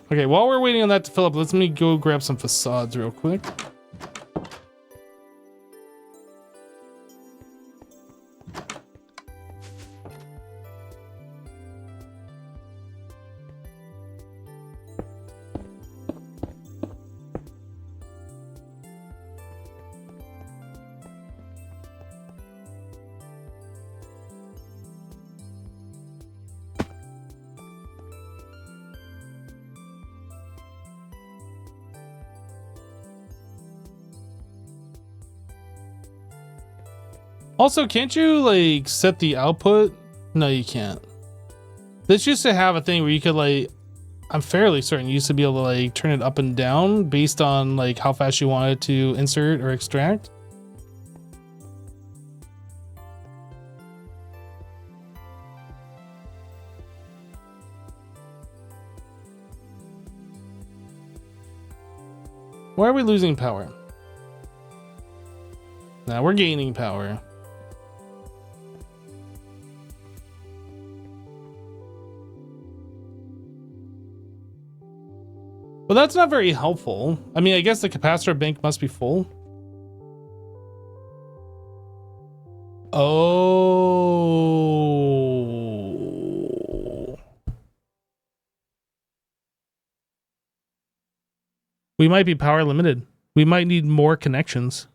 Okay, while we're waiting on that to fill up, let me go grab some facades real quick. Also, can't you like set the output? No, you can't. This used to have a thing where you could like, I'm fairly certain you used to be able to like turn it up and down based on like how fast you wanted to insert or extract. Why are we losing power? Now we're gaining power. Well, that's not very helpful. I mean, I guess the capacitor bank must be full. Oh. We might be power limited. We might need more connections.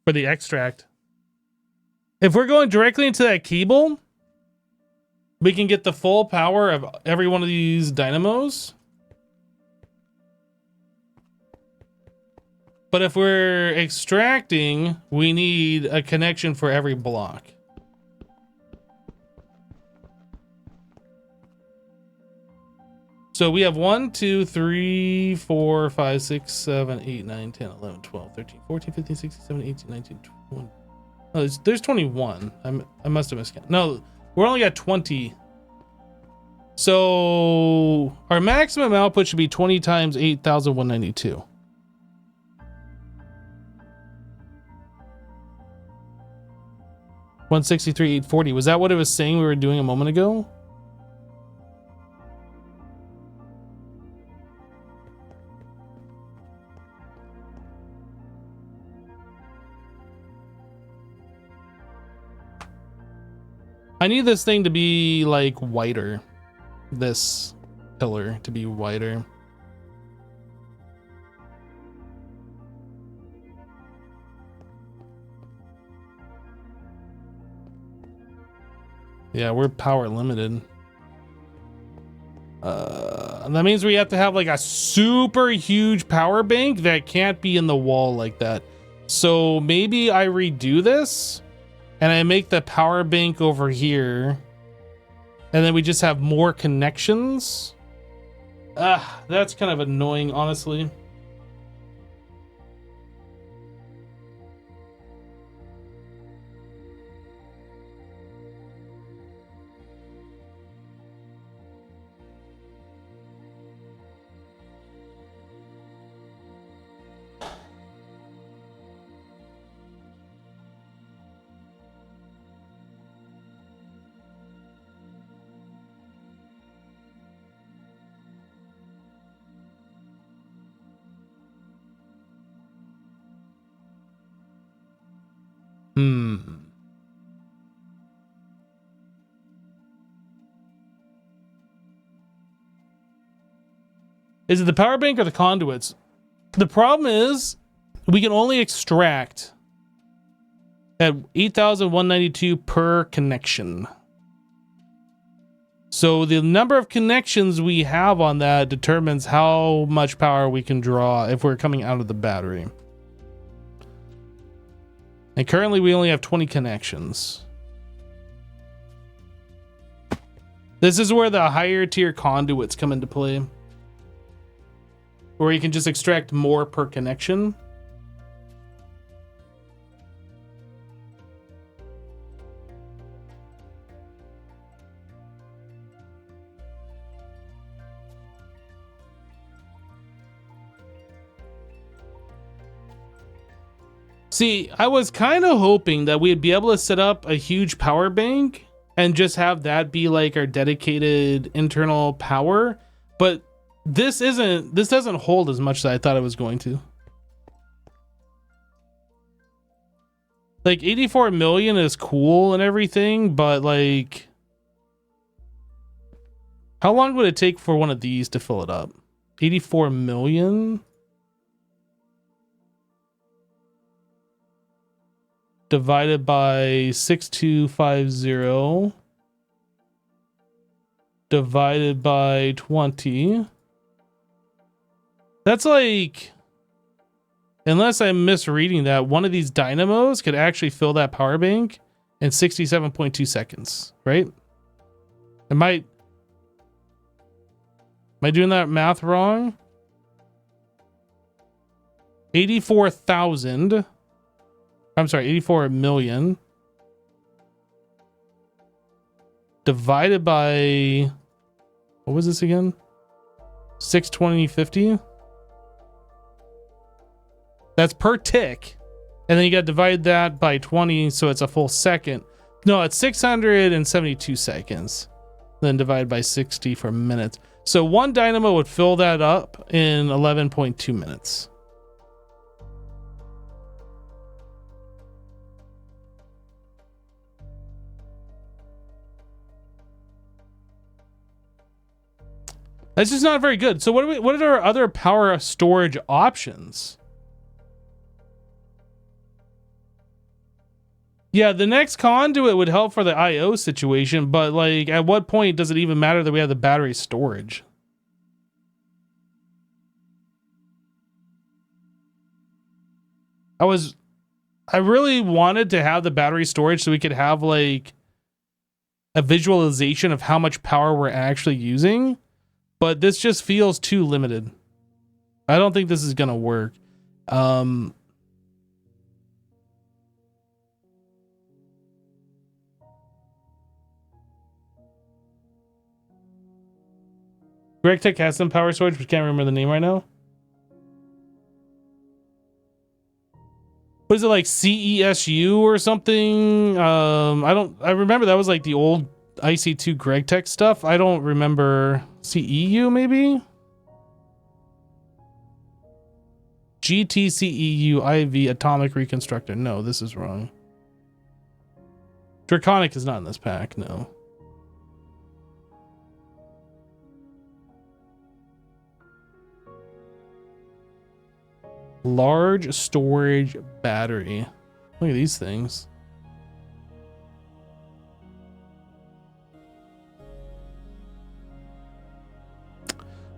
For the extract. If we're going directly into that cable, we can get the full power of every one of these dynamos. But if we're extracting, we need a connection for every block. So we have 1, 2, 3, 4, 5, 6, 7, 8, 9, 10, 11, 12, 13, 14, 15, 16, 17, 18, 19, 20. Oh, there's 21. I must have miscounted. No, we're only at 20. So our maximum output should be 20 times 8,192. $163,840. Was that what it was saying we were doing a moment ago? I need this thing to be like whiter. This pillar to be whiter. Yeah, we're power limited. That means we have to have like a super huge power bank that can't be in the wall like that. So maybe I redo this and I make the power bank over here. And then we just have more connections. That's kind of annoying, honestly. Is it the power bank or the conduits? The problem is we can only extract at 8,192 per connection. So the number of connections we have on that determines how much power we can draw if we're coming out of the battery. And currently we only have 20 connections. This is where the higher tier conduits come into play, where you can just extract more per connection. See, I was kind of hoping that we'd be able to set up a huge power bank and just have that be like our dedicated internal power. But this doesn't hold as much as I thought it was going to. Like 84 million is cool and everything, but like, how long would it take for one of these to fill it up? 84 million divided by 6250 divided by 20. That's like, unless I'm misreading that, one of these dynamos could actually fill that power bank in 67.2 seconds, right? Am I doing that math wrong? 84,000. I'm sorry, 84 million divided by, what was this again? 620.50. That's per tick. And then you got to divide that by 20, so it's a full second. No, it's 672 seconds. Then divide by 60 for minutes. So one dynamo would fill that up in 11.2 minutes. That's just not very good. So what are our other power storage options? Yeah, the next conduit would help for the IO situation, but like, at what point does it even matter that we have the battery storage? I really wanted to have the battery storage so we could have like a visualization of how much power we're actually using, but this just feels too limited. I don't think this is gonna work. GregTech has some power storage, but can't remember the name right now. What is it, like CESU or something? I remember that was like the old IC2 GregTech stuff. I don't remember CEU maybe? GTCEU IV Atomic Reconstructor. No, this is wrong. Draconic is not in this pack, no. Large storage battery. Look at these things.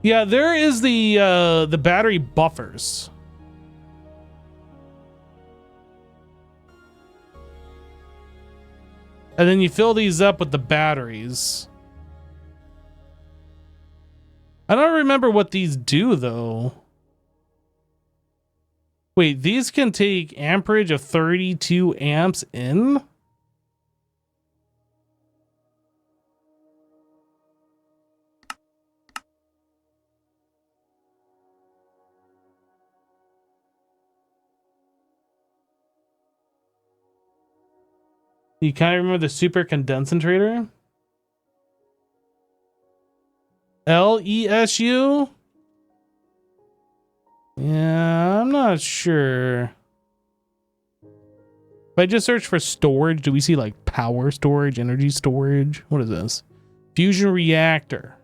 Yeah, there is the battery buffers. And then you fill these up with the batteries. I don't remember what these do though. Wait, these can take amperage of 32 amps in? You kind of remember the super condensator? LESU? Yeah, I'm not sure. If I just search for storage, do we see like power storage, energy storage? What is this? Fusion reactor.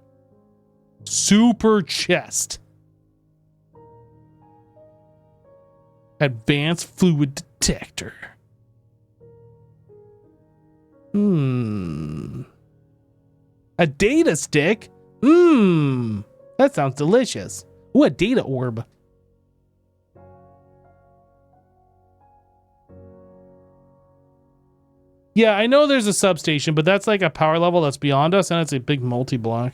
Super chest. Advanced fluid detector. A data stick? That sounds delicious. Ooh, a data orb. Yeah, I know there's a substation, but that's like a power level that's beyond us, and it's a big multi-block.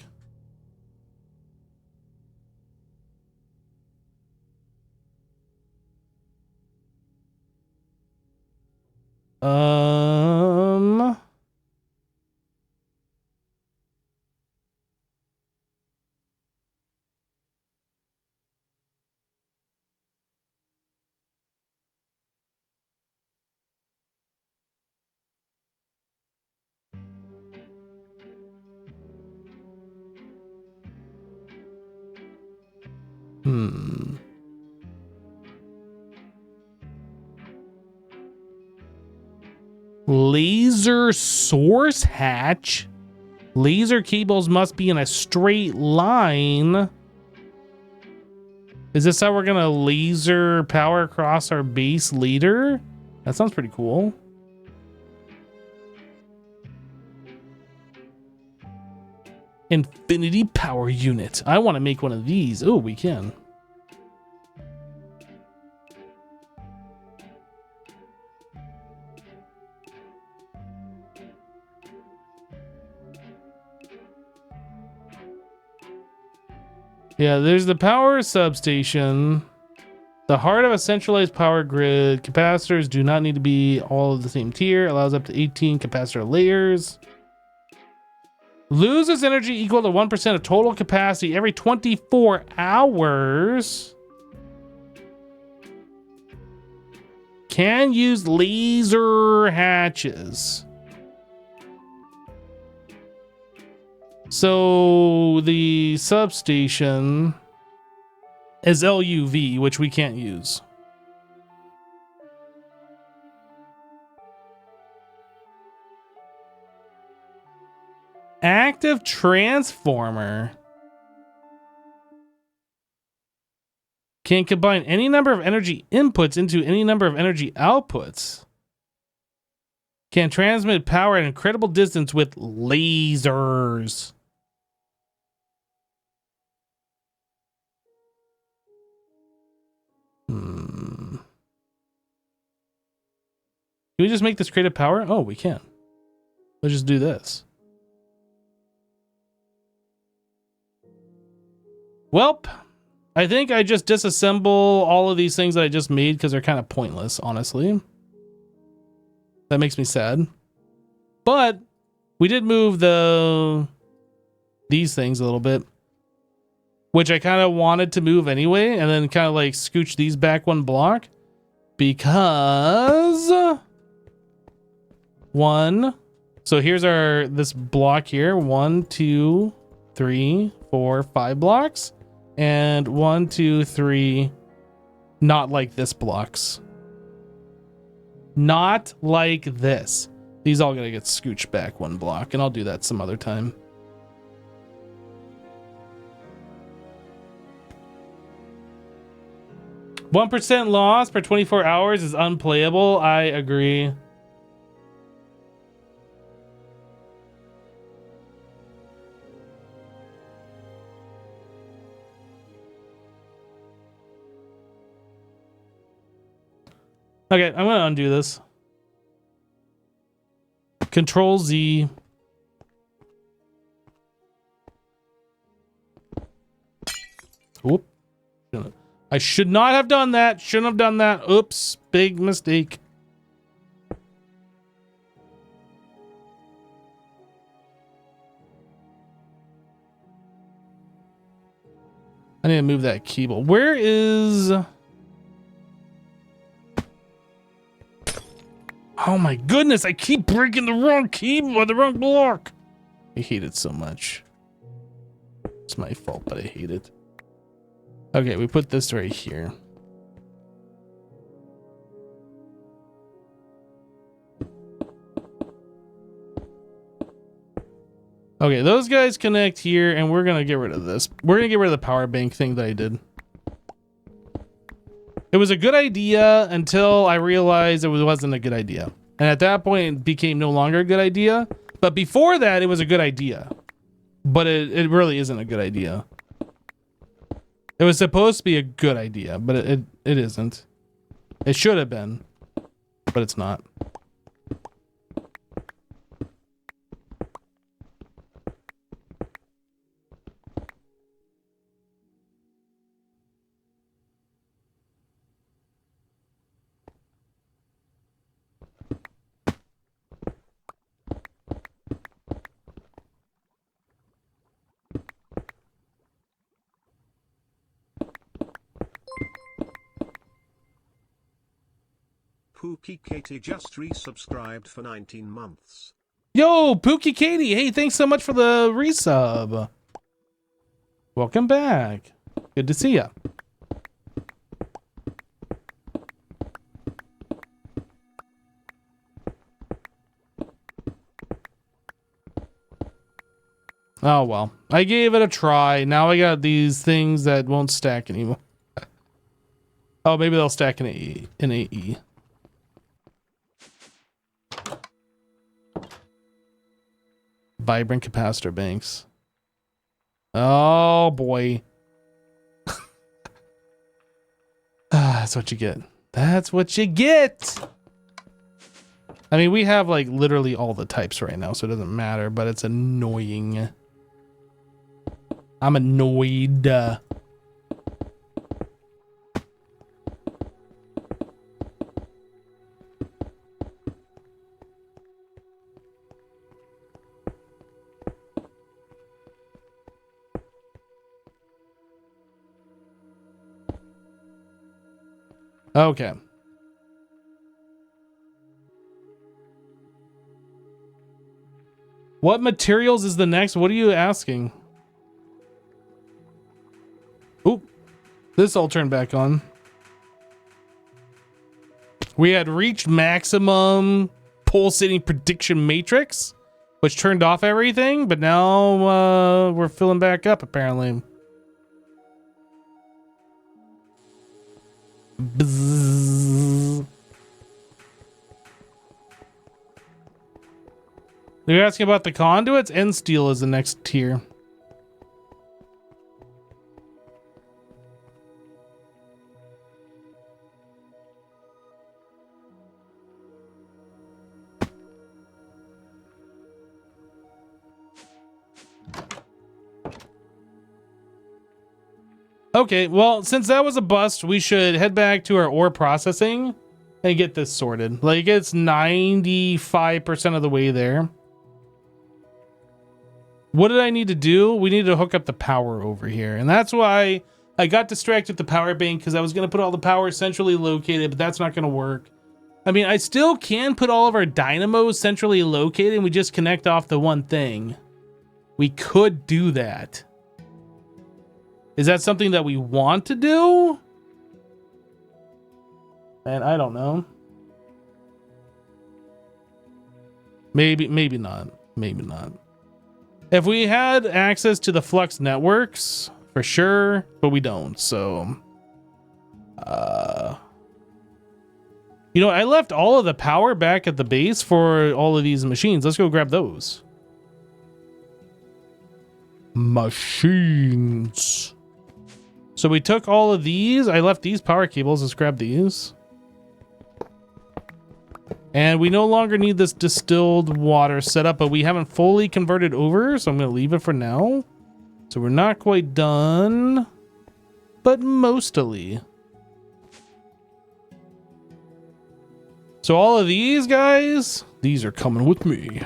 Laser source hatch. Laser cables must be in a straight line. Is this how we're gonna laser power across our base leader? That sounds pretty cool. Infinity power unit. I want to make one of these. Oh, we can. Yeah, there's the power substation. The heart of a centralized power grid. Capacitors do not need to be all of the same tier. Allows up to 18 capacitor layers. Loses energy equal to 1% of total capacity every 24 hours. Can use laser hatches. So the substation is LUV, which we can't use. Active transformer can combine any number of energy inputs into any number of energy outputs. Can transmit power at an incredible distance with lasers. Can we just make this creative power? Oh, we can. Let's just do this. Welp, I think I just disassemble all of these things that I just made because they're kind of pointless, honestly. That makes me sad. But we did move these things a little bit, which I kind of wanted to move anyway, and then kind of like scooch these back one block because so here's this block here. 1, 2, 3, 4, 5 blocks. And 1, 2, 3, not like this blocks. Not like this. These all gotta get scooched back one block, and I'll do that some other time. %1 loss per 24 hours is unplayable. I agree. Okay, I'm gonna undo this. Control Z. Whoop. I should not have done that. Shouldn't have done that. Oops. Big mistake. I need to move that cable. Where is... Oh my goodness, I keep breaking the wrong keyboard or the wrong block. I hate it so much. It's my fault, but I hate it. Okay, we put this right here. Okay, those guys connect here, and we're gonna get rid of this. We're gonna get rid of the power bank thing that I did. It was a good idea until I realized it wasn't a good idea. And at that point, it became no longer a good idea. But before that, it was a good idea. But it really isn't a good idea. It was supposed to be a good idea, but it isn't. It should have been, but it's not. Pookie Katie just resubscribed for 19 months. Yo, Pookie Katie. Hey, thanks so much for the resub. Welcome back. Good to see ya. Oh, well. I gave it a try. Now I got these things that won't stack anymore. Oh, maybe they'll stack in AE. Vibrant capacitor banks. Oh, boy. That's what you get. That's what you get! I mean, we have, like, literally all the types right now, so it doesn't matter, but it's annoying. I'm annoyed. Okay. What materials is the next? What are you asking? Oop. This all turned back on. We had reached maximum pulsating prediction matrix, which turned off everything, but now we're filling back up apparently. Bzzz. You're asking about the conduits? End steel is the next tier. Okay, well, since that was a bust, we should head back to our ore processing and get this sorted. Like, it's 95% of the way there. What did I need to do? We need to hook up the power over here. And that's why I got distracted with the power bank, because I was going to put all the power centrally located, but that's not going to work. I mean, I still can put all of our dynamos centrally located, and we just connect off the one thing. We could do that. Is that something that we want to do? And I don't know. Maybe not. Maybe not. If we had access to the Flux networks, for sure, but we don't, so... You know, I left all of the power back at the base for all of these machines. Let's go grab those. Machines. So we took all of these. I left these power cables. Let's grab these. And we no longer need this distilled water setup, but we haven't fully converted over, so I'm going to leave it for now. So we're not quite done, but mostly. So all of these guys, these are coming with me.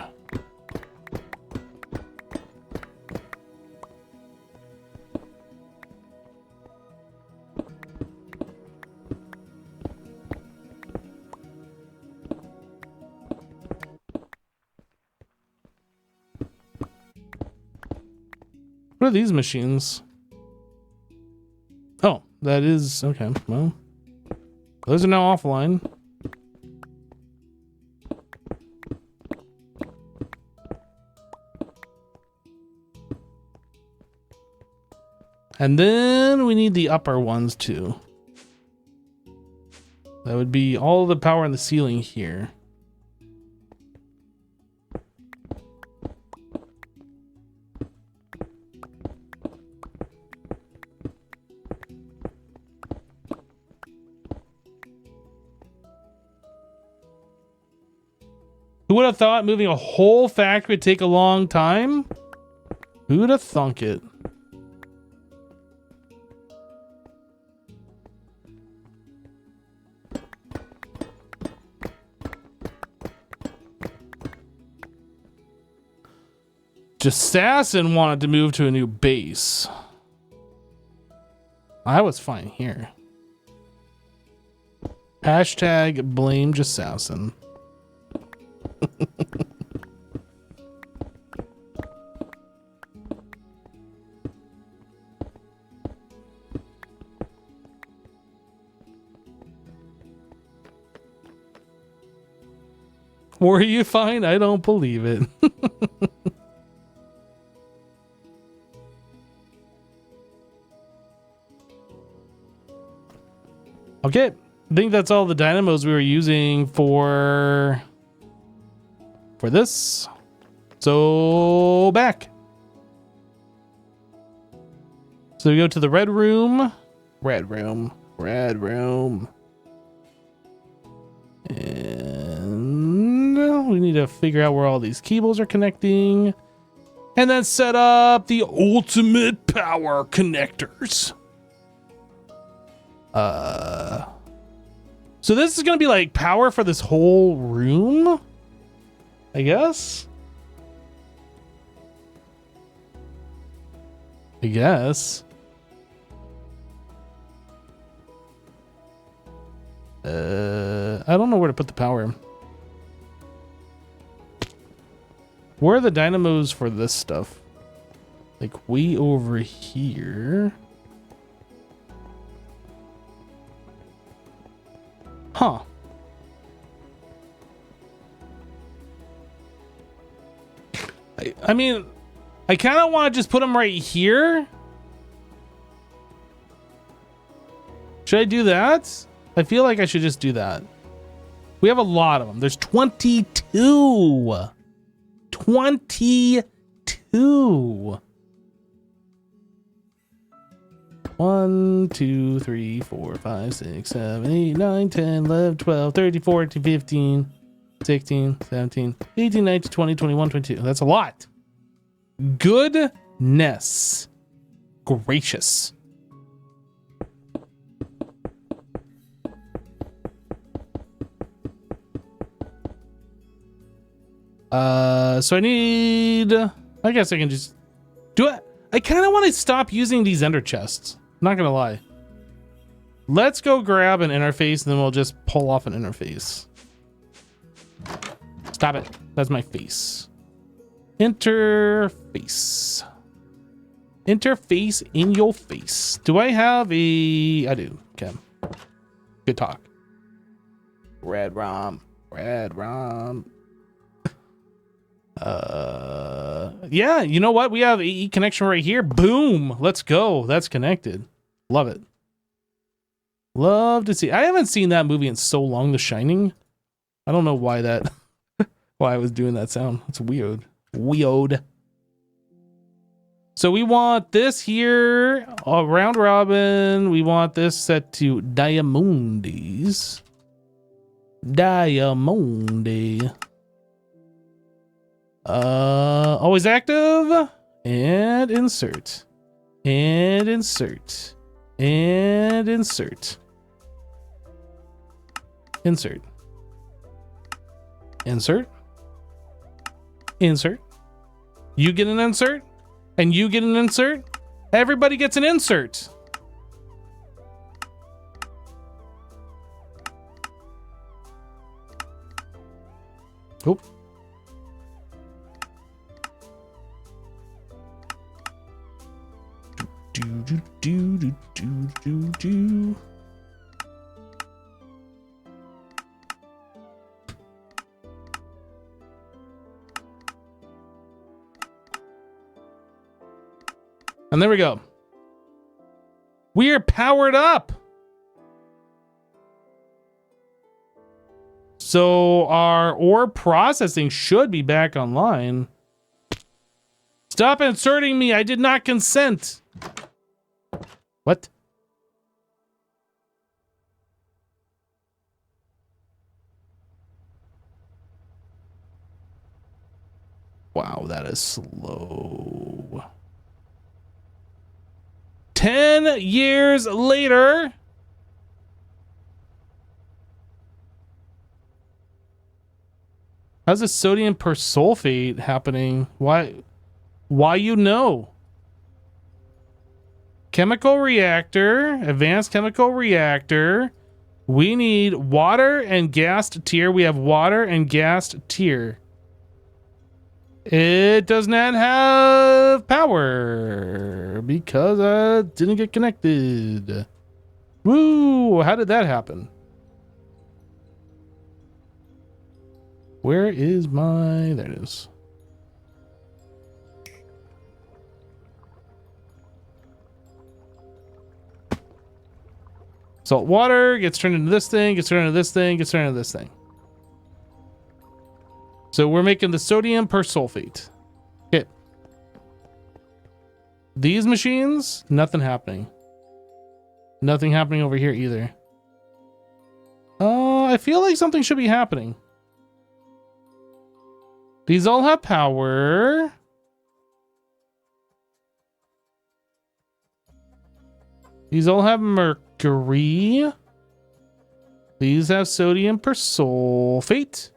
What are these machines? Oh, that is... Okay, well. Those are now offline. And then we need the upper ones too. That would be all the power in the ceiling here. Who would have thought moving a whole factory would take a long time? Who would have thunk it? Assassin wanted to move to a new base. I was fine here. Hashtag blame Assassin. Were you fine? I don't believe it. Okay, I think that's all the dynamos we were using for this. So back. So we go to the red room. Red room. Red room. And we need to figure out where all these cables are connecting. And then set up the ultimate power connectors. So this is going to be like power for this whole room, I guess. I don't know where to put the power. Where are the dynamos for this stuff? Like way over here. Huh. I mean, I kind of want to just put them right here. Should I do that? I feel like I should just do that. We have a lot of them. There's 22. 22. 1, 2, 3, 4, 5, 6, 7, 8, 9, 10, 11, 12, 13, 14, 15, 16, 17, 18, 19, 20, 21, 22. That's a lot. Goodness gracious. So I need, I guess I can just do it. I kind of want to stop using these ender chests. Not gonna lie. Let's go grab an interface and then we'll just pull off an interface. Stop it. That's my face. Interface. Interface in your face. Do I have a... I do. Okay. Good talk. Red ROM. Red ROM. Yeah, you know what? We have AE connection right here. Boom. Let's go. That's connected. Love it. Love to see. I haven't seen that movie in so long, The Shining. I don't know why that why I was doing that sound. It's weird. Weird. So we want this here, round robin. We want this set to Diamondis. Diamondi. Always active. And insert. And insert. And insert. Insert. Insert. Insert. You get an insert. And you get an insert. Everybody gets an insert. Oh. Do. And there we go. We are powered up. So our ore processing should be back online. Stop inserting me. I did not consent. What? Wow, that is slow. 10 years later. How's the sodium persulfate happening? Why you know? Chemical reactor, advanced chemical reactor. We need water and gassed tier. We have water and gassed tier. It does not have power because I didn't get connected. Woo! How did that happen? Where is my... There it is. Salt water gets turned into this thing, gets turned into this thing, gets turned into this thing. So we're making the sodium persulfate. Okay. These machines, nothing happening. Nothing happening over here either. I feel like something should be happening. These all have power. These all have mercury. These have sodium persulfate.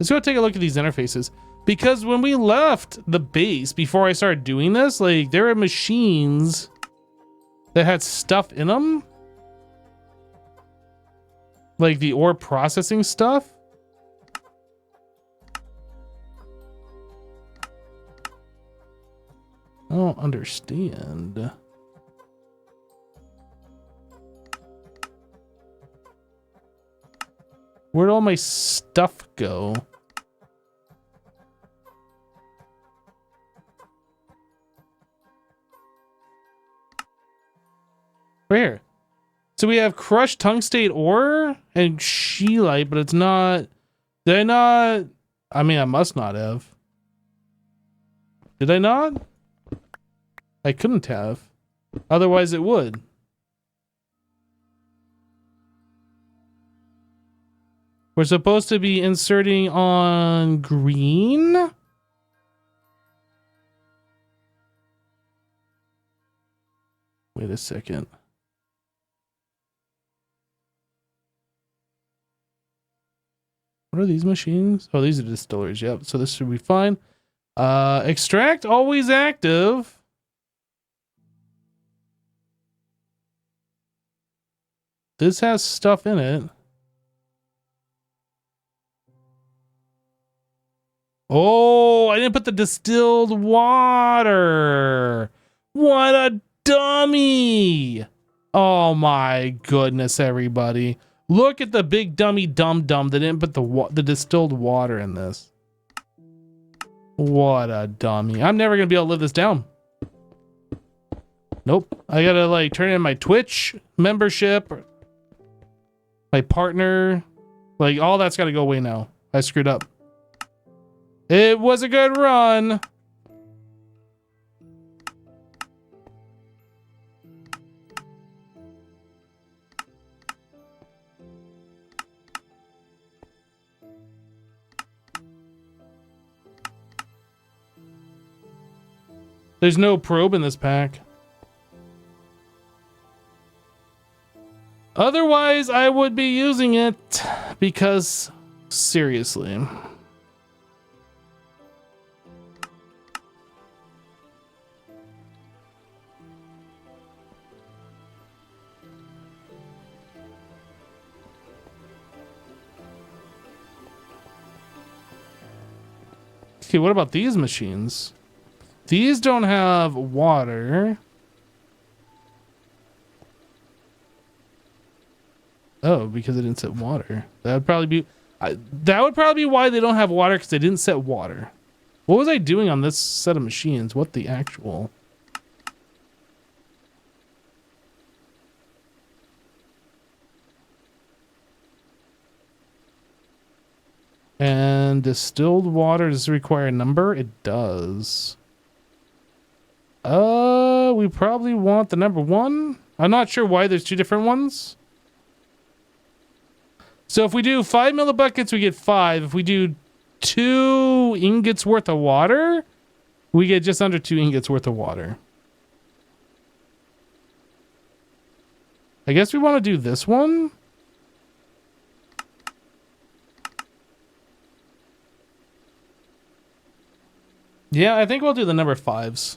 Let's go take a look at these interfaces. Because when we left the base, before I started doing this, like, there were machines that had stuff in them. Like the ore processing stuff. I don't understand. Where'd all my stuff go? Right here. So we have crushed tungstate ore and scheelite, but it's not... Did I not... I mean, I must not have. Did I not? I couldn't have. Otherwise it would. We're supposed to be inserting on green. Wait a second. What are these machines? Oh, these are distillers. Yep. So this should be fine. Extract always active. This has stuff in it. Oh, I didn't put the distilled water. What a dummy. Oh my goodness, everybody. Look at the big dummy dum-dum that didn't put the distilled water in this. What a dummy. I'm never going to be able to live this down. Nope. I got to like turn in my Twitch membership. My partner. Like all that's got to go away now. I screwed up. It was a good run. There's no probe in this pack. Otherwise, I would be using it because, seriously. Okay, what about these machines? These don't have water. Oh, because it didn't set water. That would probably be why they don't have water, because they didn't set water. What was I doing on this set of machines? What the actual? And distilled water, does it require a number? It does. We probably want the number 1. I'm not sure why there's 2 different ones. So if we do 5 millibuckets, we get 5. If we do 2 ingots worth of water, we get just under 2 ingots worth of water. I guess we want to do this one. Yeah, I think we'll do the number 5s.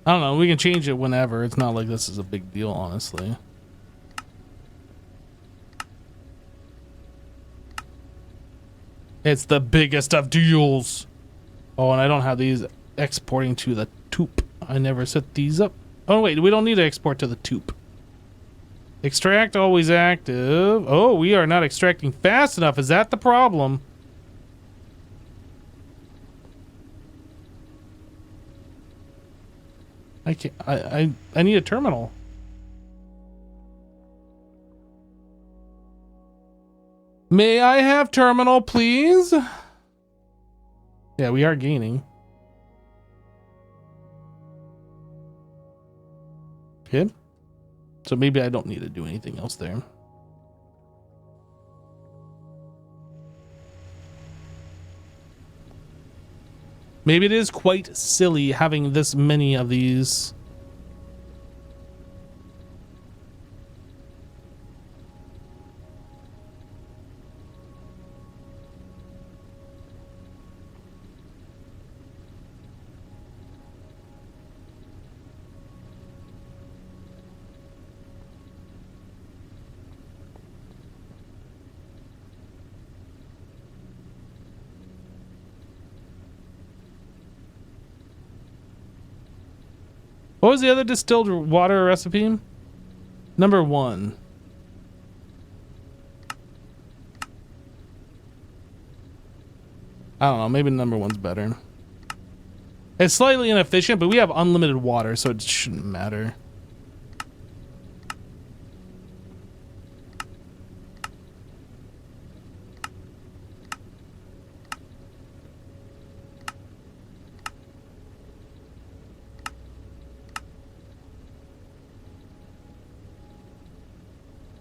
I don't know, we can change it whenever. It's not like this is a big deal, honestly. It's the biggest of deals. Oh, and I don't have these exporting to the tube. I never set these up. Oh wait, we don't need to export to the tube. Extract always active. Oh, we are not extracting fast enough. Is that the problem? I can't. I need a terminal. May I have terminal, please? Yeah, we are gaining. Okay. So maybe I don't need to do anything else there. Maybe it is quite silly having this many of these. What was the other distilled water recipe? Number 1. I don't know, maybe number 1's better. It's slightly inefficient, but we have unlimited water, so it shouldn't matter.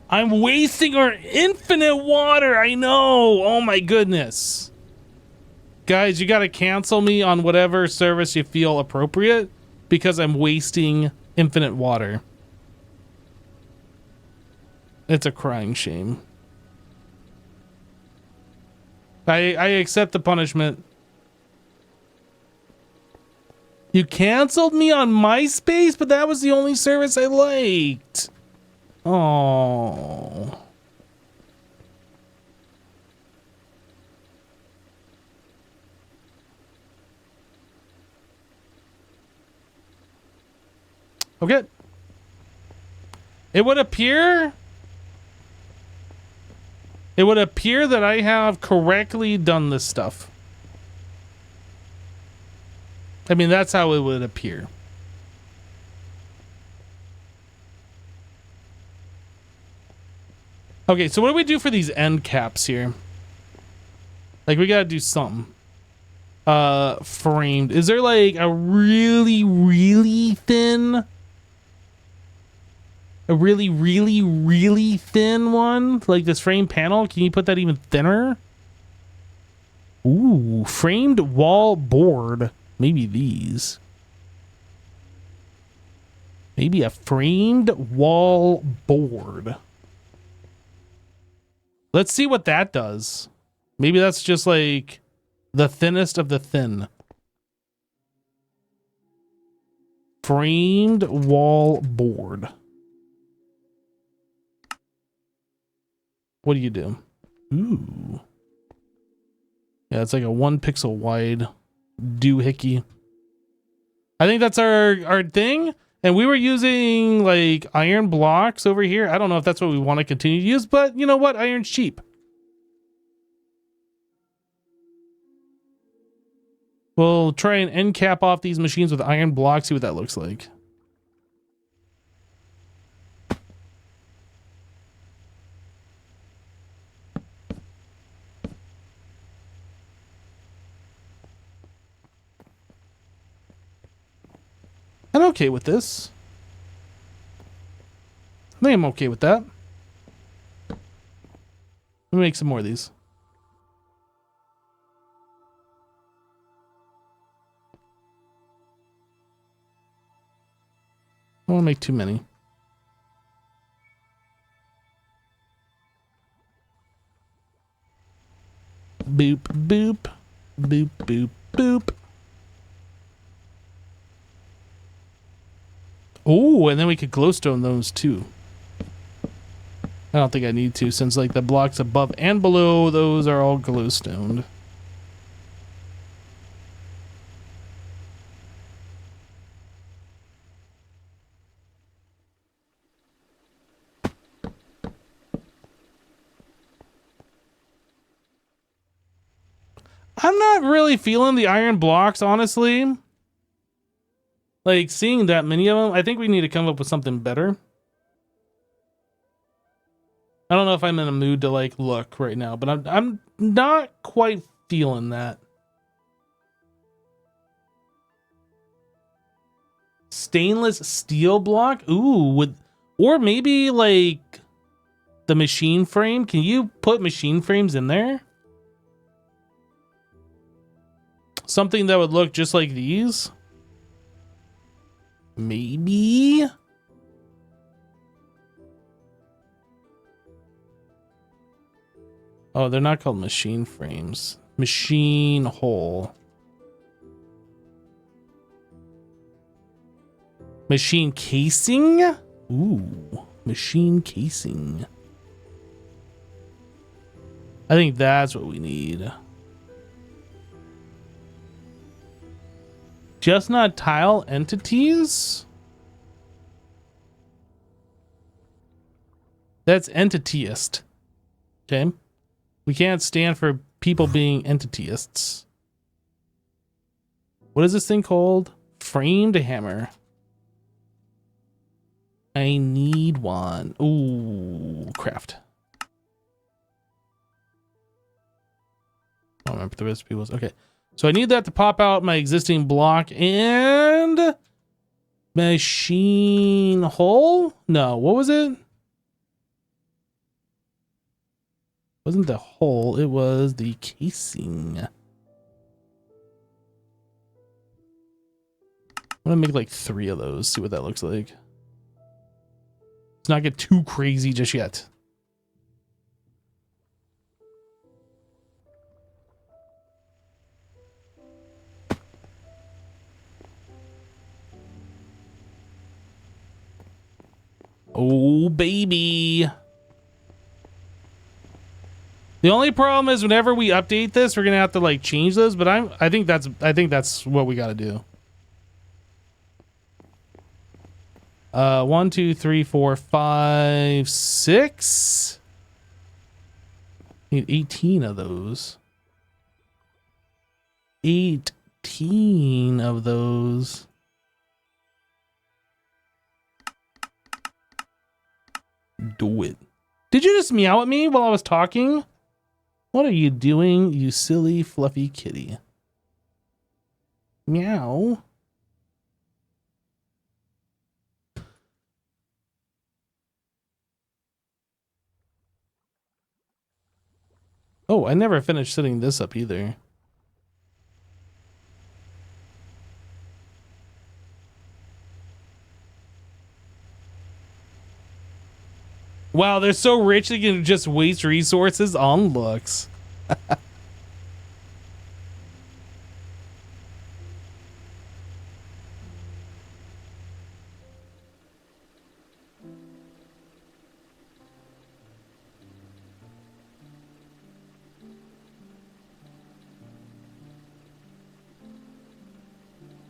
I'm wasting our infinite water. I know. Oh my goodness. Guys, you gotta cancel me on whatever service you feel appropriate because I'm wasting infinite water. It's a crying shame. I accept the punishment. You canceled me on MySpace, but that was the only service I liked. Oh. Okay. It would appear that I have correctly done this stuff. I mean, that's how it would appear. Okay, so what do we do for these end caps here? Like, we gotta do something. Framed. Is there like a really, really thin? A really, really, really thin one? Like this frame panel? Can you put that even thinner? Ooh, framed wall board. Maybe these. Maybe a framed wall board. Let's see what that does. Maybe that's just like the thinnest of the thin. Framed wall board. What do you do? Ooh. Yeah, it's like a 1 pixel wide doohickey. I think that's our thing. And we were using like iron blocks over here. I don't know if that's what we want to continue to use, but you know what? Iron's cheap. We'll try and end cap off these machines with iron blocks, see what that looks like. I'm okay with this. I think I'm okay with that. Let me make some more of these. I don't want to make too many. Boop, boop, boop, boop, boop. Oh, and then we could glowstone those too. I don't think I need to, since like the blocks above and below those are all glowstoned. I'm not really feeling the iron blocks, honestly. Like, seeing that many of them, I think we need to come up with something better. I don't know if I'm in a mood to, like, look right now, but I'm not quite feeling that. Stainless steel block? Ooh, or maybe, like, the machine frame. Can you put machine frames in there? Something that would look just like these? Maybe? Oh, they're not called machine frames. Machine hole. Machine casing? Ooh, machine casing. I think that's what we need. Just not tile entities? That's entityist. Okay. We can't stand for people being entityists. What is this thing called? Framed hammer. I need one. Ooh, craft. I don't remember what the recipe was. Okay. So I need that to pop out my existing block and machine hole? No, what was it? Wasn't the hole, it was the casing. I'm gonna make like 3 of those, see what that looks like. Let's not get too crazy just yet. Oh, baby. The only problem is whenever we update this, we're gonna have to like change those, but I think that's what we gotta do. 1, 2, 3, 4, 5, 6. Need 18 of those. 18 of those. Do it. Did you just meow at me while I was talking? What are you doing, you silly fluffy kitty? Meow. Oh, I never finished setting this up either. Wow, they're so rich they can just waste resources on looks.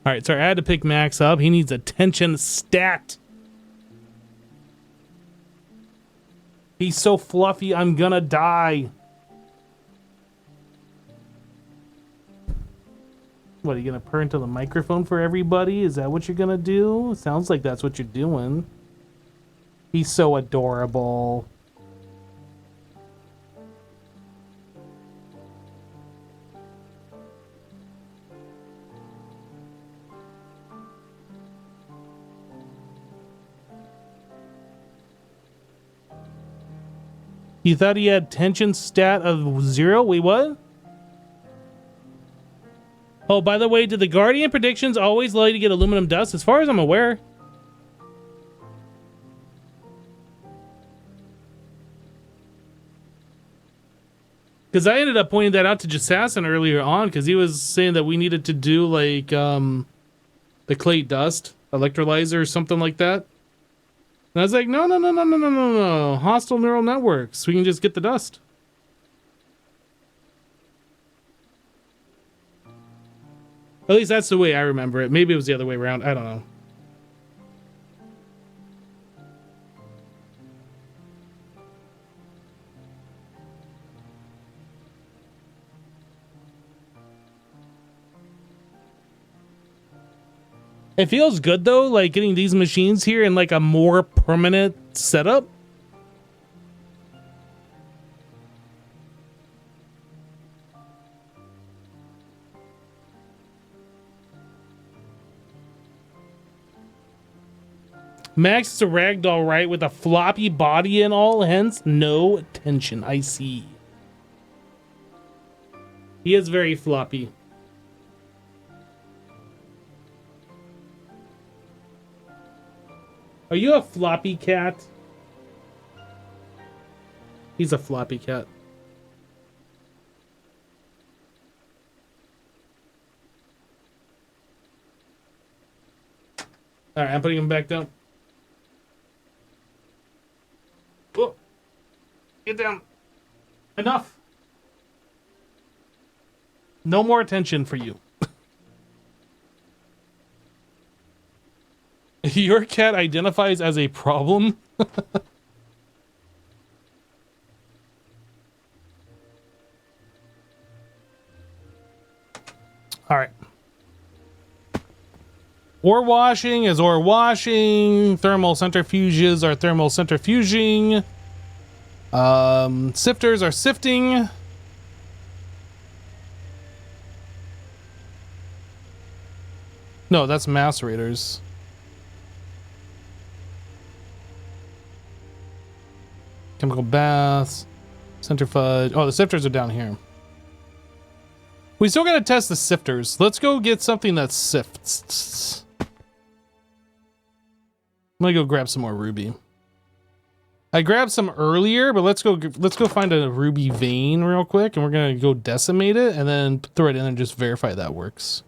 All right, so I had to pick Max up. He needs attention stat. He's so fluffy, I'm gonna die. What, are you gonna purr into the microphone for everybody? Is that what you're gonna do? Sounds like that's what you're doing. He's so adorable. You thought he had tension stat of 0? Wait, what? Oh, by the way, did the Guardian predictions always allow you to get aluminum dust? As far as I'm aware. Because I ended up pointing that out to Jasassin earlier on, because he was saying that we needed to do, like, the clay dust electrolyzer or something like that. And I was like, no. Hostile neural networks. We can just get the dust. At least that's the way I remember it. Maybe it was the other way around. I don't know. It feels good though, like getting these machines here in like a more permanent setup. Max is a ragdoll, right? With a floppy body and all, hence no tension. I see. He is very floppy. Are you a floppy cat? He's a floppy cat. All right, I'm putting him back down. Whoa. Get down. Enough. No more attention for you. Your cat identifies as a problem? All right. Ore washing is ore washing. Thermal centrifuges are thermal centrifuging. Sifters are sifting. No, that's macerators. Chemical baths. Centrifuge. Oh, the sifters are down here. We still gotta test the sifters. Let's go get something that sifts. I'm gonna go grab some more ruby. I grabbed some earlier, but let's go find a ruby vein real quick, and we're gonna go decimate it and then throw it in and just verify that works.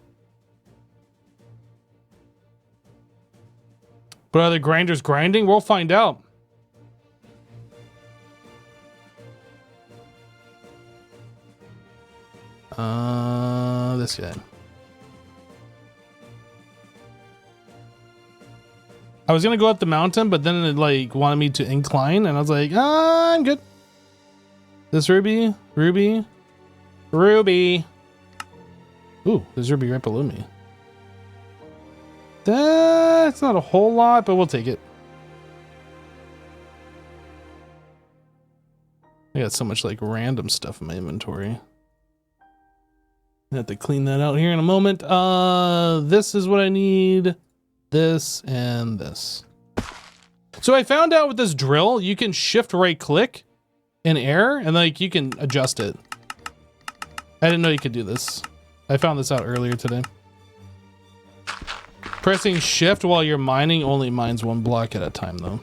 But are the grinders grinding? We'll find out. This guy. I was gonna go up the mountain, but then it like wanted me to incline, and I was like, I'm good. This ruby, ruby, ruby. Ooh, there's ruby right below me. That's not a whole lot, but we'll take it. I got so much like random stuff in my inventory. I have to clean that out here in a moment. This is what I need. This and this. So I found out with this drill, you can shift right click in air and like you can adjust it. I didn't know you could do this. I found this out earlier today. Pressing shift while you're mining only mines one block at a time though.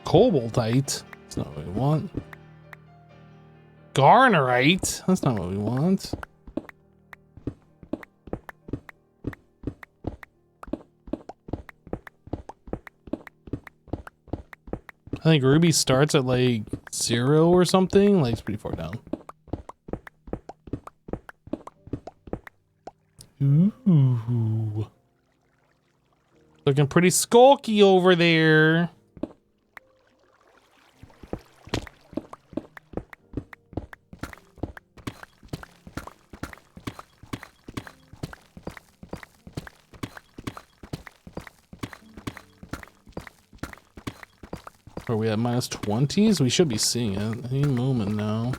Cobaltite. That's not what we want. Garnerite. That's not what we want. I think ruby starts at like 0 or something. Like it's pretty far down. Ooh. Looking pretty skulky over there. Are we at minus 20s? We should be seeing it any moment now.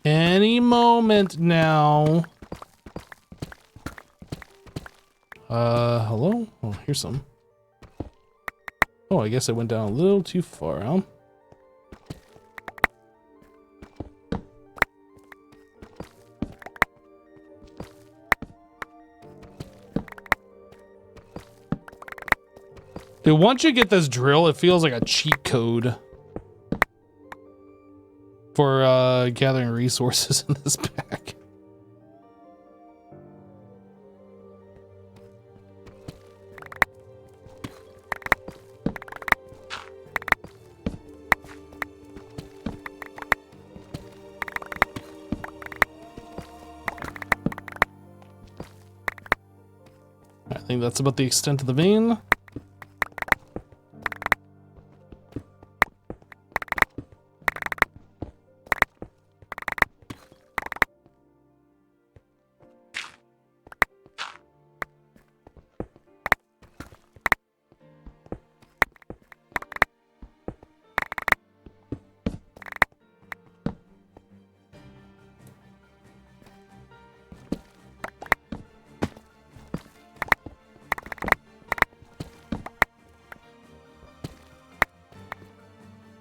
Any moment now. Hello? Oh, here's some. Oh, I guess I went down a little too far, huh? Dude, once you get this drill, it feels like a cheat code for gathering resources in this pack. think that's about the extent of the vein.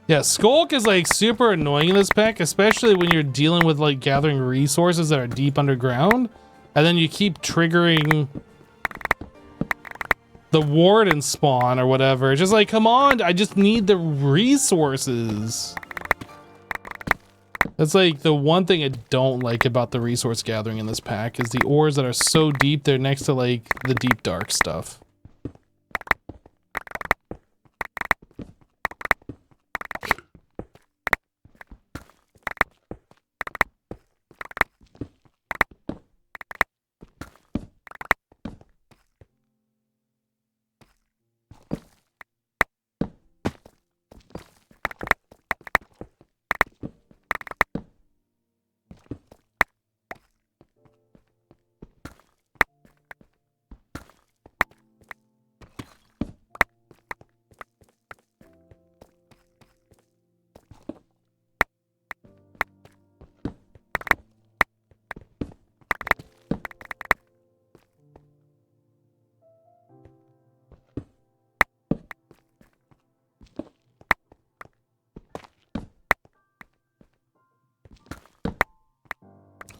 Yeah, Skulk is like super annoying in this pack, especially when you're dealing with like gathering resources that are deep underground, and then you keep triggering the warden spawn or whatever. It's just like, come on, I just need the resources. That's like the one thing I don't like about the resource gathering in this pack is the ores that are so deep, they're next to like the deep dark stuff.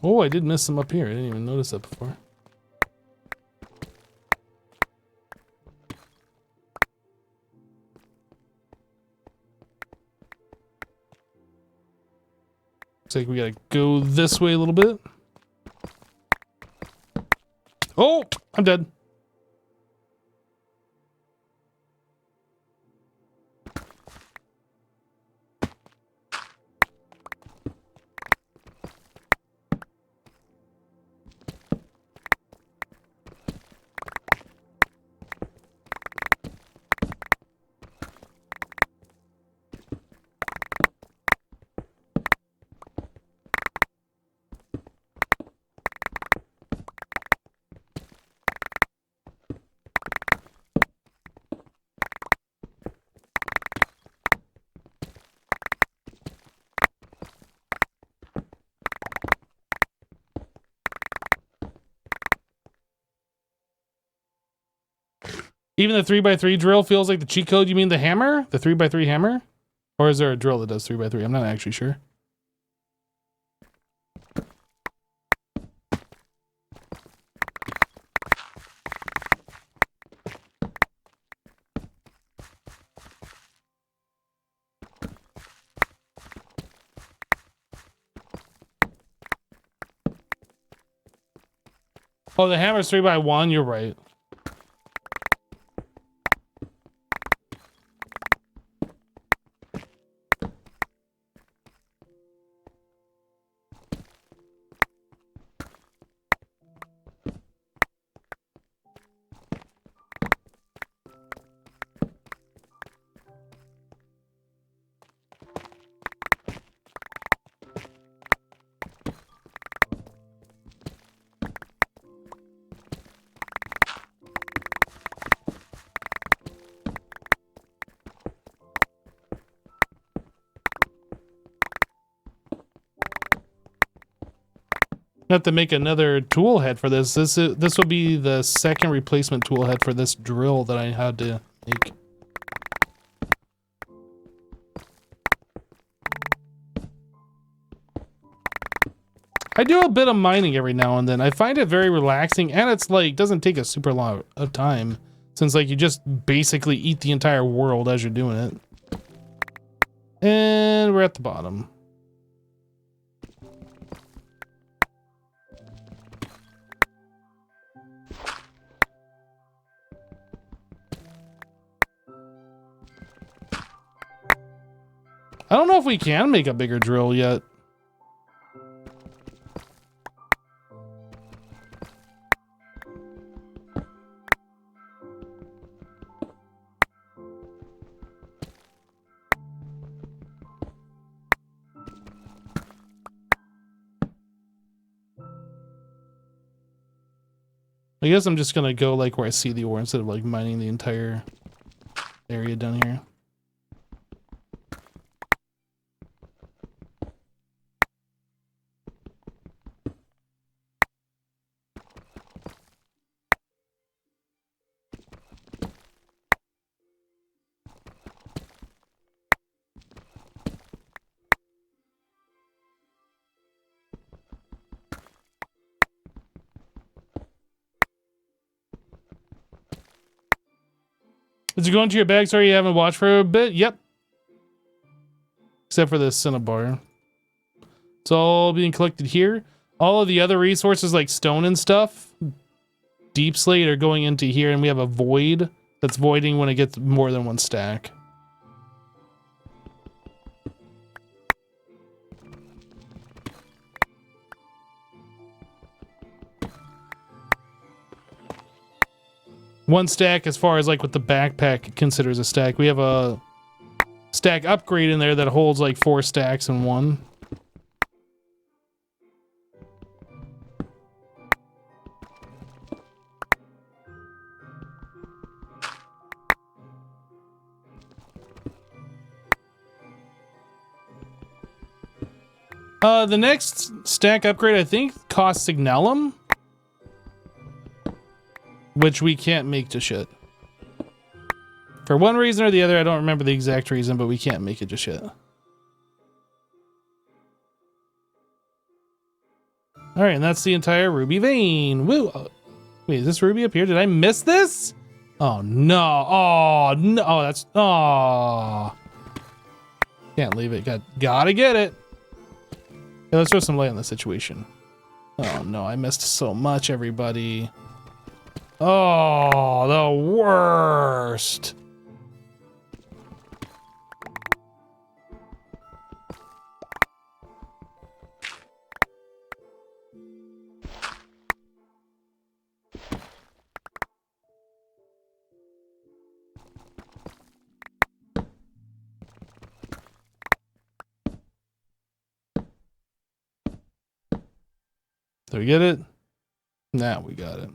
Oh, I did miss some up here. I didn't even notice that before. Looks like we gotta go this way a little bit. Oh, I'm dead. Even the 3x3 drill feels like the cheat code. You mean the hammer? The 3x3 hammer? Or is there a drill that does 3x3? I'm not actually sure. Oh, the hammer's 3x1. You're right. Have to make another tool head for this. This will be the second replacement tool head for this drill that I had to make. I do a bit of mining every now and then. I find it very relaxing, and it's like doesn't take a super long of time since like you just basically eat the entire world as you're doing it. And we're at the bottom. I don't know if we can make a bigger drill yet. I guess I'm just gonna go like where I see the ore instead of like mining the entire area down here. Did you go into your bag? Sorry, you haven't watched for a bit? Yep. Except for the cinnabar. It's all being collected here. All of the other resources like stone and stuff, deep slate, are going into here, and we have a void that's voiding when it gets more than one stack. One stack as far as like what the backpack considers a stack. We have a stack upgrade in there that holds like 4 stacks in one. The next stack upgrade, I think, costs Signalum, which we can't make to shit. For one reason or the other, I don't remember the exact reason, but we can't make it just yet. Alright, and that's the entire ruby vein. Woo! Wait, is this ruby up here? Did I miss this? Oh, no. Oh, no. Oh, that's... Oh. Can't leave it. Gotta get it. Yeah, let's throw some light on the situation. Oh, no. I missed so much, everybody. Oh, the worst. Did we get it? Nah, we got it.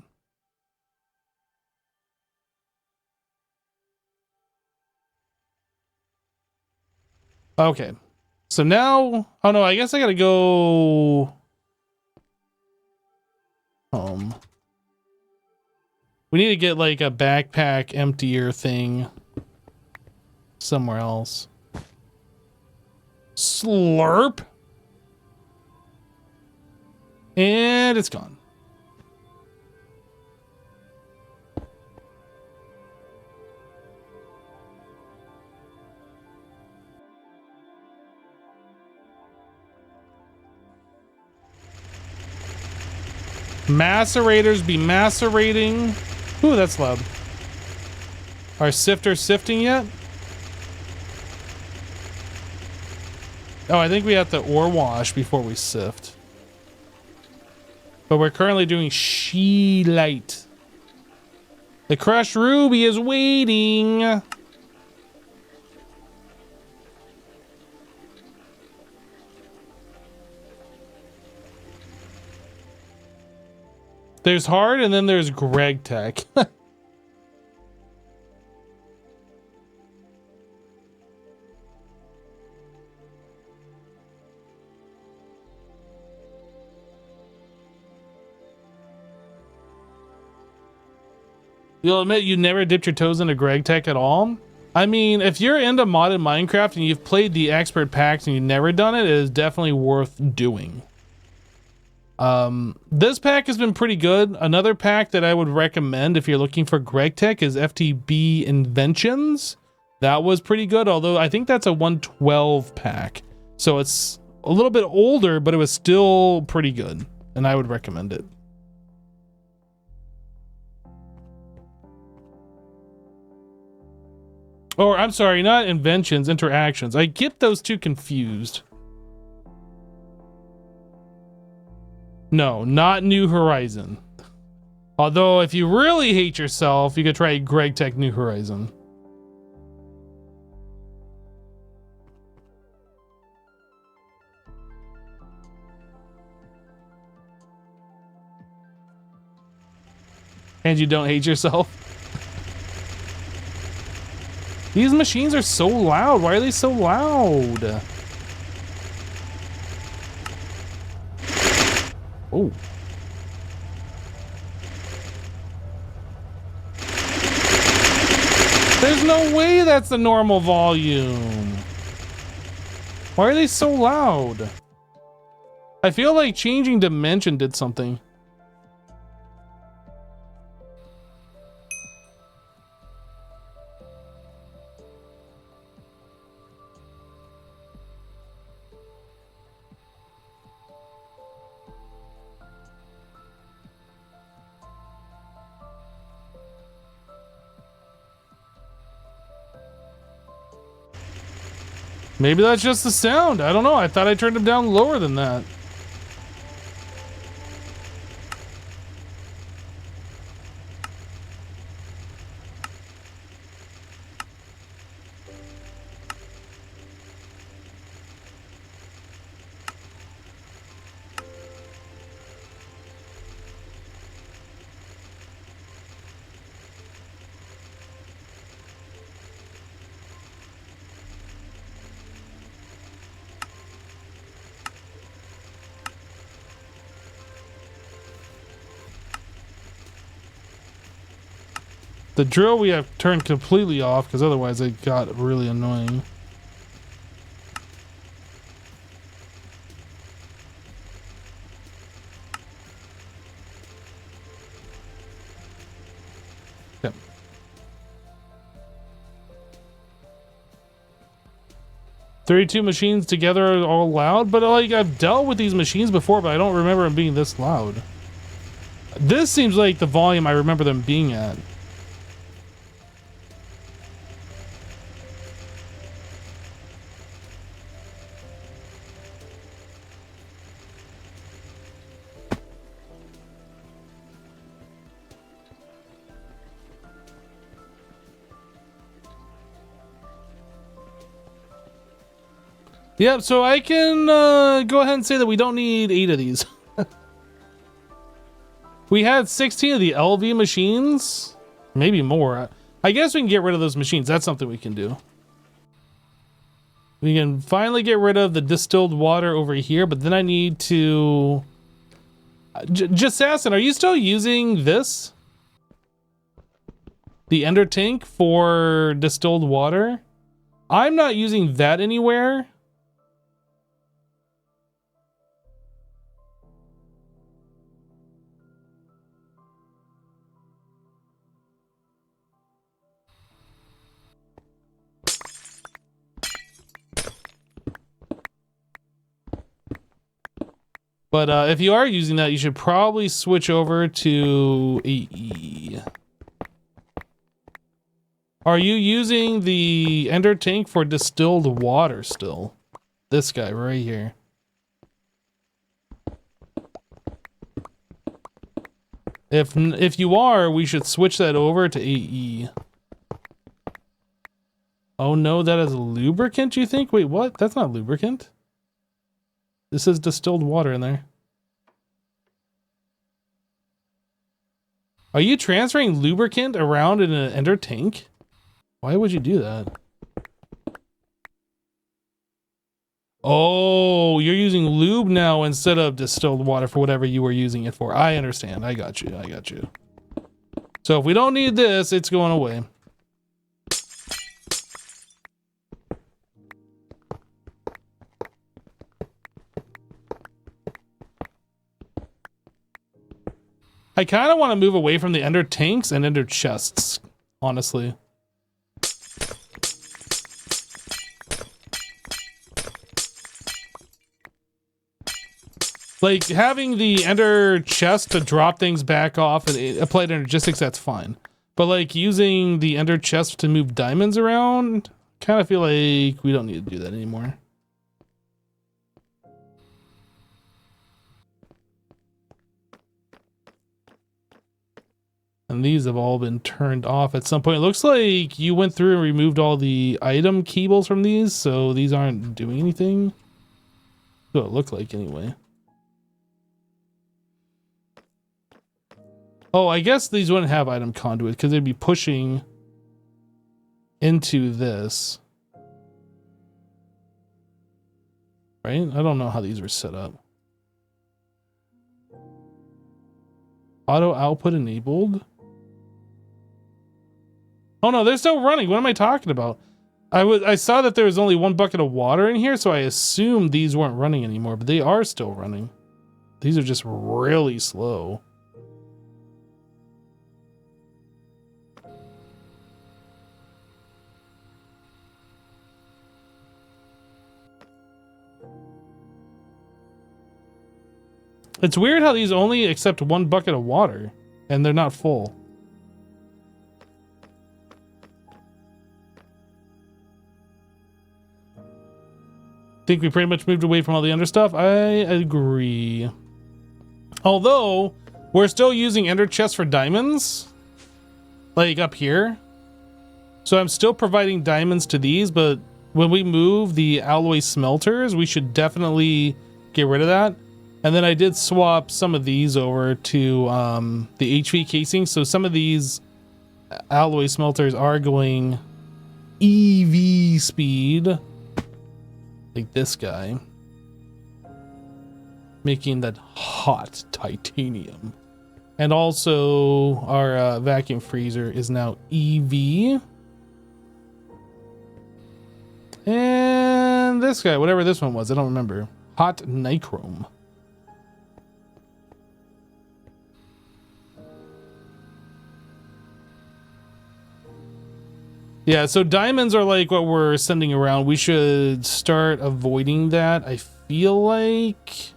Okay. So now... Oh, no, I guess I gotta go... home. We need to get, like, a backpack emptier thing somewhere else. Slurp! And it's gone. Macerators be macerating. Ooh, that's loud. Our sifter sifting yet? Oh, I think we have to ore wash before we sift. But we're currently doing sheelite. The crushed ruby is waiting. There's hard and then there's Greg Tech. You'll admit you never dipped your toes into Greg Tech at all? I mean, if you're into modded Minecraft and you've played the expert packs and you've never done it, it is definitely worth doing. This pack has been pretty good. Another pack that I would recommend if you're looking for Greg Tech is FTB Inventions. That was pretty good, although I think that's a 112 pack. So it's a little bit older, but it was still pretty good, and I would recommend it. Or, I'm sorry, not inventions, interactions. I get those two confused. No, not New Horizon. Although, if you really hate yourself, you could try Greg Tech New Horizon. And you don't hate yourself. These machines are so loud. Why are they so loud? Oh. There's no way that's the normal volume. Why are they so loud? I feel like changing dimension did something. Maybe that's just the sound. I don't know. I thought I turned them down lower than that. The drill we have turned completely off because otherwise it got really annoying. Yep. "32 machines together are all loud," but like I've dealt with these machines before, but I don't remember them being this loud. This seems like the volume I remember them being at. Yep, so I can go ahead and say that we don't need 8 of these. We had 16 of the LV machines, maybe more. I guess we can get rid of those machines. That's something we can do. We can finally get rid of the distilled water over here, but then I need to... Jassassin, are you still using this? The ender tank for distilled water? I'm not using that anywhere. But if you are using that, you should probably switch over to AE. Are you using the ender tank for distilled water still? This guy right here. If you are, we should switch that over to AE. Oh no, that is lubricant, you think? Wait, what? That's not lubricant. This is distilled water in there. Are you transferring lubricant around in an ender tank? Why would you do that? Oh, you're using lube now instead of distilled water for whatever you were using it for. I understand. I got you. I got you. So if we don't need this, it's going away. I kind of want to move away from the ender tanks and ender chests, honestly. Like, having the ender chest to drop things back off and apply energistics, that's fine. But like, using the ender chest to move diamonds around, kind of feel like we don't need to do that anymore. And these have all been turned off at some point. It looks like you went through and removed all the item cables from these, so these aren't doing anything. What it looked like anyway. Oh, I guess these wouldn't have item conduit because they'd be pushing into this. Right? I don't know how these were set up. Auto output enabled. Oh no, they're still running. What am I talking about? I saw that there was only one bucket of water in here, so I assumed these weren't running anymore, but they are still running. These are just really slow. It's weird how these only accept one bucket of water and they're not full. Think we pretty much moved away from all the under stuff? I agree. Although, we're still using ender chests for diamonds. Like up here. So I'm still providing diamonds to these, but when we move the alloy smelters, we should definitely get rid of that. And then I did swap some of these over to the HV casing. So some of these alloy smelters are going EV speed. Like this guy. Making that hot titanium. And also our vacuum freezer is now EV. And this guy, whatever this one was, I don't remember. Hot nichrome. Yeah, so diamonds are like what we're sending around. We should start avoiding that, I feel like.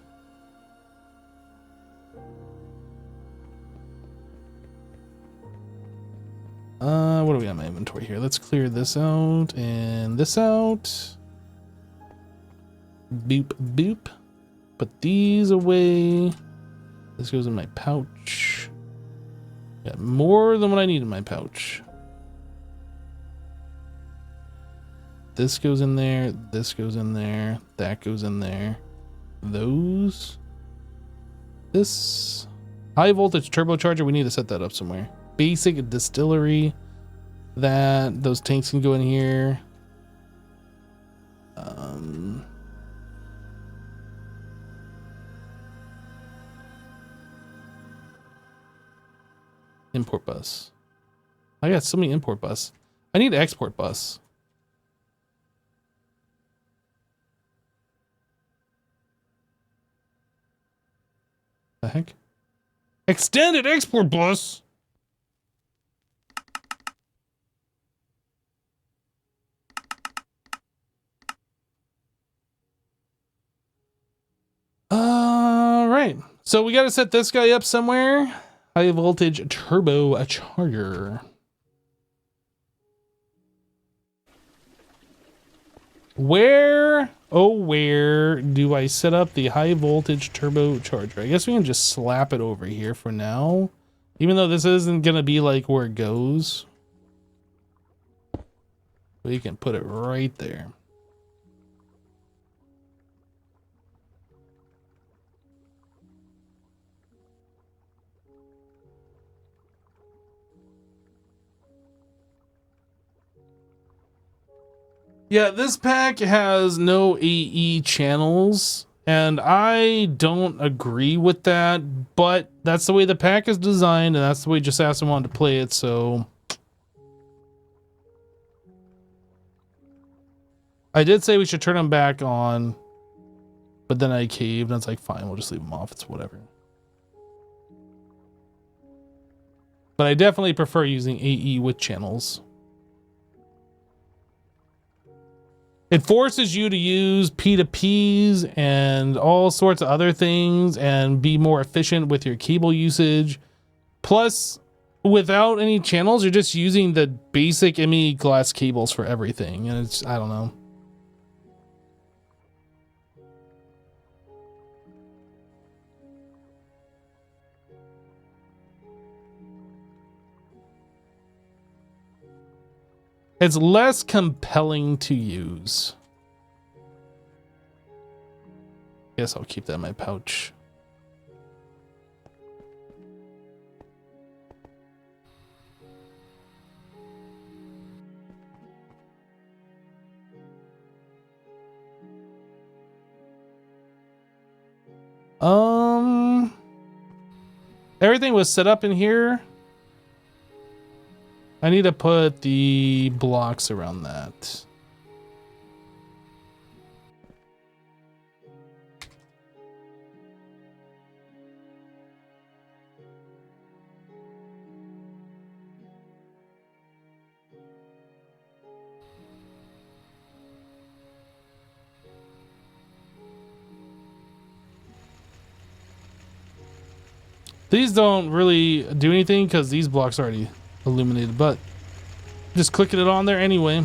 What do we got in my inventory here? Let's clear this out and this out. Boop, boop. Put these away. This goes in my pouch. Got more than what I need in my pouch. This goes in there, this goes in there, that goes in there. Those. This. High voltage turbocharger, we need to set that up somewhere. Basic distillery. That. Those tanks can go in here. Import bus. I got so many import bus. I need export bus. The heck? Extended export bus. All right. So we got to set this guy up somewhere. High voltage turbo charger. Where, oh, where do I set up the high voltage turbo charger? I guess we can just slap it over here for now. Even though this isn't going to be like where it goes. We can put it right there. Yeah, this pack has no AE channels, and I don't agree with that, but that's the way the pack is designed, and that's the way Just Assassin wanted to play it, so... I did say we should turn them back on, but then I caved, and it's like, fine, we'll just leave them off, it's whatever. But I definitely prefer using AE with channels. It forces you to use P2Ps and all sorts of other things and be more efficient with your cable usage. Plus, without any channels, you're just using the basic ME glass cables for everything. And it's, I don't know. It's less compelling to use. Guess I'll keep that in my pouch. everything was set up in here. I need to put the blocks around that. These don't really do anything because these blocks are already illuminated, but just clicking it on there anyway.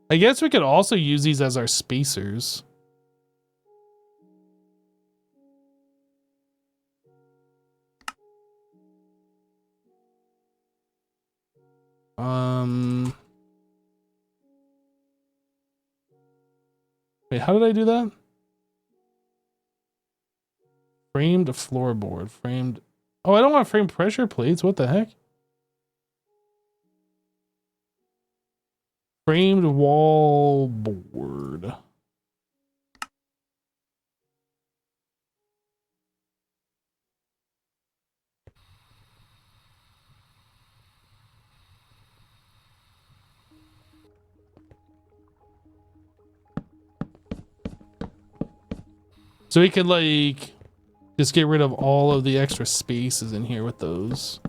I guess we could also use these as our spacers. Wait, how did I do that? Framed floorboard, framed. Oh, I don't want framed pressure plates. What the heck? Framed wall board. So we could like just get rid of all of the extra spaces in here with those.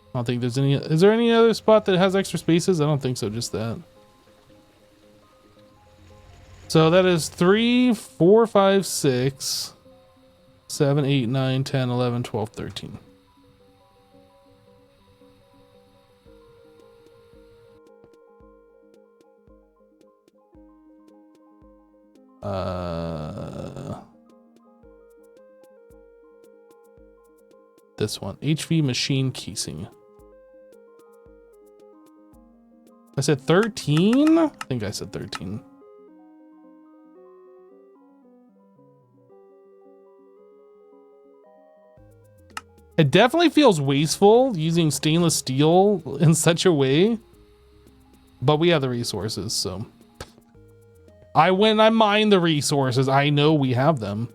I don't think there's any. Is there any other spot that has extra spaces? I don't think so, just that. So that is 3, 4, 5, 6, 7, 8, 9, 10, 11, 12, 13. This one, HV machine casing. I said 13? I think I said 13. It definitely feels wasteful using stainless steel in such a way, but we have the resources, so. When I mine the resources, I know we have them.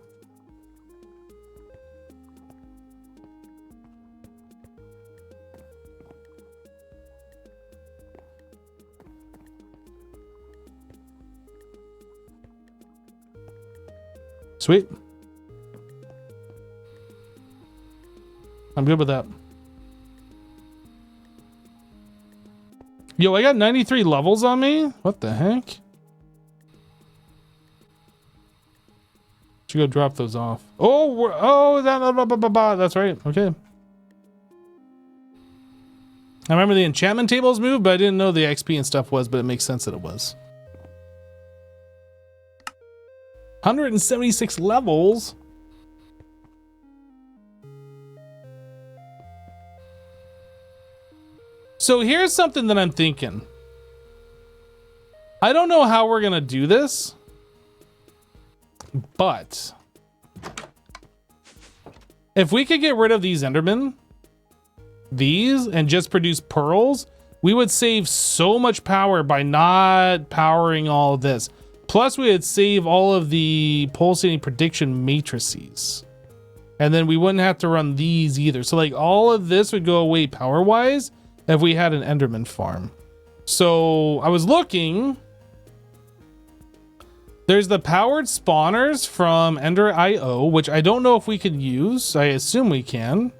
Sweet. I'm good with that. Yo, I got 93 levels on me? What the heck? Should go drop those off. Oh, that's right. Okay. I remember the enchantment tables moved, but I didn't know the XP and stuff was, but it makes sense that it was. 176 levels. So here's something that I'm thinking. I don't know how we're gonna do this, but if we could get rid of these Endermen, and just produce pearls, we would save so much power by not powering all of this. Plus, we would save all of the pulsating prediction matrices. And then we wouldn't have to run these either. So like all of this would go away power-wise if we had an Enderman farm. So I was looking. There's the powered spawners from Ender.io, which I don't know if we could use. I assume we can.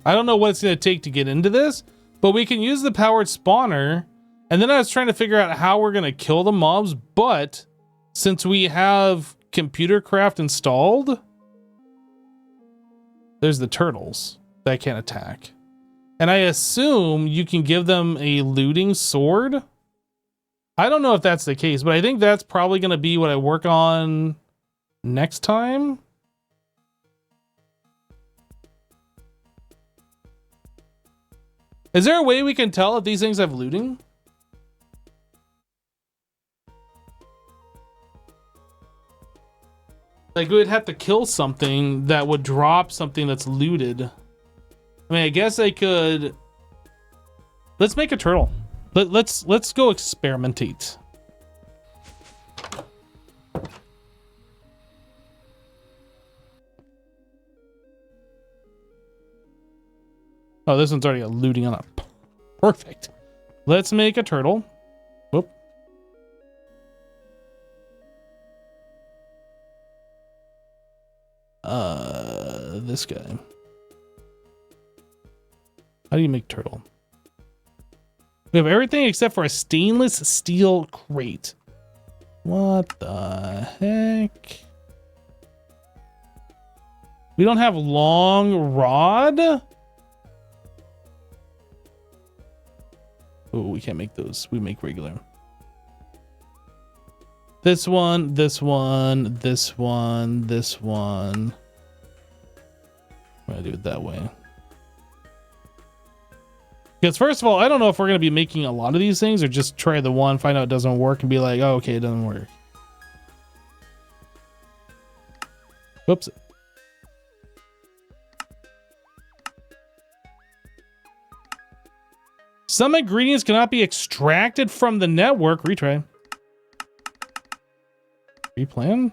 I don't know what it's going to take to get into this, but we can use the powered spawner. And then I was trying to figure out how we're going to kill the mobs, but since we have computer craft installed, there's the turtles that can attack. And I assume you can give them a looting sword. I don't know if that's the case, but I think that's probably going to be what I work on next time. Is there a way we can tell if these things have looting? Like, we would have to kill something that would drop something that's looted. I mean, I guess I could... Let's make a turtle. Let's go experimentate. Oh, this one's already got looting on it. Perfect. Let's make a turtle. Whoop. This guy. How do you make turtle? We have everything except for a stainless steel crate. What the heck? We don't have long rod? Oh, we can't make those. We make regular. This one, this one, this one, this one. I'm gonna do it that way. Because first of all, I don't know if we're going to be making a lot of these things or just try the one, find out it doesn't work and be like, oh, okay, it doesn't work. Whoops. Some ingredients cannot be extracted from the network. Retry. Replan?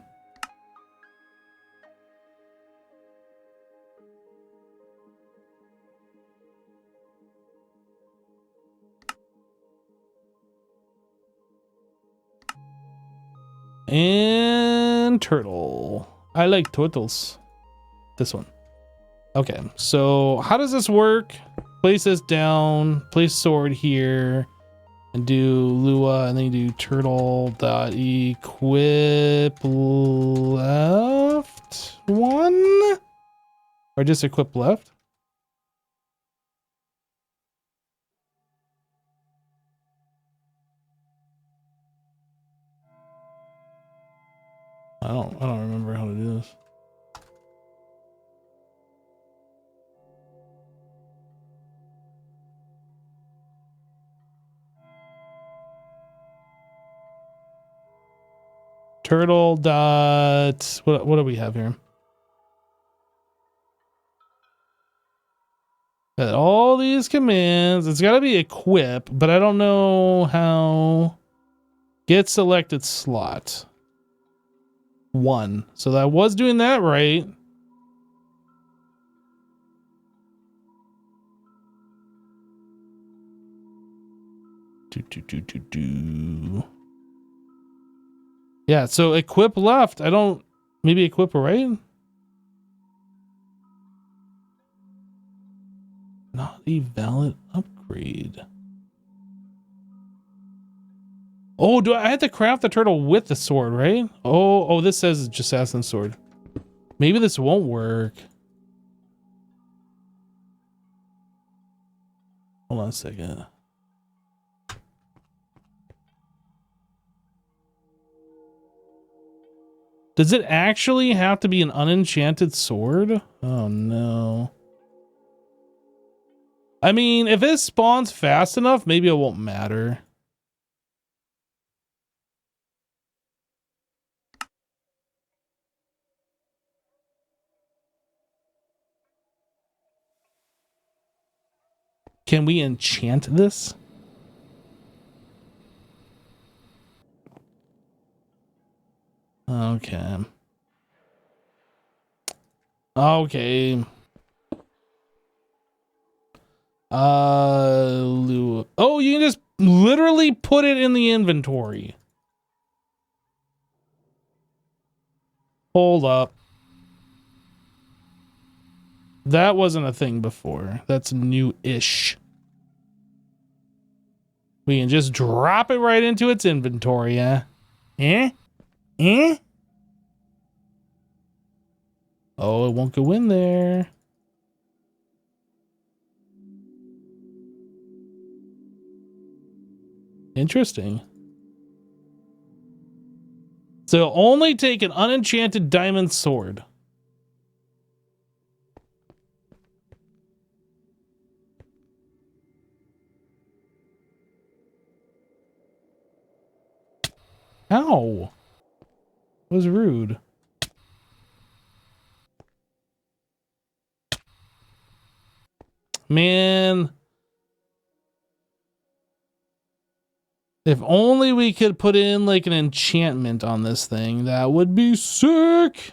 And turtle. I like turtles. This one. Okay, so how does this work? Place this down, place sword here, and do Lua, and then you do turtle dot equip left one? Or just equip left? I don't remember how to do this. Turtle dot what do we have here? Got all these commands. It's got to be equip, but I don't know how. Get selected slot. 1. So I was doing that right. Do. Yeah, so equip left. I don't... Maybe equip right? Not a valid upgrade. Oh, do I have to craft the turtle with the sword, right? Oh, this says just assassin sword. Maybe this won't work. Hold on a second. Does it actually have to be an unenchanted sword? Oh no. I mean, if it spawns fast enough, maybe it won't matter. Can we enchant this? Okay. Okay. Oh, you can just literally put it in the inventory. Hold up. That wasn't a thing before. That's new-ish. We can just drop it right into its inventory, eh? Eh? Eh? Oh, it won't go in there. Interesting. So only take an unenchanted diamond sword. Ow. That was rude. Man. If only we could put in like an enchantment on this thing, that would be sick.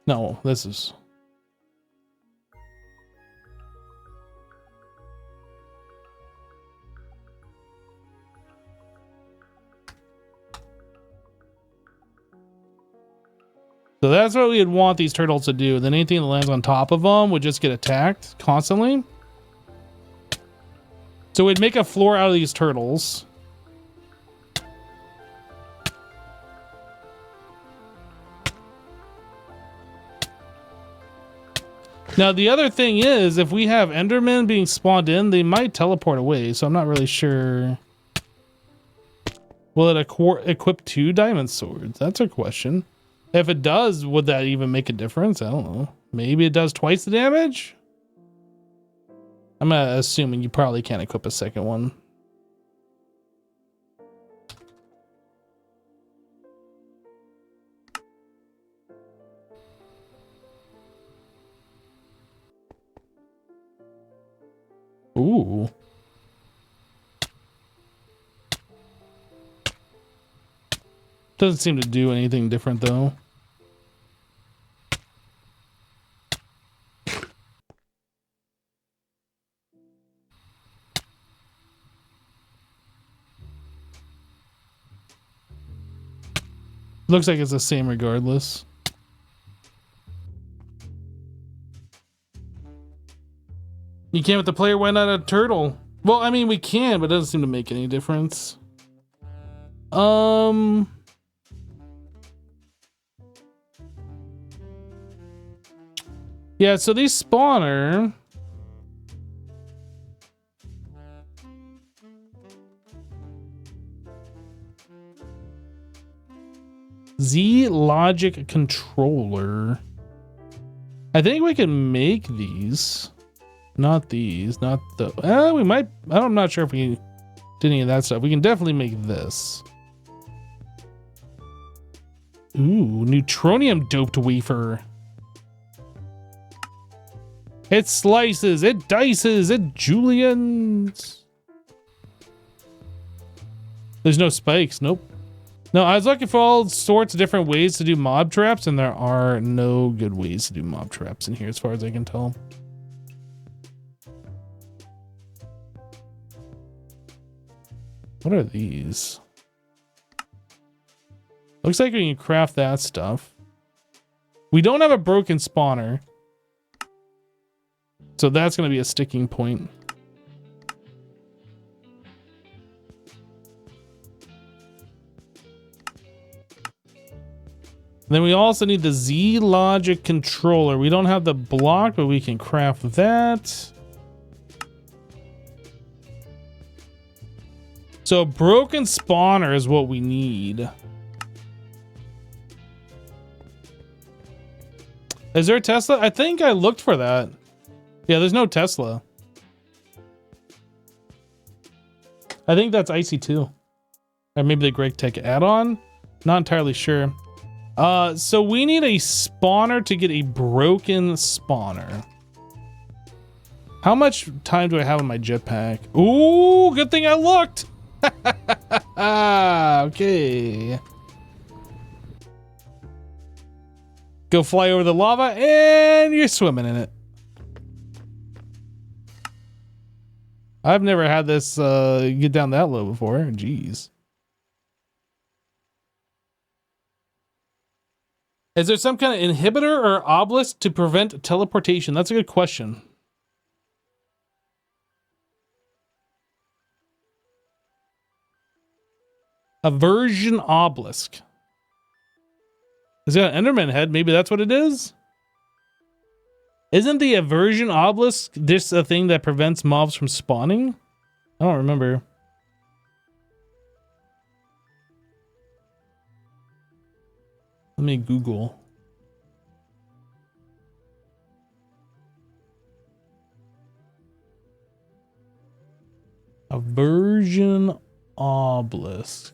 No, this is... So that's what we'd want these turtles to do. Then anything that lands on top of them would just get attacked constantly. So we'd make a floor out of these turtles. Now, the other thing is, if we have Endermen being spawned in, they might teleport away. So I'm not really sure. Will it equip 2 diamond swords? That's a question. If it does, would that even make a difference? I don't know. Maybe it does twice the damage? I'm assuming you probably can't equip a second one. Ooh. Doesn't seem to do anything different though. Looks like it's the same regardless. You can't with the player went out a turtle. Well, I mean, we can, but it doesn't seem to make any difference. Yeah, so these spawner. Z logic controller. I think we can make these. Not these, not the... we might... I'm not sure if we did any of that stuff. We can definitely make this. Ooh, neutronium doped wafer. It slices, it dices, it juliens. There's no spikes, nope. No, I was looking for all sorts of different ways to do mob traps, and there are no good ways to do mob traps in here as far as I can tell. What are these? Looks like we can craft that stuff. We don't have a broken spawner. So that's going to be a sticking point. Then we also need the Z logic controller. We don't have the block, but we can craft that. So broken spawner is what we need. Is there a Tesla? I think I looked for that. Yeah, there's no Tesla. I think that's IC2. Or maybe the Greg Tech add-on? Not entirely sure. So we need a spawner to get a broken spawner. How much time do I have on my jetpack? Ooh, good thing I looked! Okay. Go fly over the lava and you're swimming in it. I've never had this get down that low before. Jeez. Is there some kind of inhibitor or obelisk to prevent teleportation? That's a good question. Aversion obelisk. Is that an Enderman head? Maybe that's what it is? Isn't the aversion obelisk this a thing that prevents mobs from spawning? I don't remember. Let me Google. Aversion obelisk.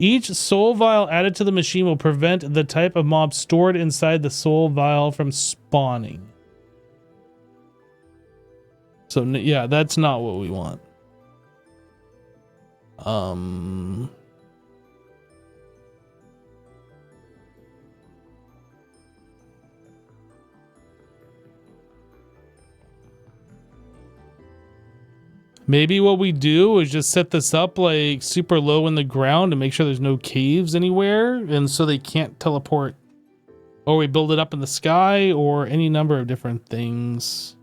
Each soul vial added to the machine will prevent the type of mob stored inside the soul vial from spawning. So yeah, that's not what we want. Maybe what we do is just set this up like super low in the ground to make sure there's no caves anywhere, and so they can't teleport. Or we build it up in the sky, or any number of different things.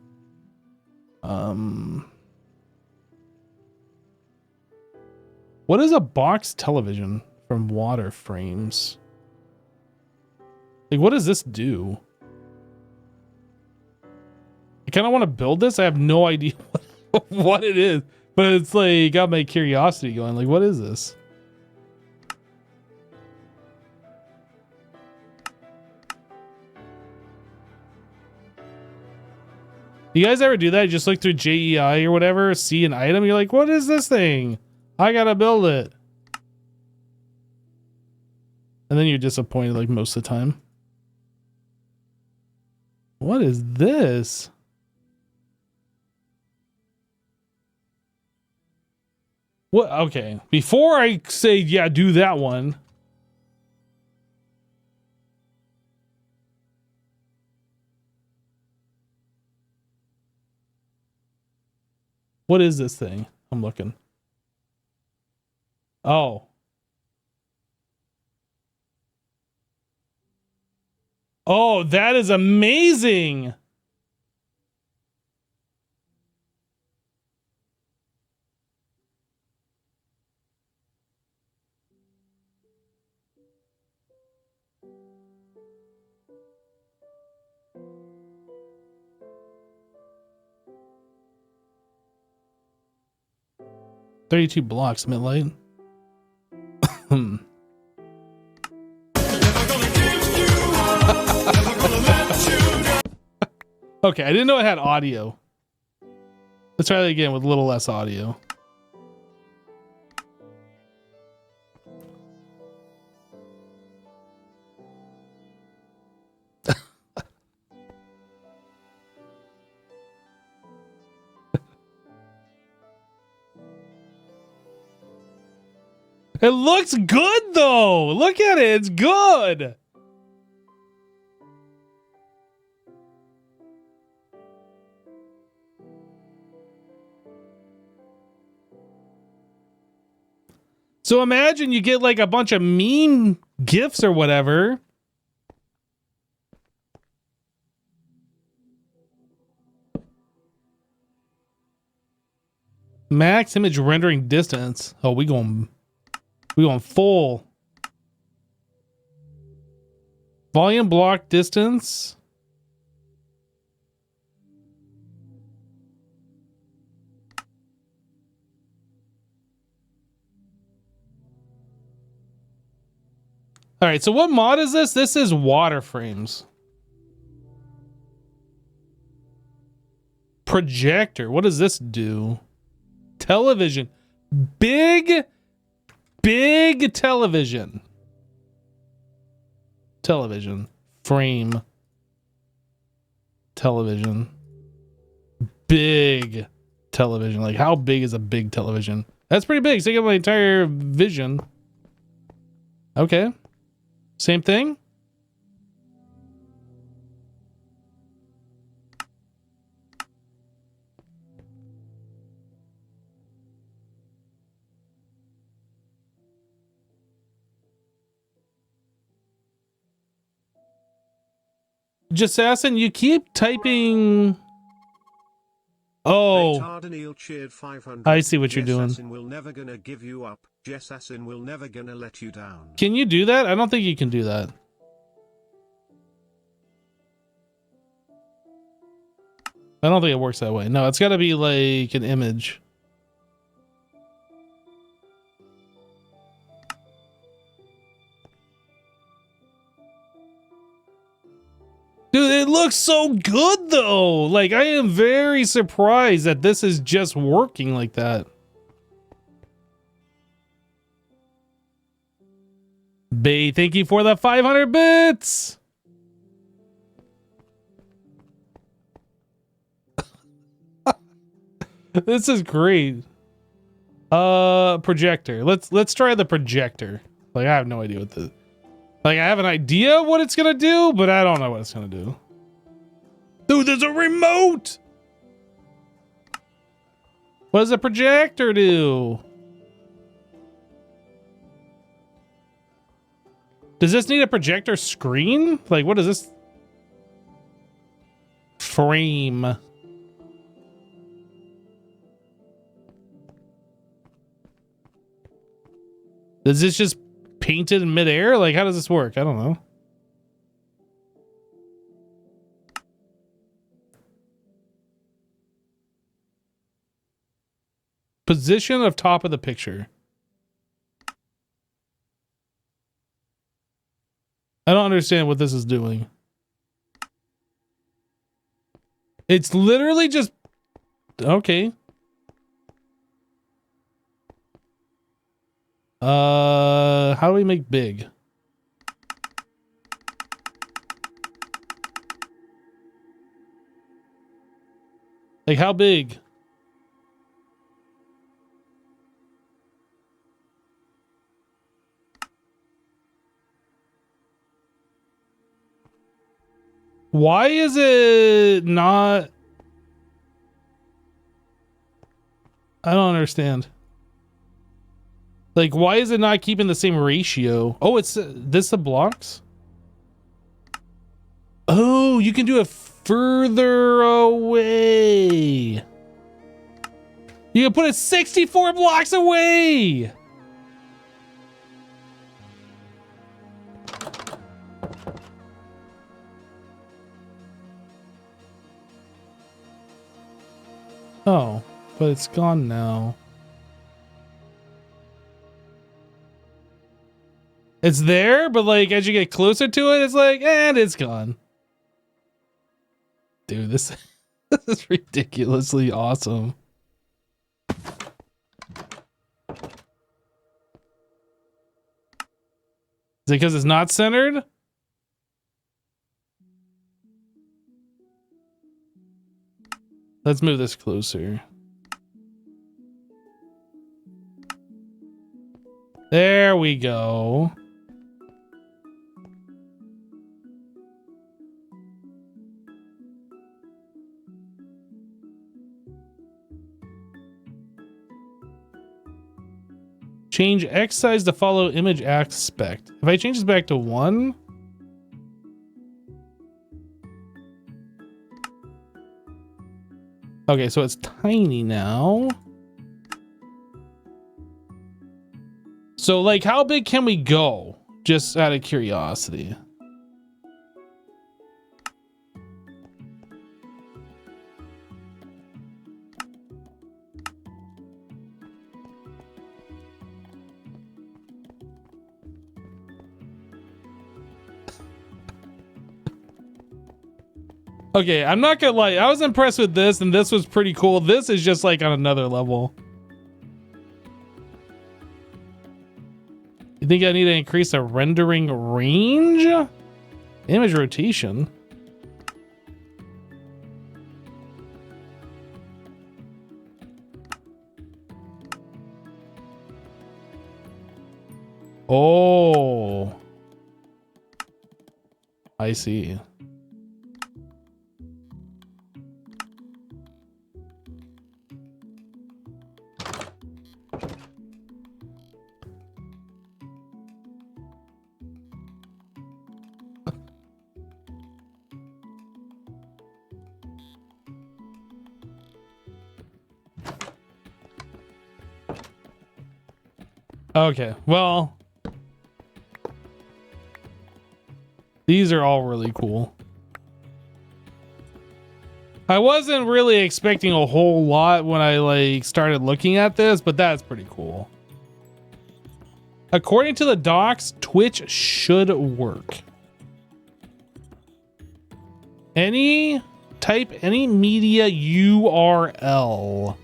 What is a box television from water frames? Like, what does this do? I kind of want to build this. I have no idea what it is, but it's like got my curiosity going. Like, what is this? You guys ever do that? You just look through JEI or whatever, see an item, you're like, what is this thing? I gotta build it. And then you're disappointed like most of the time. What is this? What? Okay. Before I say, yeah, do that one. What is this thing? I'm looking. Oh. Oh, that is amazing. "32 blocks, midlight." Okay, I didn't know it had audio. Let's try that again with a little less audio. It looks good though. Look at it. It's good. So imagine you get like a bunch of meme gifs or whatever. Max image rendering distance. Oh, we going full. Volume block distance. All right, so what mod is this? This is water frames. Projector. What does this do? Television. Big television. Television. Frame. Television. Big television. Like, how big is a big television? That's pretty big. It's taking my entire vision. Okay. Same thing? Jassassin, you keep typing. Oh, I see what you're doing. Jassassin will never gonna give you up. Jassassin will never gonna let you down. Can you do that? I don't think you can do that. I don't think it works that way. No, it's got to be like an image. Dude, it looks so good though. Like, I am very surprised that this is just working like that. Bay, thank you for the 500 bits. This is great. Projector. Let's try the projector. Like, I have no idea what the... Like, I have an idea what it's gonna do, but I don't know what it's gonna do. Dude, there's a remote! What does a projector do? Does this need a projector screen? Like, what is this? Frame. Is this just painted in midair? Like, how does this work? I don't know. Position of top of the picture. I don't understand what this is doing. It's literally just... Okay. How do we make big? Like, how big? Why is it not? I don't understand. Like, why is it not keeping the same ratio? Oh, it's this the blocks? Oh, you can do it further away. You can put it 64 blocks away. Oh, but it's gone now. It's there, but like as you get closer to it, it's like, and it's gone. Dude, this is ridiculously awesome. Is it because it's not centered? Let's move this closer. There we go. Change X size to follow image aspect. If I change this back to 1... Okay, so it's tiny now. So, like, how big can we go? Just out of curiosity. Okay, I'm not gonna lie. I was impressed with this, and this was pretty cool. This is just like on another level. You think I need to increase the rendering range? Image rotation. Oh. I see. Okay, well, these are all really cool. I wasn't really expecting a whole lot when I like started looking at this, but that's pretty cool. According to the docs, Twitch should work. Type any media URL.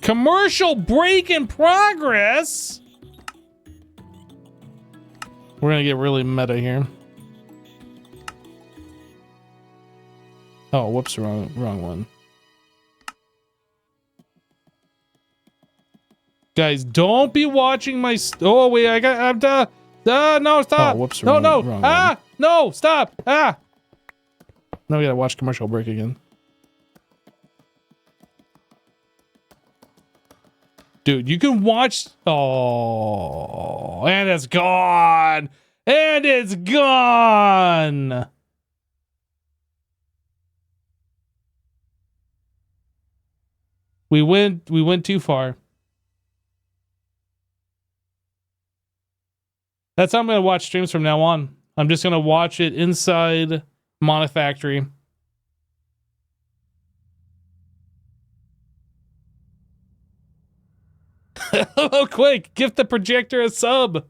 Commercial break in progress. We're gonna get really meta here. Oh, whoops, wrong one. Guys, don't be watching my oh wait, I'm no, stop. Oh, whoops, no, wrong no. one. No, stop. Now we gotta watch commercial break again. Dude, you can watch. Oh, and it's gone. And it's gone. We went too far. That's how I'm gonna watch streams from now on. I'm just gonna watch it inside Monifactory. Oh, quick! Gift the projector a sub.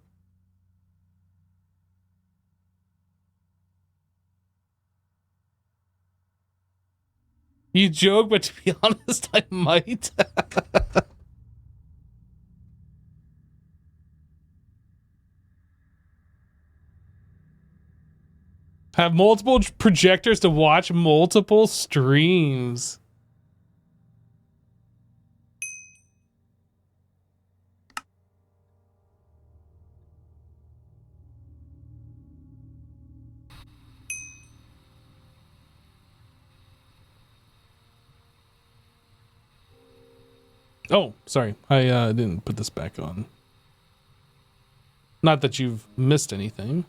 You joke, but to be honest, I might. Have multiple projectors to watch multiple streams. Oh, sorry. I didn't put this back on. Not that you've missed anything.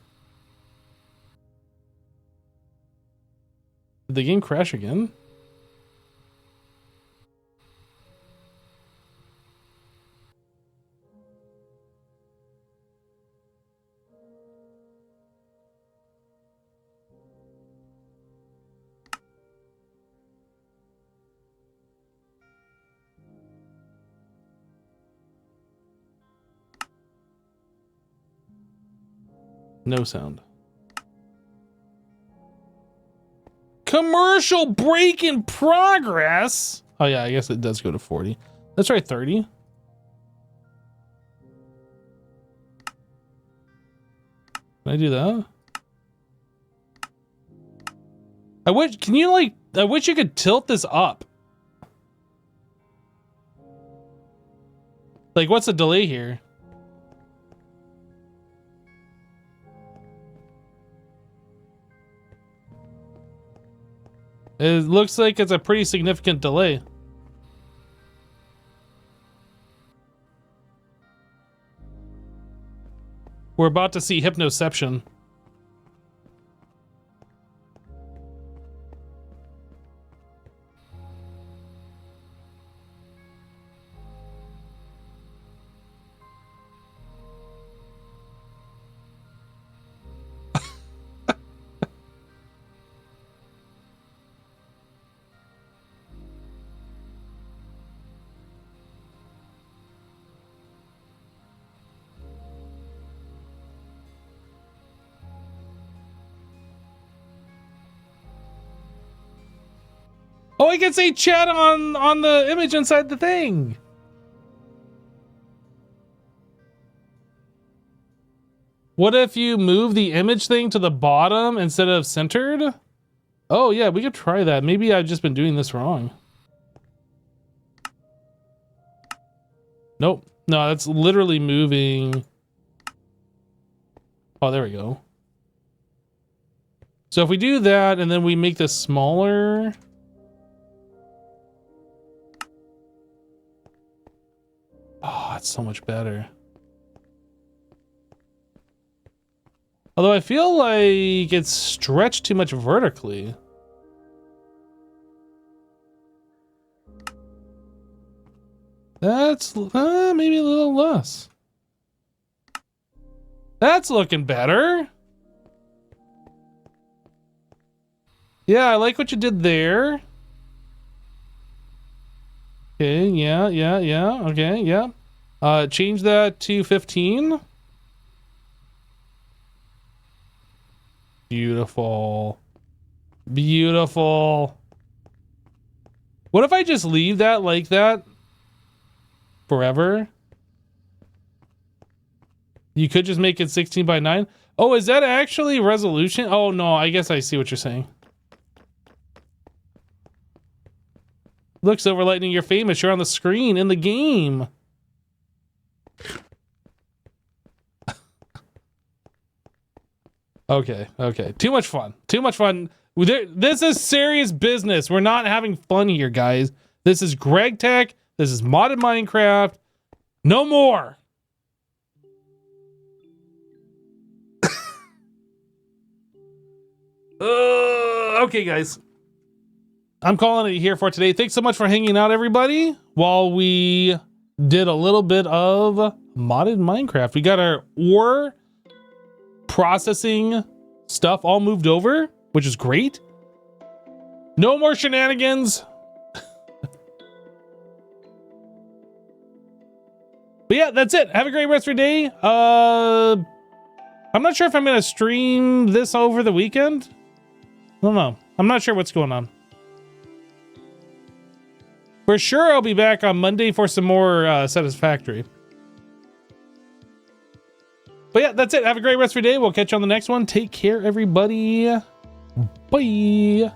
Did the game crash again? No sound. Commercial break in progress. Oh yeah, I guess it does go to 40. Let's try 30. Can I do that? I wish you could tilt this up. Like, what's the delay here? It looks like it's a pretty significant delay. We're about to see hypnoception. Oh, I can see chat on the image inside the thing. What if you move the image thing to the bottom instead of centered? Oh yeah, we could try that. Maybe I've just been doing this wrong. Nope. No, that's literally moving. Oh, there we go. So if we do that and then we make this smaller. Oh, it's so much better. Although I feel like it's stretched too much vertically. That's maybe a little less. That's looking better. Yeah, I like what you did there. Okay, yeah. Okay, yeah. Change that to 15. Beautiful. Beautiful. What if I just leave that like that forever? You could just make it 16 by 9. Oh, is that actually resolution? Oh, no, I guess I see what you're saying. Look, Silver Lightning, you're famous. You're on the screen in the game. Okay. Too much fun. Too much fun. This is serious business. We're not having fun here, guys. This is Greg Tech. This is modded Minecraft. No more. Okay, guys. I'm calling it here for today. Thanks so much for hanging out, everybody, while we did a little bit of modded Minecraft. We got our ore processing stuff all moved over, which is great. No more shenanigans. But yeah, that's it. Have a great rest of your day. I'm not sure if I'm going to stream this over the weekend. I don't know. I'm not sure what's going on. For sure, I'll be back on Monday for some more Satisfactory. But yeah, that's it. Have a great rest of your day. We'll catch you on the next one. Take care, everybody. Bye.